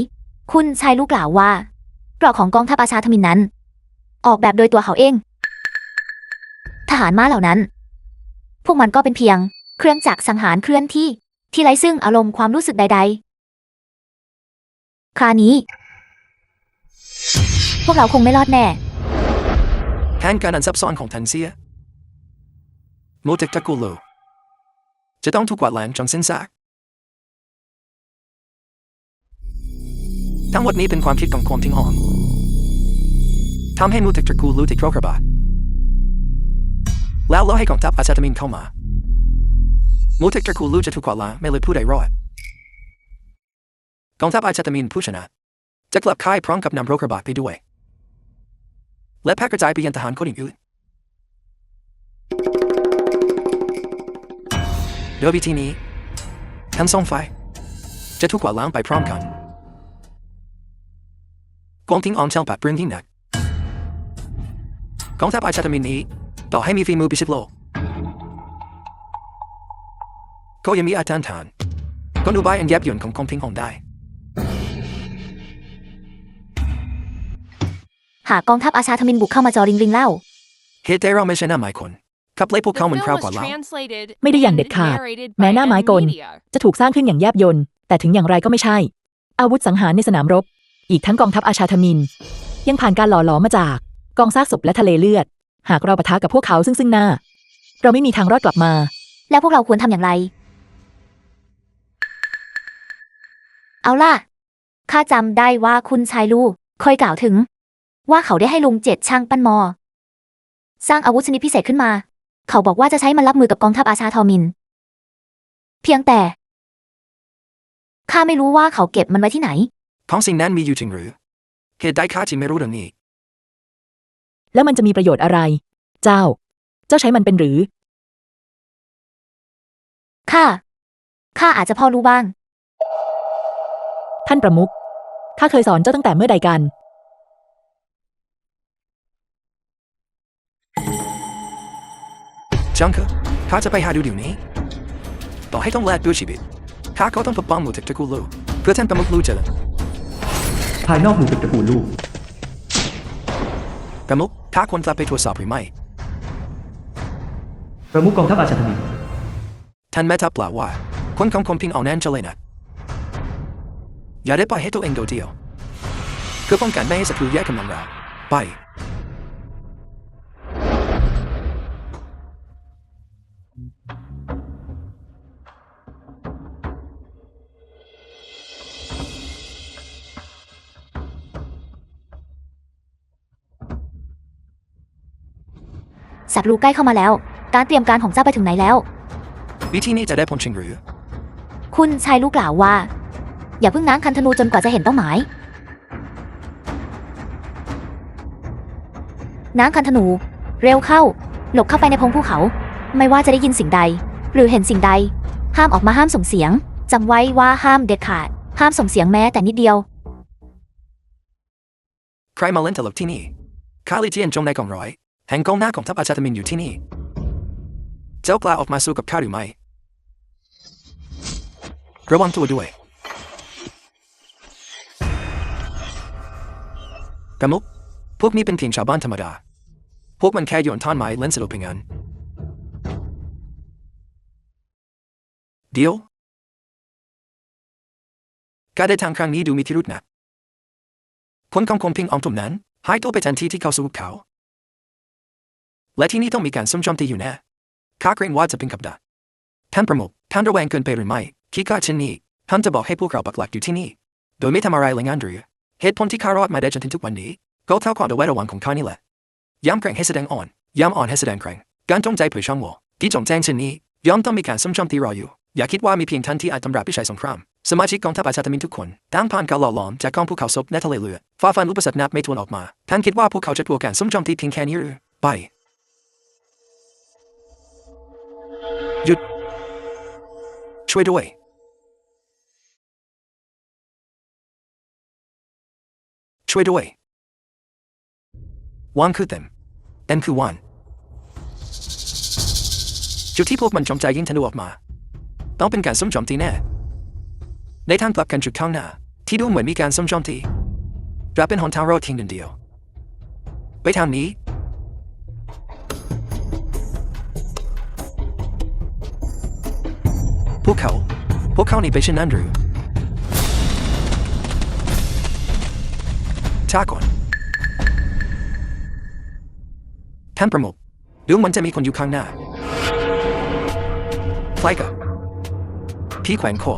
คุณชายลูกกล่าวว่าเกราะของกองทัพอาชาทมินนั้น ออกแบบโดยตัวเขาเอง ทหารม้าเหล่านั้น พวกมันก็เป็นเพียงเครื่องจักรสังหารเคลื่อนที่ไร้ซึ่งอารมณ์ความรู้สึกใดๆ คราวนี้ พวกเราคงไม่รอดแน่ แผนการอันซับซ้อนของทันเซียมูติกตระกูลโลจะต้องถูกกวาดล้างจนสิ้นซากทั้งหมดนี้เป็นความคิดของคนทิ้งหองทำให้มูติกตระกูลโลติดโรคระบาดแล้วล่อให้กองทัพอาชาตมินเข้ามามูติกตระกูลโลจะถูกกวาดล้างไม่เหลือผู้ใดรอดกองทัพอาชาตมินผู้ชนะจะกลับค่ายพร้อมกับนำโรคระบาดไปด้วยและแพร่กระจายไปยังทหารคนอื่นโดยวิธีนี้ทั้งสองฝ่ายจะถูกกวาดล้างไปพร้อมกันกองทิ้งออมเชลปัดเรื่องที่หนักกองทัพอาชาตมินนี้ต่อให้มีฝีมือพิชิตโลกก็ยังมีอาจารย์ฐานกลอุบายอันแยบยลของกองทิ้งออมได้ หากกองทัพอาชาทมินบุกเข้ามาจอริงเล่า เหตุใดเราไม่ใช่หน้าไม้คนขับไล่พวก The เขาเหมือน film คราว was ก่อนแล้ว translated ไม่ได้อย่างเด็ด and ขาด narrated แม้ by หน้าไม้กล M-Media. จะถูกสร้างขึ้นอย่างแยบยลแต่ถึงอย่างไรก็ไม่ใช่ อาวุธสังหารในสนามรบ อีกทั้งกองทัพอาชาทมิน ยังผ่านการหล่อหลอมมาจากกองซากศพและทะเลเลือด หากเราปะทะกับพวกเขาซึ่งหน้า เราไม่มีทางรอดกลับมา แล้วพวกเราควรทำอย่างไร เอาล่ะ ข้าจำได้ว่าคุณชายลูกเคยกล่าวถึง ว่าเขาได้ให้ลุงเจ็ดช่างปั้นมอ สร้างอาวุธชนิดพิเศษขึ้นมา เขาบอกว่าจะใช้มันรับมือกับกองทัพอาชาทอมิน เพียงแต่ ข้าไม่รู้ว่าเขาเก็บมันไว้ที่ไหน ของสิ่งนั้นมีอยู่จริงหรือเหตุใดข้าจึงไม่รู้เรื่องนี้ แล้วมันจะมีประโยชน์อะไร เจ้าใช้มันเป็นหรือ ข้าอาจจะพอรู้บ้าง ท่านประมุขข้าเคยสอนเจ้าตั้งแต่เมื่อใดกัน จังคือข้าจะไปหาดูเดี๋ยวนี้ต่อให้ต้องแลกด้วยชีวิตข้าก็ต้องปกป้องมูติกตระกูลโลเพื่อท่านประมุขลูเจริญ ภายนอกหมู่ตึกตระกูลลูก ประมุขข้าควรกลับไปตรวจสอบหรือไม่ ประมุขกองทัพอาชาทมิน ท่านแม่ทัพกล่าวว่าคนของคมพิงเอาแน่นจะเลยนะอย่าได้ปล่อยให้ตัวเองโดดเดี่ยวเพื่อป้องกันไม่ให้ศัตรูแยกกำลังเราไปศัตรูใกล้เข้ามาแล้ว การเตรียมการของเจ้าไปถึงไหนแล้ว วิธีนี้จะได้ผลจริงหรือ คุณชายลูกกล่าวว่า อย่าเพิ่งง้างคันธนูจนกว่าจะเห็นเป้าหมายง้างคันธนู เร็วเข้า หลบเข้าไปในพงภูเขา ไม่ว่าจะได้ยินสิ่งใด หรือเห็นสิ่งใด ห้ามออกมาห้ามส่งเสียงจำไว้ว่าห้ามเด็ดขาด ห้ามส่งเสียงแม้แต่นิดเดียว ใครมาเล่นตลกที่นี่ข้าลิเจียนจงในกองร้อยแห่งกองหน้าของทัพอาชาตมินอยู่ที่นี่เจ้ากล้าออกมาสู้กับข้าหรือไม่ระวังตัวด้วยประมุขพวกนี้เป็นเพียงชาวบ้านธรรมดาพวกมันแค่โยนท่อนไม้เล่นสนุกเพียงนั้นเดี๋ยวการเดินทางครั้งนี้ดูมีพิรุธนะคนของคมพิงอองตุ่มนั้นหายตัวไปทันทีที่เขาสู้กับเขาและที่นี่ต้องมีการซุ่มโจมตีอยู่แน่ข้าเกรงว่าจะเป็นกับดักท่านประมุขท่านระแวงเกินไปหรือไม่คิดข้าเช่นนี้ท่านจะบอกให้พวกเราปักหลักอยู่ที่นี่โดยไม่ทำอะไรเลยงั้นหรือเหตุผลที่ข้ารอดมาได้จนถึงทุกวันนี้ก็เท่าความระแวดระวังของข้านี่แหละย้ำแกร่งให้แสดงอ่อนย้ำอ่อนให้แสดงแกร่งการจงใจเผยช่องโหว่ที่จงแจ้งเช่นนี้ย่อมต้องมีการซุ่มโจมตีรออยู่อย่าคิดว่ามีเพียงท่านที่อาจทำร้ายพิชัยสงคราม สมาชิกกองทัพอาชาตมินทุกคนต่างผ่านการหล่อหลอมจากกองภูเขาศพในทะเลเลือดฝ่าฟันอุปสรรคนับไม่ถ้วนออกมาท่านคิดว่าพวกเขาจะกลัวการซุ่มโจมตีเพียงแค่นี้หรือไปหยุดช่วยด้วยช่วยด้วยวางคือเต็มคือวันจุดที่พวกมันจงใจยิงธนูออกมาต้องเป็นการซุ่มโจมตีแน่ในทางกลับกันจุดข้างหน้าที่ดูเหมือนมีการซุ่มโจมตีกลับเป็นหนทางรอดเพียงหนึ่งเดียวไปทางนี้พวกเขาหนีไปเช่นนั้นหรือช้าก่อนท่านประมุขดูเหมันจะมีคนอยู่ข้างหน้าใครกับพี่แขวนคอ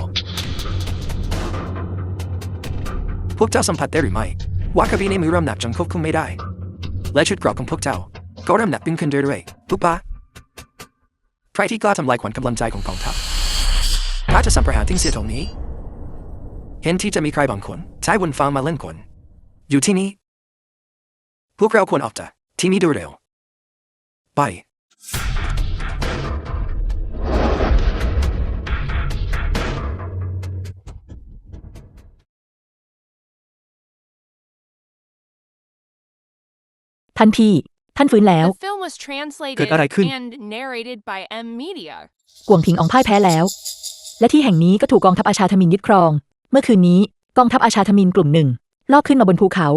พวกเจ้าสัมผัสได้หรือไม่ว่ากระบี่ในมือเริ่มหนักจนควบคุมไม่ได้และชุดเกราะของพวกเจ้าก็เริ่มหนักยิ่งขึ้นเรื่อยๆปุ๊บปะใครที่กล้าทำลายขวัญกำลังใจของกองทัพถ้าจะสัมประหารทิ้งเสียตรงนี้เห็นที่จะมีใครบางคนใช้วนฟังมาเล่นคนอยู่ที่นี่พวกเราควรออกจากที่นี้โดยเร็วไปทันทีท่านฟื้นแล้ว The film was translated เกิดอะไรขึ้น and narrated by M Media. กวงพิงอองพ่ายแพ้แล้ว และที่แห่งนี้ก็ถูกกองทัพอาชาทมินยึดครอง เมื่อคืนนี้กองทัพอาชาทมินกลุ่มหนึ่งลอบขึ้นมาบนภูเขา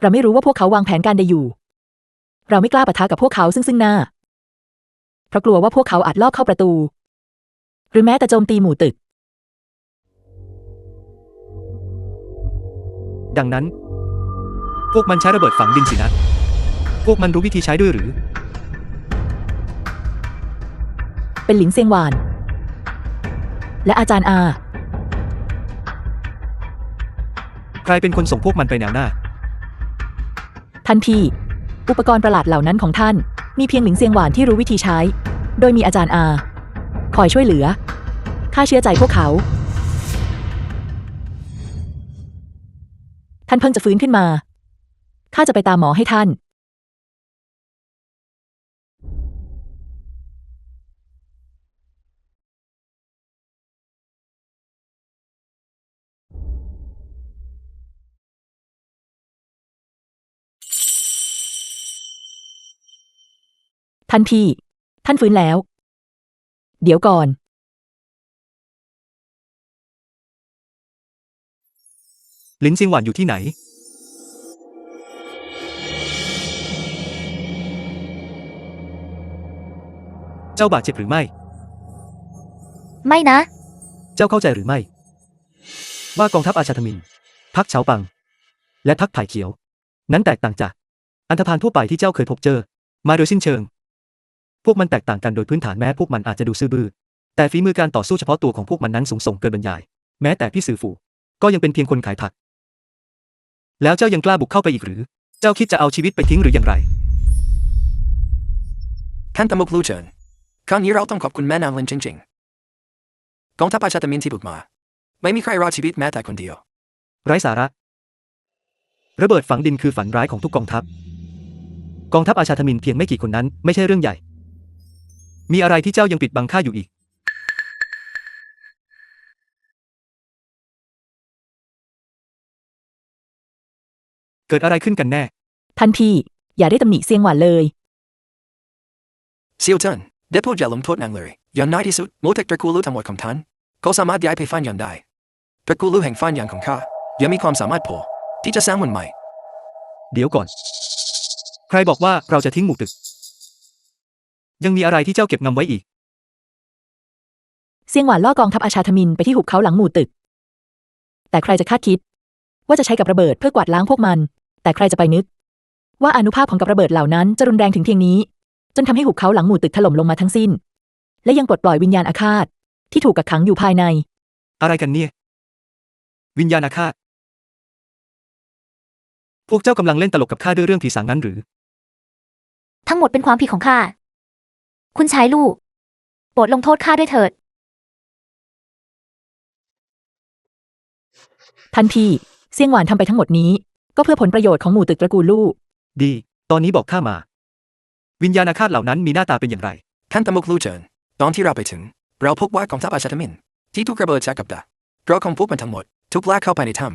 เราไม่รู้ว่าพวกเขาวางแผนการใดอยู่ เราไม่กล้าปะทะกับพวกเขาซึ่งหน้า เพราะกลัวว่าพวกเขาอาจลอบเข้าประตู หรือแม้แต่โจมตีหมู่ตึก ดังนั้น พวกมันใช้ระเบิดฝังดินสินะพวกมันรู้วิธีใช้ด้วยหรือ เป็นหลิงเซียงหวาน และอาจารย์อา ใครเป็นคนส่งพวกมันไปแนวหน้า ทันทีอุปกรณ์ประหลาดเหล่านั้นของท่านมีเพียงหลิงเซียงหวานที่รู้วิธีใช้ โดยมีอาจารย์อาคอยช่วยเหลือข้าเชื่อใจพวกเขา ท่านเพิ่งจะฟื้นขึ้นมาข้าจะไปตามหมอให้ท่าน ทันทีท่านฟื้นแล้ว เดี๋ยวก่อน ลินเซียงหวานอยู่ที่ไหน เจ้าบาดเจ็บหรือไม่ ไม่นะ เจ้าเข้าใจหรือไม่ ว่ากองทัพอาชาทมินพรรคเฉาปัง และพรรคไผ่เขียว นั้นแตกต่างจากอันธพาลทั่วไปที่เจ้าเคยพบเจอมาโดยสิ้นเชิง พวกมันแตกต่างกันโดยพื้นฐานแม้พวกมันอาจจะดูซื่อบื้อแต่ฝีมือการต่อสู้เฉพาะตัวของพวกมันนั้นสูงส่งเกินบรรยายแม้แต่พี่สื่อฝูก็ยังเป็นเพียงคนขายผักแล้วเจ้ายังกล้าบุกเข้าไปอีกหรือ เจ้าคิดจะเอาชีวิตไปทิ้งหรืออย่างไร ท่านตมุกลู่เฉินครั้งนี้เราต้องขอบคุณแม่นางลินจริงๆกองทัพอาชาตมินที่บุกมาไม่มีใครรอดชีวิตแม้แต่คนเดียว ไร้สาระ ระเบิดฝังดินคือฝันร้ายของทุกกองทัพ กองทัพอาชาทมินเพียงไม่กี่คนนั้นไม่ใช่เรื่องใหญ่ มีอะไรที่เจ้ายังปิดบังข้าอยู่อีก เกิดอะไรขึ้นกันแน่ ทันทีอย่าได้ตำหนิเซียงหวานเลย เซียวเจิ้นได้พูดอย่าลงโทษนางเลยอย่างน้อยที่สุดมูเทกตระกูลลู่ทั้งหมดของท่านก็สามารถย้ายไปฟันยางได้ตระกูลลู่แห่งฟันยางของข้ายังมีความสามารถพอที่จะสร้างมันใหม่ เดี๋ยวก่อน ใครบอกว่าเราจะทิ้งหมู่ตึก ยังมีอะไรที่เจ้าเก็บงำไว้อีก เซียงหวานล่อกองทัพอาชาทมินไปที่หุบเขาหลังหมู่ตึก แต่ใครจะคาดคิดว่าจะใช้กับระเบิดเพื่อกวาดล้างพวกมัน แต่ใครจะไปนึกว่าอานุภาพของกับระเบิดเหล่านั้นจะรุนแรงถึงเพียงนี้ จนทำให้หุบเขาหลังหมู่ตึกถล่มลงมาทั้งสิ้น และยังปลดปล่อยวิญญาณอาฆาตที่ถูกกักขังอยู่ภายใน อะไรกันเนี่ย วิญญาณอาฆาต พวกเจ้ากำลังเล่นตลกกับข้าด้วยเรื่องผีสางนั้นหรือ ทั้งหมดเป็นความผิดของข้า คุณชายลู่โปรดลงโทษข้าด้วยเถิด ท่านพี่เสี่ยงหวานทำไปทั้งหมดนี้ ก็เพื่อผลประโยชน์ของหมู่ตึกตระกูลลู่ ดี ตอนนี้บอกข้ามา วิญญาณอาฆาตเหล่านั้นมีหน้าตาเป็นอย่างไร ท่านตะมุกลู่เจินตอนที่เราไปถึง เราพบว่ากองทัพอาชาตมินที่ถูกระเบิดจากกับดักเราของพวกมันทั้งหมดถูกลากเข้าไปในถ้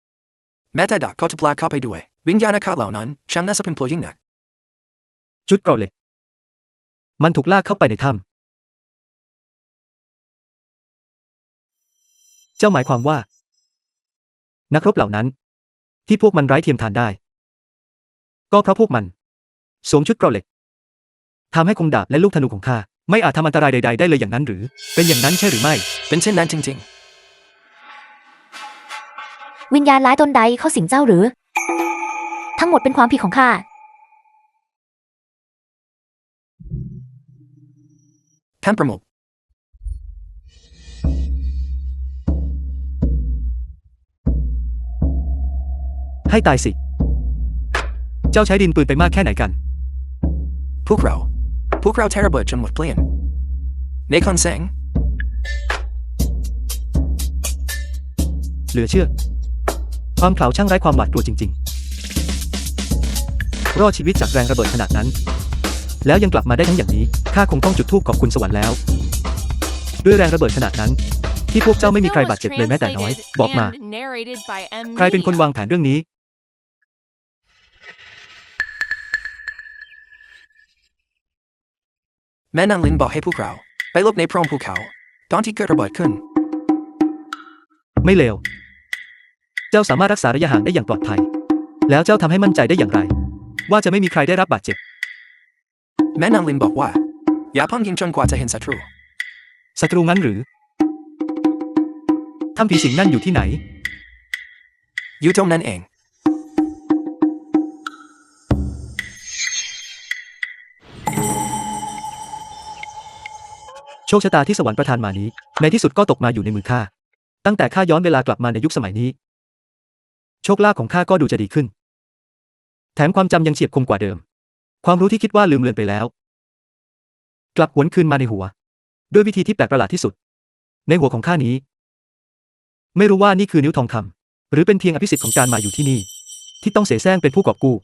ำแม้แต่ดักก็ถูกลากเข้าไปด้วย วิญญาณอาฆาตเหล่านั้นช่างน่าสะพรึงกลัวยิ่งนัก ชุดเกราะเหล็ก มันถูกลากเข้าไปในถ้ำเจ้าหมายความว่า นักรบเหล่านั้น ที่พวกมันไร้เทียมทานได้ ก็เพราะพวกมันสวมชุดเกราะเหล็กทำให้คงดาบและลูกธนูของข้าไม่อาจทำอันตรายใดๆได้เลยอย่างนั้นหรือ เป็นอย่างนั้นใช่หรือไม่ เป็นเช่นนั้นจริง วิญญาณร้ายตนใดเข้าสิงเจ้าหรือ ทั้งหมดเป็นความผิดของข้า ๆ ท่านประมุข ให้ตายสิ เจ้าใช้ดินปืนไปมากแค่ไหนกัน พวกเราแทระเบิดจนหมดเกลี้ยงในคอนแสง เหลือเชื่อ ความเขลาช่างไร้ความหวาดกลัวจริงๆ รอดชีวิตจากแรงระเบิดขนาดนั้น แล้วยังกลับมาได้ทั้งอย่างนี้ ข้าคงต้องจุดธูปขอบคุณสวรรค์แล้ว ด้วยแรงระเบิดขนาดนั้น ที่พวกเจ้าไม่มีใครบาดเจ็บเลยแม้แต่น้อย บอกมา ใครเป็นคนวางแผนเรื่องนี้ แม่นางลินบอกให้พวกเราไปหลบในโพรงภูเขาตอนที่เกิดระเบิดขึ้น ไม่เลว เจ้าสามารถรักษาระยะห่างได้อย่างปลอดภัย แล้วเจ้าทำให้มั่นใจได้อย่างไร ว่าจะไม่มีใครได้รับบาดเจ็บ แม่นางลินบอกว่า อย่าเพิ่งยิงจนกว่าจะเห็นศัตรู ศัตรูงั้นหรือถ้ำผีสิงนั่นอยู่ที่ไหน อยู่ตรงนั้นเอง โชคชะตาที่สวรรค์ประทานมานี้ ในที่สุดก็ตกมาอยู่ในมือข้า ตั้งแต่ข้าย้อนเวลากลับมาในยุคสมัยนี้ โชคลาภของข้าก็ดูจะดีขึ้น แถมความจำยังเฉียบคมกว่าเดิม ความรู้ที่คิดว่าลืมเลือนไปแล้ว กลับหวนคืนมาในหัว ด้วยวิธีที่แปลกประหลาดที่สุด ในหัวของข้านี้ ไม่รู้ว่านี่คือนิ้วทองคำหรือเป็นเพียงอภิสิทธิ์ของการมาอยู่ที่นี่ ที่ต้องเสแสร้งเป็นผู้กอบกู้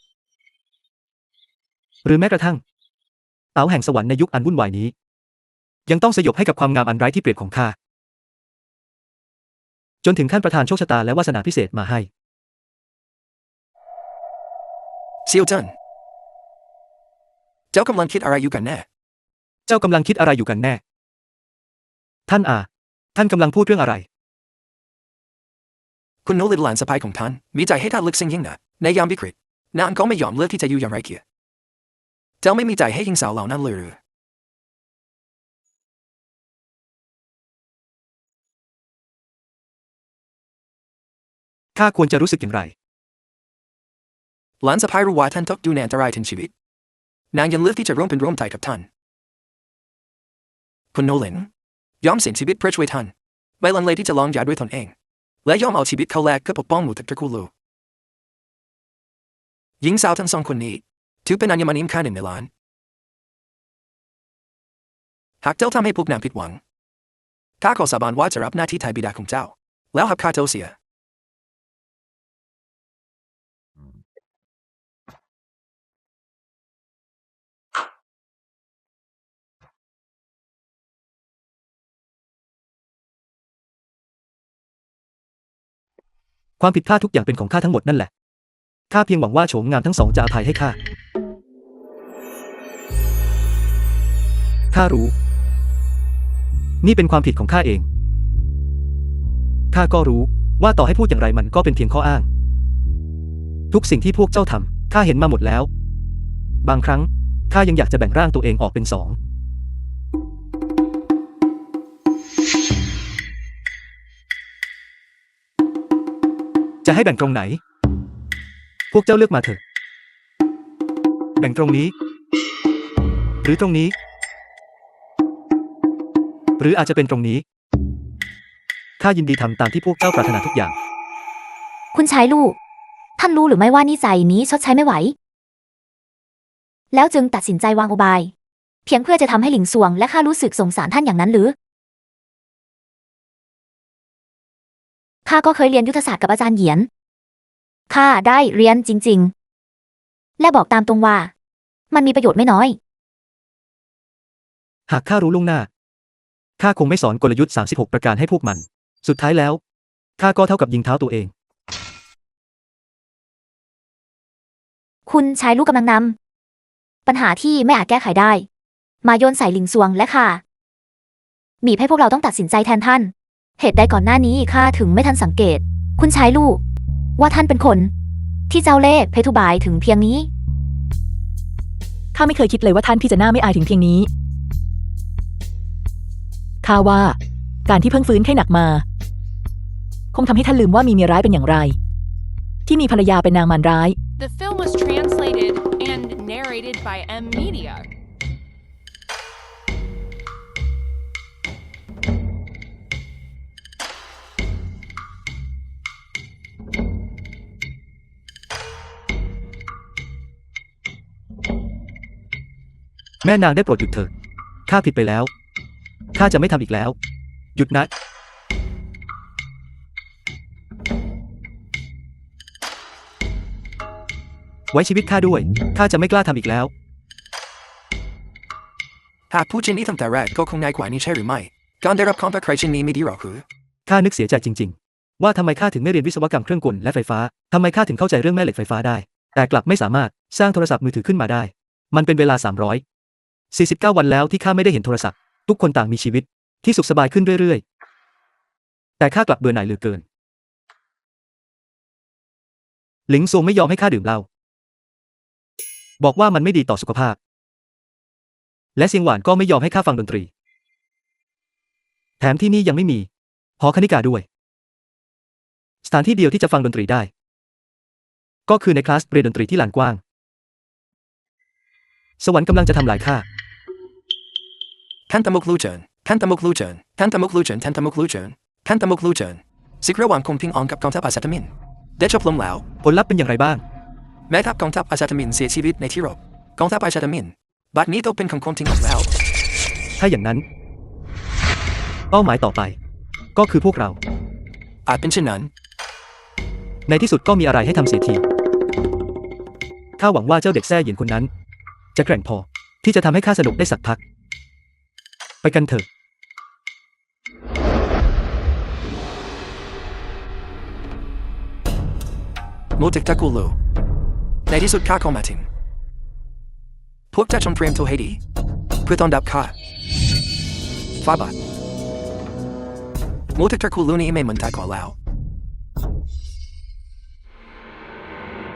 หรือแม้กระทั่งเต๋าแห่งสวรรค์ในยุคอันวุ่นวายนี้ ยังต้องสยบให้กับความงามอันไร้ที่เปรียบของข้า จนถึงขั้นประทานโชคชะตาและวาสนาพิเศษมาให้ เซียวเจิ้นเจ้ากำลังคิดอะไรอยู่กันแน่ เจ้ากำลังคิดอะไรอยู่กันแน่ ท่านท่านกำลังพูดเรื่องอะไร คุณโนลิดหลานสะพ้ายของท่านมีใจให้ท่านลึกซึ้งยิ่งนักในยามวิกฤตนางก็ไม่ยอมเลือกที่จะอยู่อย่างไร้เกียรติเจ้าไม่มีใจให้หญิงสาวเหล่านั้นเลยหรือ ข้าควรจะรู้สึกอย่างไร หลานสะพ้ายรู้ว่าท่านตกอยู่ในอันตรายถึงชีวิตนางยังเลือกที่จะร่วมเป็นร่วมใจกับท่านคุณโนลินยอมเสี่ยงชีวิตเพื่อช่วยท่านไม่ลังเลที่จะลองยาด้วยตนเองและยอมเอาชีวิตเขาแลกเพื่อปกป้องหมู่ตึกตระกูลลูหญิงสาวทั้งสองคนนี้ถือเป็นอัญมณีค่าหนึ่งในล้านหากเจ้าทำให้พวกนางผิดหวังข้าขอสาบานว่าจะรับหน้าที่แทนบิดาของเจ้าแล้วหักค่าเจ้าเสียความผิดพลาดทุกอย่างเป็นของข้าทั้งหมดนั่นแหละ ข้าเพียงหวังว่าโฉมงามทั้งสองจะอภัยให้ข้า ข้ารู้ นี่เป็นความผิดของข้าเอง ข้าก็รู้ว่าต่อให้พูดอย่างไรมันก็เป็นเพียงข้ออ้าง ทุกสิ่งที่พวกเจ้าทำข้าเห็นมาหมดแล้ว บางครั้งข้ายังอยากจะแบ่งร่างตัวเองออกเป็นสอง จะให้แบ่งตรงไหน พวกเจ้าเลือกมาเถอะ แบ่งตรงนี้ หรือตรงนี้ หรืออาจจะเป็นตรงนี้ ข้ายินดีทำตามที่พวกเจ้าปรารถนาทุกอย่าง คุณชายลูก ท่านรู้หรือไม่ว่านิสัยนี้ชดใช้ไม่ไหว แล้วจึงตัดสินใจวางอุบาย เพียงเพื่อจะทำให้หลิงสวงและข้ารู้สึกสงสารท่านอย่างนั้นหรือ ข ข้าก็เคยเรียนยุทธศาสตร์กับอาจารย์เหยียน ข้าได้เรียนจริงๆ และบอกตามตรงว่า มันมีประโยชน์ไม่น้อย หากข้ารู้ล่วงหน้า ข้าคงไม่สอนกลยุทธ์36ประการให้พวกมัน สุดท้ายแล้ว ข้าก็เท่ากับยิงเท้าตัวเอง คุณชายลูกกำลังนำปัญหาที่ไม่อาจแก้ไขได้ มาโยนใส่หลิงซวงและข้าบีบให้พวกเราต้องตัดสินใจแทนท่าน เหตุใดก่อนหน้านี้ข้าถึงไม่ทันสังเกต คุณชายลูก ว่าท่านเป็นคน ที่เจ้าเล่ห์เพทุบายถึงเพียงนี้ ข้าไม่เคยคิดเลยว่าท่านพี่จะหน้าไม่อายถึงเพียงนี้ ข้าว่า การที่เพิ่งฟื้นไข้หนักมา คงทำให้ท่านลืมว่ามีเมียร้ายเป็นอย่างไร ที่มีภรรยาเป็นนางมารร้าย The film was translated and narrated by M Media. แม่นางได้โปรดหยุดเถิด ข้าผิดไปแล้ว ข้าจะไม่ทำอีกแล้ว หยุดนะ ไว้ชีวิตข้าด้วย ข้าจะไม่กล้าทำอีกแล้ว หากผู้เช่นนี้ตั้งแต่แรกก็คงง่ายกว่านี้ใช่หรือไม่ การได้รับคำตัดใครเช่นนี้ไม่ดีหรอกหรือ ข้านึกเสียใจจริงๆ ว่าทำไมข้าถึงไม่เรียนวิศวกรรมเครื่องกลและไฟฟ้า ทำไมข้าถึงเข้าใจเรื่องแม่เหล็กไฟฟ้าได้ แต่กลับไม่สามารถสร้างโทรศัพท์มือถือขึ้นมาได้ มันเป็นเวลา349 วันแล้วที่ข้าไม่ได้เห็นโทรศัพท์ ทุกคนต่างมีชีวิตที่สุขสบายขึ้นเรื่อยๆ แต่ข้ากลับเบื่อหน่ายเหลือเกิน หลิงซวงไม่ยอมให้ข้าดื่มเหล้า บอกว่ามันไม่ดีต่อสุขภาพ และเซียงหวานก็ไม่ยอมให้ข้าฟังดนตรี แถมที่นี่ยังไม่มีหอคณิกาด้วย สถานที่เดียวที่จะฟังดนตรีได้ ก็คือในคลาสเรียนดนตรีที่ลานกว้าง สวรรค์กำลังจะทำลายข้า ท่านตะมุกลู่เจินท่านตะมุกลู่เจินท่านตะมุกลู่เจินท่านตะมุกลู่เจินท่านตะมุกลู่เจินศึกระหว่างคงพิงอองกับกองทัพอาซาตมินได้จบลงแล้ว ผลลัพธ์เป็นอย่างไรบ้าง แม้ทัพกองทัพอาซาตมินเสียชีวิตในที่รบกองทัพอาซาตมินบัดนี้ตกเป็นของคงพิงอองแล้ว ถ้าอย่างนั้น เป้าหมายต่อไป ก็คือพวกเรา อาจเป็นเช่นนั้น ในที่สุดก็มีอะไรให้ทำเสียที ข้าหวังว่าเจ้าเด็กแซ่เหยียนคนนั้น จะแกร่งพอที่จะทำให้ข้าสนุกได้สักพัก ไปกันเถอะ มูติกตะกูลูในที่สุดข้าเข้ามาถึงพวกเจ้าจงเตรียมตัวให้ดีเพื่อต้อนรับข้าฟาบาทมูติกตะกูลูนี้ไม่เหมือนแต่ก่อนแล้ว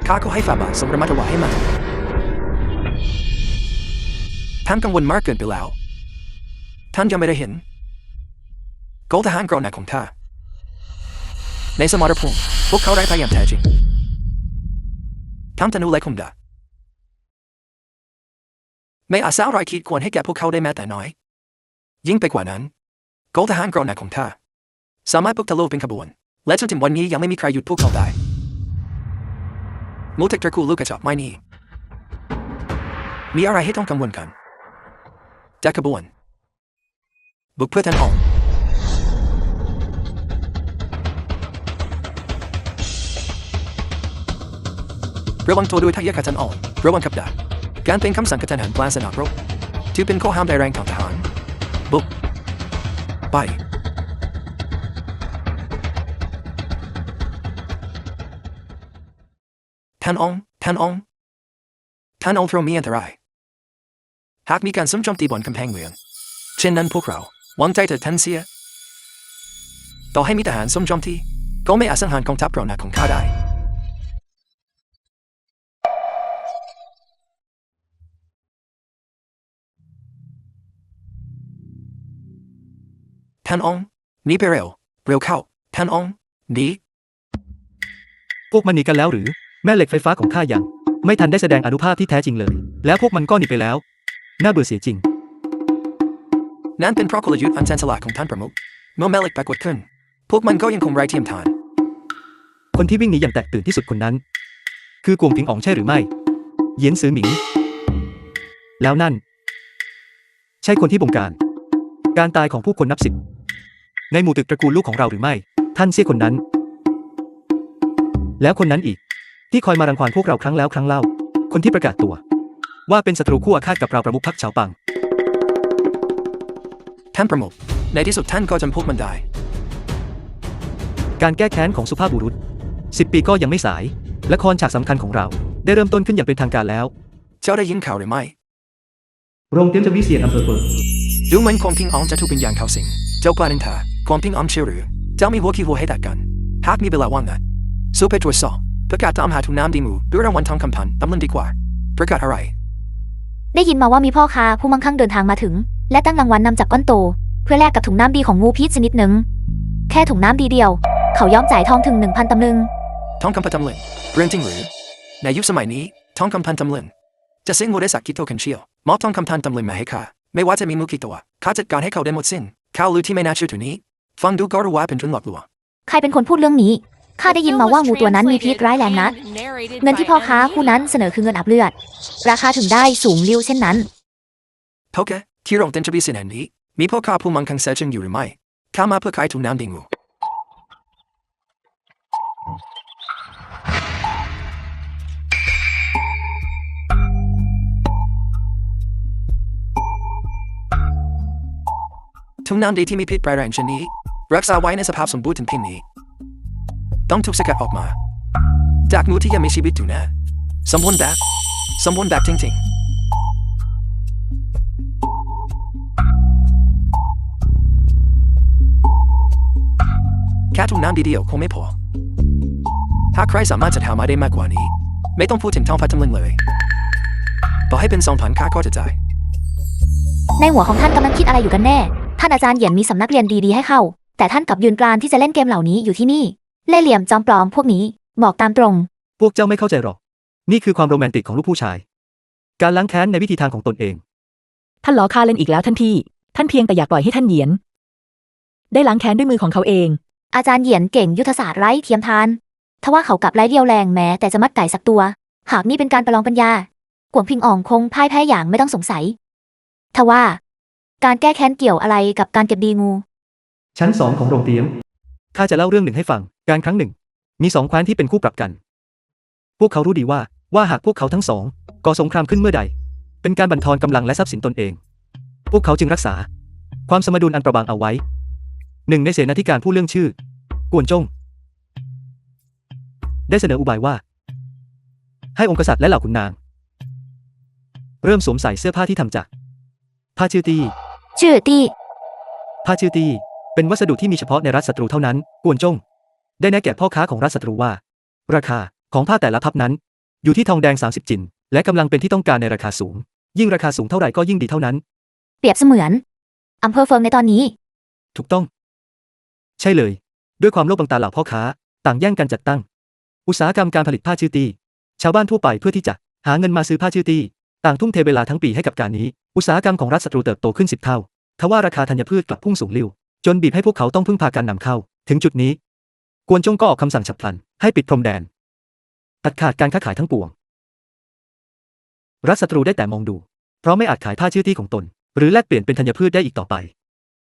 ข้าก็ให้ฟาบาททรงระมัดระวังให้มันท่านกังวลมากเกินไปแล้วท่านยังไม่ได้เห็นกองทหารกรองหนักของท่าในสมรภูมิพวกเขาได้พยายามแท้จริงทำธนูไล่คมดาบไม่อาจสร้างรอยขีดข่วนให้แก่พวกเขาได้แม้แต่น้อยยิ่งไปกว่านั้นกองทหารกรองหนักของท่าสามารถบุกทะลุเป็นขบวนและจนถึงวันนี้ยังไม่มีใครหยุดพวกเขาได้มูติกตระกูลลูกกระจอกไม่นี่มีอะไรให้ต้องกังวลกันจากขบวนบุกเพื่อท่านองค์ระวังตัวด้วยทักยะขัดท่านองค์ระวังกับดักการเป็นคำสั่งกระทันหันกลางสนามรบถือเป็นข้อห้ามใดแรงของทหารบุกไปท่านองค์ท่านองค์ท่านองค์ทรงมีอันตรายหากมีการซุ่มโจมตีบนกำแพงเมืองเช่นนั้นพวกเราวางใจเถิดท่านเสียต่อให้มีทหารซุ่มโจมตีก็ไม่อาจสังหารกองทัพเราหนักของข้าได้ท่านองค์หนีไปเร็วเข้าท่านองค์หนี พวกมันหนีกันแล้วหรือ แม่เหล็กไฟฟ้าของข้ายังไม่ทันได้แสดงอานุภาพที่แท้จริงเลย แล้วพวกมันก็หนีไปแล้ว น่าเบื่อเสียจริง นั่นเป็นเพราะกลยุทธ์อันแสนฉลาดของท่านประมุขเมื่อแม่เหล็กปรากฏขึ้นพวกมันก็ยังคงไร้เทียมทาน คนที่วิ่งหนีอย่างแตกตื่นที่สุดคนนั้น คือกวงพิงอ๋องใช่หรือไม่เหยียนซือหมิง แล้วนั่น ใช่คนที่บงการตายของผู้คนนับสิบในหมู่ตึกตระกูลลูกของเราหรือไม่ ท่านเสี่ยคนนั้น แล้วคนนั้นอีกที่คอยมารังควานพวกเราครั้งแล้วครั้งเล่าคนที่ประกาศตัวว่าเป็นศัตรูคู่อาฆาตกับเราประมุขพรรคเฉาปัง ท่านประมุขในที่สุดท่านก็จำพวกมันได้ การแก้แค้นของสุภาพบุรุษ10 ปีก็ยังไม่สายละครฉากสำคัญของเราได้เริ่มต้นขึ้นอย่างเป็นทางการแล้ว เจ้าได้ยินข่าวหรือไม่ โรงเตรียมจะวิเศษอำเภอเปิด ดูเหมือนความพิงอองจะถูกวิญญาณเข้าสิงเจ้ากล้านินทาความพิงอองเชื่อหรือเจ้ามีหัวคิดหัวให้แตกกันหากมีเวลาว่างนะสู้ไปตรวจสอบประกาศตามหาถุงน้ำดีมูด้วยรางวัลทองคำพันตำลึงดีกว่าประกาศอะไร ได้ยินมาว่ามีพ่อค้าผู้มั่งคั่งเดินทางมาถึง และตั้งรางวัลนำจับก้อนโต เพื่อแลกกับถุงน้ำดีของงูพิษชนิดหนึ่งแค่ถุงน้ำดีเดียว เขายอมจ่ายทองถึง 1,000 ตำลึง ทองคำพันตำลึงเรื่องจริงหรือในยุคสมัยนี้ทองคำพันตำลึงจะสิ้นงูได้สักกี่ตัวกันเชียวมอบทองคำพันตำลึงมาให้ข้าไม่ว่าจะมีมูกี่ตัวข้าจัดการให้เขาได้หมดสิ้นข่าวลือที่ไม่น่าเชื่อถือนี้ฟังดูก็รู้ว่าเป็นเรื่องหลอกลวง ใครเป็นคนพูดเรื่องนี้ ข้าได้ยินมาว่างูตัวนั้นมีพิษร้ายแรงนัก เงินที่พ่อค้าคู่นั้นเสนอคือเงินอาบเลือด ราคาถึงได้สูงลิ่วเช่นนั้น เท่าแก่ที่โรงเต้นจะมีสินแห่งนี้มีพ่อค้าผู้มั่งคั่งแท้จริงอยู่หรือไม่ข้ามาเพื่อขายถุงน้ำดีงูถุงน้ำดีที่มีพิษร้ายแรงชนิดรักษาไว้ในสภาพสมบูรณ์ถึงเพียงนี้ต้องถูกสกัดออกมาจากงูที่ยังมีชีวิตอยู่นะสมบูรณ์แบบจริงๆแค่ถุงน้ำดีเดียวคงไม่พอถ้าใครสามารถจะทำมาได้มากกว่านี้ไม่ต้องพูดถึงทองพันตำลึงเลยต่อให้เป็น2,000ข้าก็จะจ่าย ในหัวของท่านกำลังคิดอะไรอยู่กันแน่ ท่านอาจารย์เหยียนมีสำนักเรียนดีๆให้เข้า แต่ท่านกลับยืนกรานที่จะเล่นเกมเหล่านี้อยู่ที่นี่ เล่ห์เหลี่ยมจอมปลอมพวกนี้ บอกตามตรง พวกเจ้าไม่เข้าใจหรอกนี่คือความโรแมนติกของลูกผู้ชายการล้างแค้นในวิธีทางของตนเอง ท่านล้อข้าเล่นอีกแล้วท่านพี่ท่านเพียงแต่อยากปล่อยให้ท่านเหยียนได้ล้างแค้นด้วยมือของเขาเอง อาจารย์เหยียนเก่งยุทธศาสตร์ไร้เทียมทานทว่าเขากลับไร้เดียวแรงแม้แต่จะมัดไก่สักตัว หากนี่เป็นการประลองปัญญากวงพิงอ่องคงพ่ายแพ้อย่างไม่ต้องสงสัยทว่าการแก้แค้นเกี่ยวอะไรกับการเก็บดีงู ชั้น 2ของโรงเตรียมข้าจะเล่าเรื่องหนึ่งให้ฟังการครั้งหนึ่งมี2 แคว้นที่เป็นคู่ปรับกันพวกเขารู้ดีว่าหากพวกเขาทั้งสองก่อสงครามขึ้นเมื่อใดเป็นการบั่นทอนกำลังและทรัพย์สินตนเองพวกเขาจึงรักษาความสมดุลอันประบางเอาไว้หนึ่งในเสนาธิการผู้เรื่องชื่อกวนจงได้เสนออุบายว่าให้องค์กษัตริย์และเหล่าขุนนางเริ่มสวมใส่เสื้อผ้าที่ทำจากผ้าชื่อตี้ ชื่อตี้ ผ้าชื่อตี้เป็นวัสดุที่มีเฉพาะในรัฐศัตรูเท่านั้นกวนจงได้แนะแก่พ่อค้าของรัฐศัตรูว่าราคาของผ้าแต่ละพับนั้นอยู่ที่ทองแดง30 จินและกำลังเป็นที่ต้องการในราคาสูงยิ่งราคาสูงเท่าไหร่ก็ยิ่งดีเท่านั้น เปรียบเสมือนอำเภอเฟิงในตอนนี้ ถูกต้องใช่เลยด้วยความโลภบังตาเหล่าพ่อค้าต่างแย่งกันจัดตั้งอุตสาหกรรมการผลิตผ้าชื่อตี้ชาวบ้านทั่วไปเพื่อที่จะหาเงินมาซื้อผ้าชื่อตี้ต่างทุ่มเทเวลาทั้งปีให้กับการนี้อุตสาหกรรมของรัฐศัตรูเติบโตขึ้น10 เท่าทว่าราคาธัญพืชกลับพุ่งสูงลิ่วจนบีบให้พวกเขาต้องพึ่งพาการนำเข้าถึงจุดนี้กวนจงก็ออกคำสั่งฉับพลันให้ปิดพรมแดนตัดขาดการค้าขายทั้งปวงรัฐศัตรูได้แต่มองดูเพราะไม่อาจขายผ้าชื่อตี้ของตนหรือแลกเปลี่ยนเป็นธัญพืชได้อีกต่อไป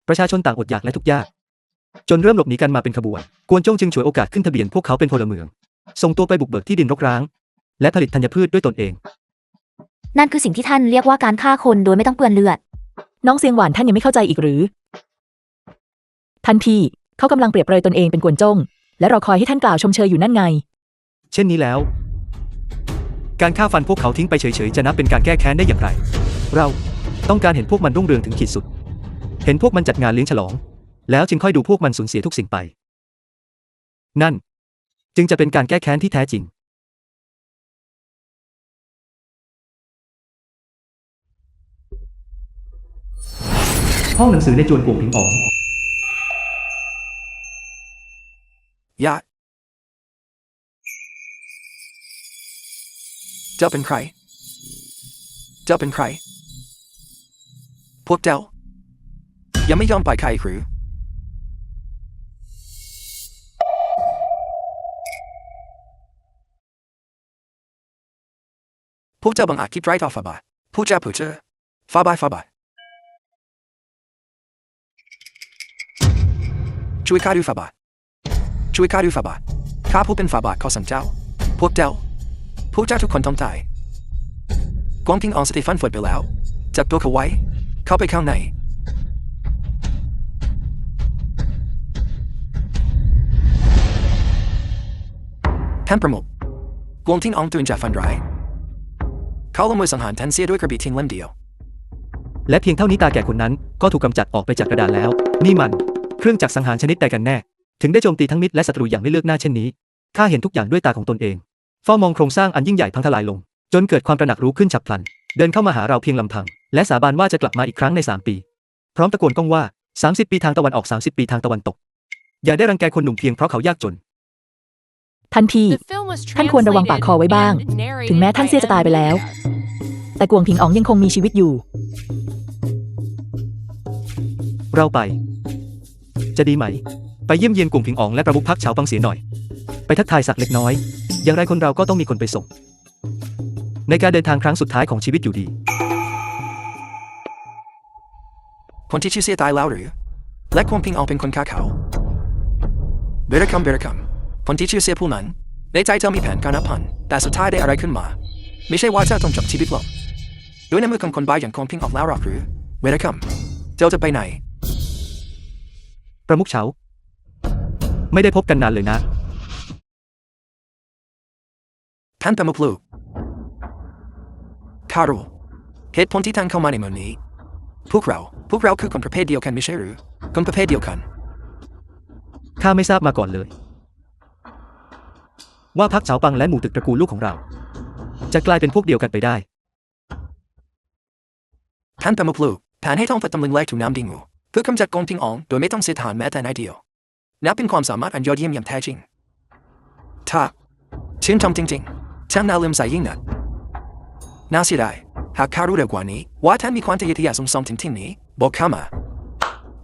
ประชาชนต่างอดอยากและทุกข์ยากจนเริ่มหลบหนีกันมาเป็นขบวนกวนจงจึงฉวยโอกาสขึ้นทะเบียนพวกเขาเป็นพลเมืองส่งตัวไปบุกเบิกที่ดินรกร้างและผลิตธัญพืชด้วยตนเองนั่นคือสิ่งที่ท่านเรียกว่าการฆ่าคนโดยไม่ต้องเปื้อนเลือด น้องเสียงหวานท่านยังไม่เข้าใจอีกหรือท่านพี่เขากำลังเปรียบเปรยตนเองเป็นกวนจงและรอคอยให้ท่านกล่าวชมเชยอยู่นั่นไงเช่นนี้แล้วการฆ่าฟันพวกเขาทิ้งไปเฉยๆจะนับเป็นการแก้แค้นได้อย่างไรเราต้องการเห็นพวกมันรุ่งเรืองถึงขีดสุดเห็นพวกมันจัดงานเลี้ยงฉลองแล้วจึงค่อยดูพวกมันสูญเสียทุกสิ่งไปนั่นจึงจะเป็นการแก้แค้นที่แท้จริงห้องหนังสือในจวนกวงพิงอ๋องอย่าเจ้าเป็นใครพวกเจ้ายังไม่ยอมปล่อยใครหรือพวกเจ้าบังอาจคิดร้ายต่อฝ่าบาทพวกเจ้าเผลอเจอฝ่าบาทช่วยข้าดูฝ่าบาท ข้าผู้เป็นฝ่าบาทขอสั่งเจ้า พวกเจ้าทุกคนต้องตายกวางพิงอองสเตฟันฟดไปแล้วจับตัวเขาไว้เข้าไปข้างในท่านประมุขกวงทิ้งอองตื่นจากฝันร้ายเขาลงมือสังหารท่านเสียด้วยกระบี่ทิ้งเล่มเดียว และเพียงเท่านี้ตาแก่คนนั้นก็ถูกกำจัดออกไปจากกระดานแล้ว นี่มันเครื่องจักรสังหารชนิดใดกันแน่ ถึงได้โจมตีทั้งมิตรและศัตรูอย่างไม่เลือกหน้าเช่นนี้ข้าเห็นทุกอย่างด้วยตาของตนเองเฝ้ามองโครงสร้างอันยิ่งใหญ่พังทลายลงจนเกิดความตระหนักรู้ขึ้นฉับพลันเดินเข้ามาหาเราเพียงลำพังและสาบานว่าจะกลับมาอีกครั้งใน3 ปีพร้อมตะโกนก้องว่า30 ปีทางตะวันออก30 ปีทางตะวันตกอย่าได้รังแกคนหนุ่มเพียงเพราะเขายากจน ท่านพี่ The film was ท่านควรระวังปากคอไว้บ้าง translated and narrated ถึงแม้ท่านเสียจะตายไปแล้ว by แต่กวงพิงอ๋องยังคงมีชีวิตอยู่ เราไป จะดีไหม ไปเยี่ยมเยียนกลุ่มผิงอ๋องและประมุขพรรคเฉาปังเสียหน่อย ไปทักทายสักเล็กน้อย อย่างไรคนเราก็ต้องมีคนไปส่ง ในการเดินทางครั้งสุดท้ายของชีวิตอยู่ดี คนที่ชื่อเสียตายแล้วหรือและกวงพิงอองเป็นคนฆ่าเขาเบรคัมคนที่ชื่อเสียผู้นั้นในใจเจ้ามีแผนการนับพันแต่สุดท้ายได้อะไรขึ้นมาไม่ใช่ว่าเจ้าต้องจบชีวิตลงด้วยในมือของคนบ้าอย่างกวงพิงอองแล้วหรอกหรือเบรคัมเจ้าจะไปไหน ประมุขเฉาไม่ได้พบกันนานเลยนะ ท่านประมุขลูกข้ารู้เหตุผลที่ท่านเข้ามาในเมืองนี้พวกเราคือคนประเภทเดียวกันไม่ใช่หรือคนประเภทเดียวกัน ข้าไม่ทราบมาก่อนเลย ว่าพรรคเฉาปังและหมู่ตึกตระกูลลูกของเรา จะกลายเป็นพวกเดียวกันไปได้ ท่านประมุขลูกแผนให้ท้องฟ้าตำลึงแลกถูกน้ำดิงูเพื่อกำจัดกองทิงอองโดยไม่ต้องเสียทหารแม้แต่นายเดียวนับเป็นความสามารถอันยอดเยี่ยมอย่างแท้จริงถ้าชื่นชมจริงๆช่างน่าลืมใสยิ่งนักน่าเสียดายหากข้ารู้เร็วกว่านี้ว่าท่านมีความทะเยอทะยานสูงส่งถึงที่นี้บอกข้ามา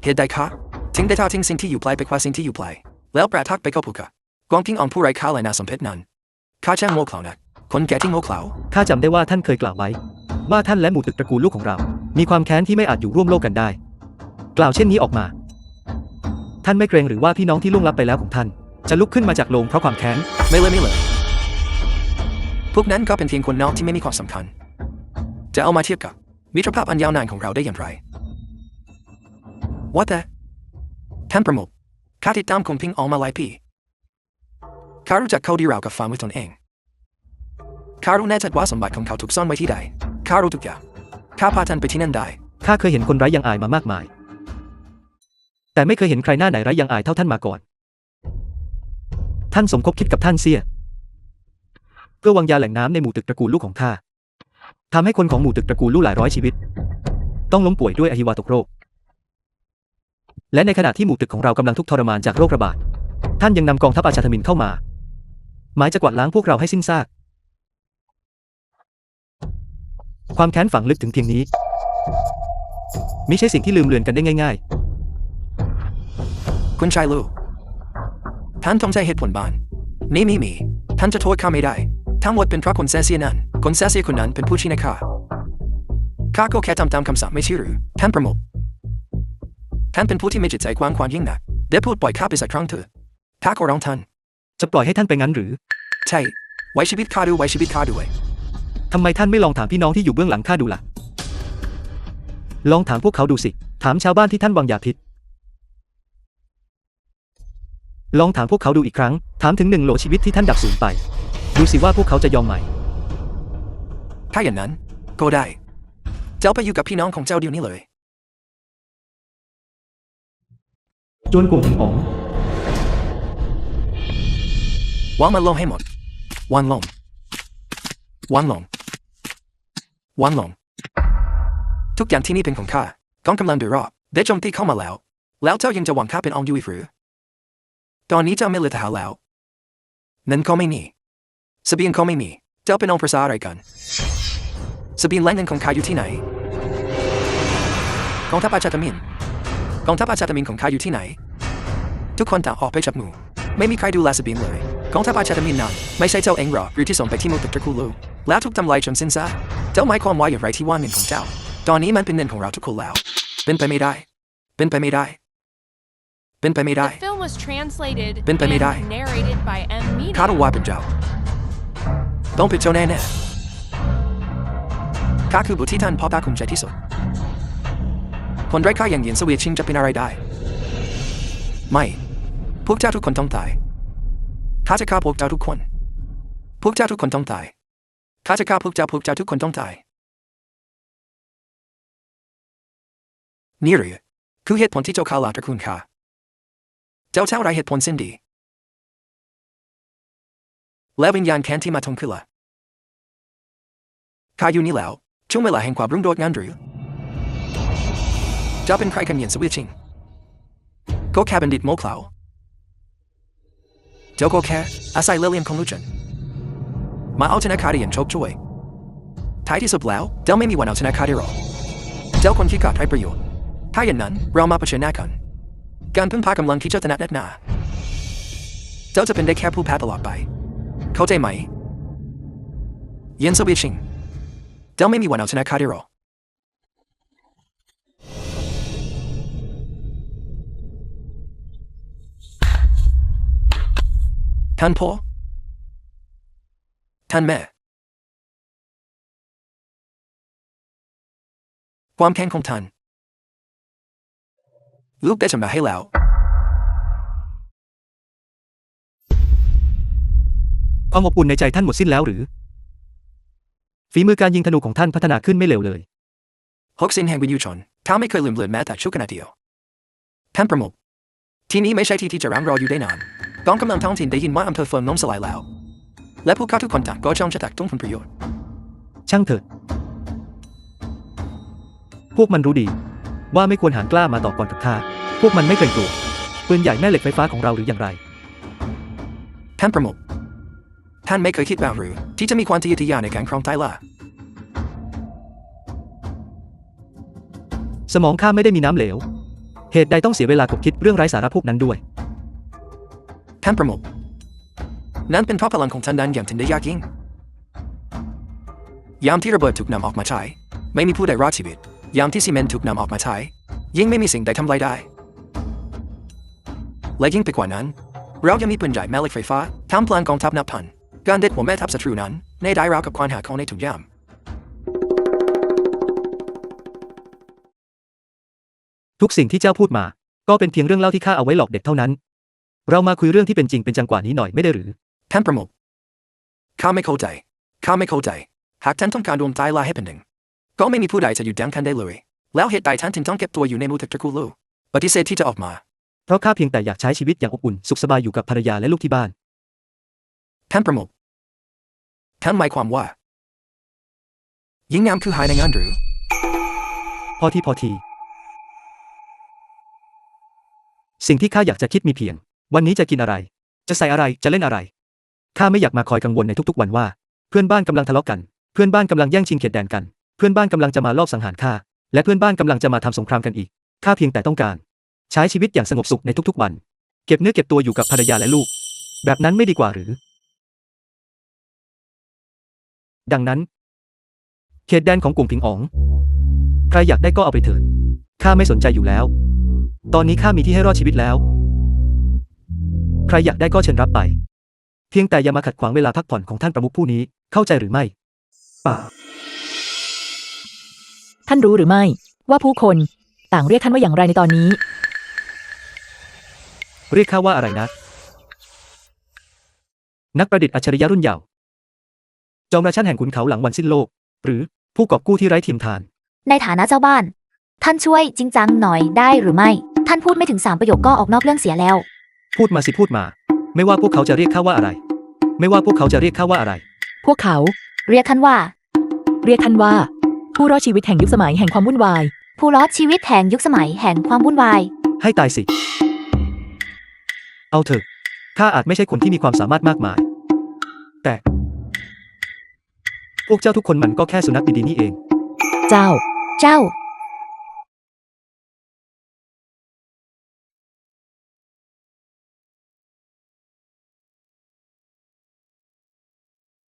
เหตุใดข้าถึงได้ทอดทิ้งสิ่งที่อยู่ไกลไปกว่าสิ่งที่อยู่ไกลแล้วประทักไปเข้าภูกะกองทิงอองผู้ไร้ค่าและน่าสมเพชนั้นข้าช่างโง่เขลานักคนแก่ที่โง่เขลา ข้าจำได้ว่าท่านเคยกล่าวไว้ ว่าท่านและหมู่ตึกตระกูลลูกของเรา มีความแค้นที่ไม่อาจอยู่ร่วมโลกกันได้ กล่าวเช่นนี้ออกมา ท่านไม่เกรงหรือว่าพี่น้องที่ล่วงลับไปแล้วของท่าน จะลุกขึ้นมาจากโลงเพราะความแค้น ไม่เลยพวกนั้นก็เป็นเพียงคนนอกที่ไม่มีความสำคัญจะเอามาเทียบกับมิตรภาพอันยาวนานของเราได้อย่างไรว่าแต่ท่านประมุขข้าติดตามกวงพิงอองมาหลายปีข้ารู้จักเขาดีราวกับฝ่ามือตนเองข้ารู้แน่ชัดว่าสมบัติของเขาถูกซ่อนไว้ที่ใดข้ารู้ทุกอย่างข้าพาท่านไปที่นั่นได้ ข้าเคยเห็นคนไร้ยังอายมามากมาย แต่ไม่เคยเห็นใครหน้าไหนไร้ยังอายเท่าท่านมาก่อน ท่านสมคบคิดกับท่านเสีย เพื่อวางยาแหล่งน้ำในหมู่ตึกตระกูลลูกของข้าทำให้คนของหมู่ตึกตระกูลลูกหลายร้อยชีวิต ต้องล้มป่วยด้วยอหิวาตกโรค และในขณะที่หมู่ตึกของเรากำลังทุกข์ทรมานจากโรคระบาด ท่านยังนำกองทัพอาชาธมินเข้ามา หมายจะกวาดล้างพวกเราให้สิ้นซาก ความแค้นฝังลึกถึงเพียงนี้มิใช่สิ่งที่ลืมเลือนกันได้ง่าย คุณชายลูกท่านต้องใช้เหตุผลบ้านนี่มีท่านจะโทษข้าไม่ได้ทั้งหมดเป็นเพราะคนแซเซียนั้นคนแซเซียคนนั้นเป็นผู้ชี้นำข้าก็แค่ทำตามคำสั่งไม่ใช่หรือท่านประมุขท่านเป็นผู้ที่มีจิตใจกว้างขวางยิ่งนักได้พูดปล่อยข้าไปสักครั้งเถอะข้าขอร้องท่าน ๆ จะปล่อยให้ท่านไปงั้นหรือ ใช่ไว้ชีวิตข้าด้วย ทำไมท่านไม่ลองถามพี่น้องที่อยู่เบื้องหลังข้าดูล่ะ ลองถามพวกเขาดูสิ ถามชาวบ้านที่ท่านวางยาพิษ ลองถามพวกเขาดูอีกครั้ง ถามถึง1 โหลชีวิตที่ท่านดับสูญไป ดูสิว่าพวกเขาจะยอมไหม ถ้าอย่างนั้นก็ได้เจ้าไปอยู่กับพี่น้องของเจ้าเดี๋ยวนี้เลย จวนกลุ่มถึงอ๋อง วางมันลงให้หมดวางลงทุกอย่างที่นี่เป็นของข้ากองกำลังโดยรอบได้โจมตีเข้ามาแล้วเจ้ายังจะหวังข้าเป็นอองยูอีกหรือตอนนี้เจ้าไม่เหลือทหารแล้วเงินก็ไม่มีเสบียงก็ไม่มีเจ้าเป็นองค์ประสาอะไรกันเสบียงแหล่งเงินของข้าอยู่ที่ไหนกองทัพอาชาตมินของข้าอยู่ที่ไหนทุกคนต่างออกไปจับหมู่ไม่มีใครดูแลเสบียงเลยกองทัพอาชาตมินนั้นไม่ใช่เจ้าเองหรอหรือที่ส่งไปที่หมู่ตึกตระกูลลูแล้วถูกทำลายจนสิ้นซากเจ้าหมายความว่าอย่างไรที่ว่าเงินของเจ้าตอนนี้มันเป็นเงินของเราทุกคนแล้วเป็นไปไม่ได้ เป็นไปไม่ได้ The film was translated เป็นไปไม่ได้ and narrated by M. Media. ข้าต้องว่าเป็นเจ้าต้องเป็นเจ้าแน่ๆข้าคือบุตรที่ท่านพ่อภาคภูมิใจที่สุดคนไร้ค่าอย่างเหยียนเสวียชิงจะเป็นอะไรได้ไม่พวกเจ้าทุกคนต้องตายข้าจะฆ่าพวกเจ้าทุกคนพวกเจ้าทุกคนต้องตายข้าจะฆ่าพวกเจ้าทุกคนต้องตายนี่หรือคือเหตุผลที่เจ้าฆ่าลาตระกูลข้าเจ้าเท่าไรเหตุผลสิ้นดีและวิญญาณแค้นที่มาทงคือละข้าอยู่นี่แล้วช่วงเวลาแห่งความรุ่งโรจน์งานหรือเจ้าเป็นใครกันเหยียนเสวียชิงก็แค่บัณฑิตโมกขลาวเจ้าก็แค่อาศัยเล่ห์เหลี่ยมของลูกจันมาเอาชนะข้าได้อย่างโชคช่วยท้ายที่สุดแล้วเจ้าไม่มีวันเอาชนะข้าได้หรอกเจ้าคนขี้ขาดไร้ประโยชน์ถ้าอย่างนั้นเรามาเผชิญหน้ากันการพึ่งพากำลังที่เจ้าถนัดแน่นาเจ้าจะเป็นได้แค่ผู้แพ้ตลอดไปเข้าใจไหมเหยียนเสวียชิงเจ้าไม่มีวันเอาชนะข้าได้หรอกท่านพ่อท่านแม่ความแค้นของท่านลูกได้ชำระให้แล้วความอบอุ่นในใจท่านหมดสิ้นแล้วหรือฝีมือการยิงธนูของท่านพัฒนาขึ้นไม่เลวเลย หกสินแห่งวิญญาณข้าไม่เคยลืมเลือนแม้แต่ชั่วขณะเดียวท่านประมุขที่นี้ไม่ใช่ที่ที่จะรั้งรออยู่ได้นานกองกำลังท้องถิ่นได้ยินว่าอำเภอเฟิร์มล้มสลายแล้วและพวกเขาทุกคนต่างก็จ้องจะตักต้องผลประโยชน์ ช่างเถิดพวกมันรู้ดีว่าไม่ควรหานกล้ามาต่อกรกับข้าพวกมันไม่เกรงกลัวปืนใหญ่แม่เหล็กไฟฟ้าของเราหรืออย่างไรท่านประมุขท่านไม่เคยคิดบ้างหรือที่จะมีความทะเยอทะยานในการครองใต้ล่าสมองข้าไม่ได้มีน้ำเหลวเหตุใดต้องเสียเวลาคบคิดเรื่องไร้สาระพวกนั้นด้วยท่านประมุขนั้นเป็นเพราะพลังของท่านนั้นอย่างถึงได้ยากยิ่งยามที่ระเบิดถูกนำออกมาใช้ไม่มีผู้ใดรอดชีวิตยามที่ซีเมนต์ถูกนำออกมาใช้ยิ่งไม่มีสิ่งใดทำลายได้และยิ่งไปกว่านั้นเรายังมีปืนใหญ่แม่เหล็กไฟฟ้าทำพลังกองทัพนับพันการเด็ดหัวแม่ทัพศัตรูนั้นในได้ราวกับควานหาของในถุงยามทุกสิ่งที่เจ้าพูดมาก็เป็นเพียงเรื่องเล่าที่ข้าเอาไว้หลอกเด็กเท่านั้นเรามาคุยเรื่องที่เป็นจริงเป็นจังกว่านี้หน่อยไม่ได้หรือท่านประมุขข้าไม่เข้าใจหากท่านต้องการรวมใต้ล่าให้เป็นหนึ่งก็ไม่มีผู้ใดจะหยุดยั้งท่านได้เลยแล้วเหตุใดท่านถึงต้องเก็บตัวอยู่ในหมู่ตระกูลลูกปฏิเสธที่จะออกมาเพราะข้าเพียงแต่อยากใช้ชีวิตอย่างอบอุ่นสุขสบายอยู่กับภรรยาและลูกที่บ้านท่านประมุขท่านหมายความว่าหญิงงามคือหายในงานหรือพอทีสิ่งที่ข้าอยากจะคิดมีเพียงวันนี้จะกินอะไรจะใส่อะไรจะเล่นอะไรข้าไม่อยากมาคอยกังวลในทุกๆวันว่าเพื่อนบ้านกำลังทะเลาะกันเพื่อนบ้านกำลังแย่งชิงเขตแดนกันเพื่อนบ้านกำลังจะมาลอบสังหารข้าและเพื่อนบ้านกำลังจะมาทำสงครามกันอีกข้าเพียงแต่ต้องการใช้ชีวิตอย่างสงบสุขในทุกๆวันเก็บเนื้อเก็บตัวอยู่กับภรรยาและลูกแบบนั้นไม่ดีกว่าหรือดังนั้นเขตแดนของกลุ่มผิงอ๋องใครอยากได้ก็เอาไปเถิดข้าไม่สนใจอยู่แล้วตอนนี้ข้ามีที่ให้รอดชีวิตแล้วใครอยากได้ก็เชิญรับไปเพียงแต่อย่ามาขัดขวางเวลาพักผ่อนของท่านประมุขผู้นี้เข้าใจหรือไม่ป่ะท่านรู้หรือไม่ว่าผู้คนต่างเรียกท่านว่าอย่างไรในตอนนี้เรียกข้าว่าอะไรนะนักประดิษฐ์อัจฉริยะรุ่นเยาว์จอมราชันแห่งขุนเขาหลังวันสิ้นโลกหรือผู้กอบกู้ที่ไร้เทียมทานในฐานะเจ้าบ้านท่านช่วยจริงจังหน่อยได้หรือไม่ท่านพูดไม่ถึง3ประโยคก็ออกนอกเรื่องเสียแล้วพูดมาสิพูดมาไม่ว่าพวกเขาจะเรียกข้าว่าอะไรไม่ว่าพวกเขาจะเรียกข้าว่าอะไรพวกเขาเรียกท่านว่าผู้รอดชีวิตแห่งยุคสมัยแห่งความวุ่นวายผู้รอดชีวิตแห่งยุคสมัยแห่งความวุ่นวายให้ตายสิเอาเถอะข้าอาจไม่ใช่คนที่มีความสามารถมากมายแต่พวกเจ้าทุกคนมันก็แค่สุนัขดีๆนี่เองเจ้า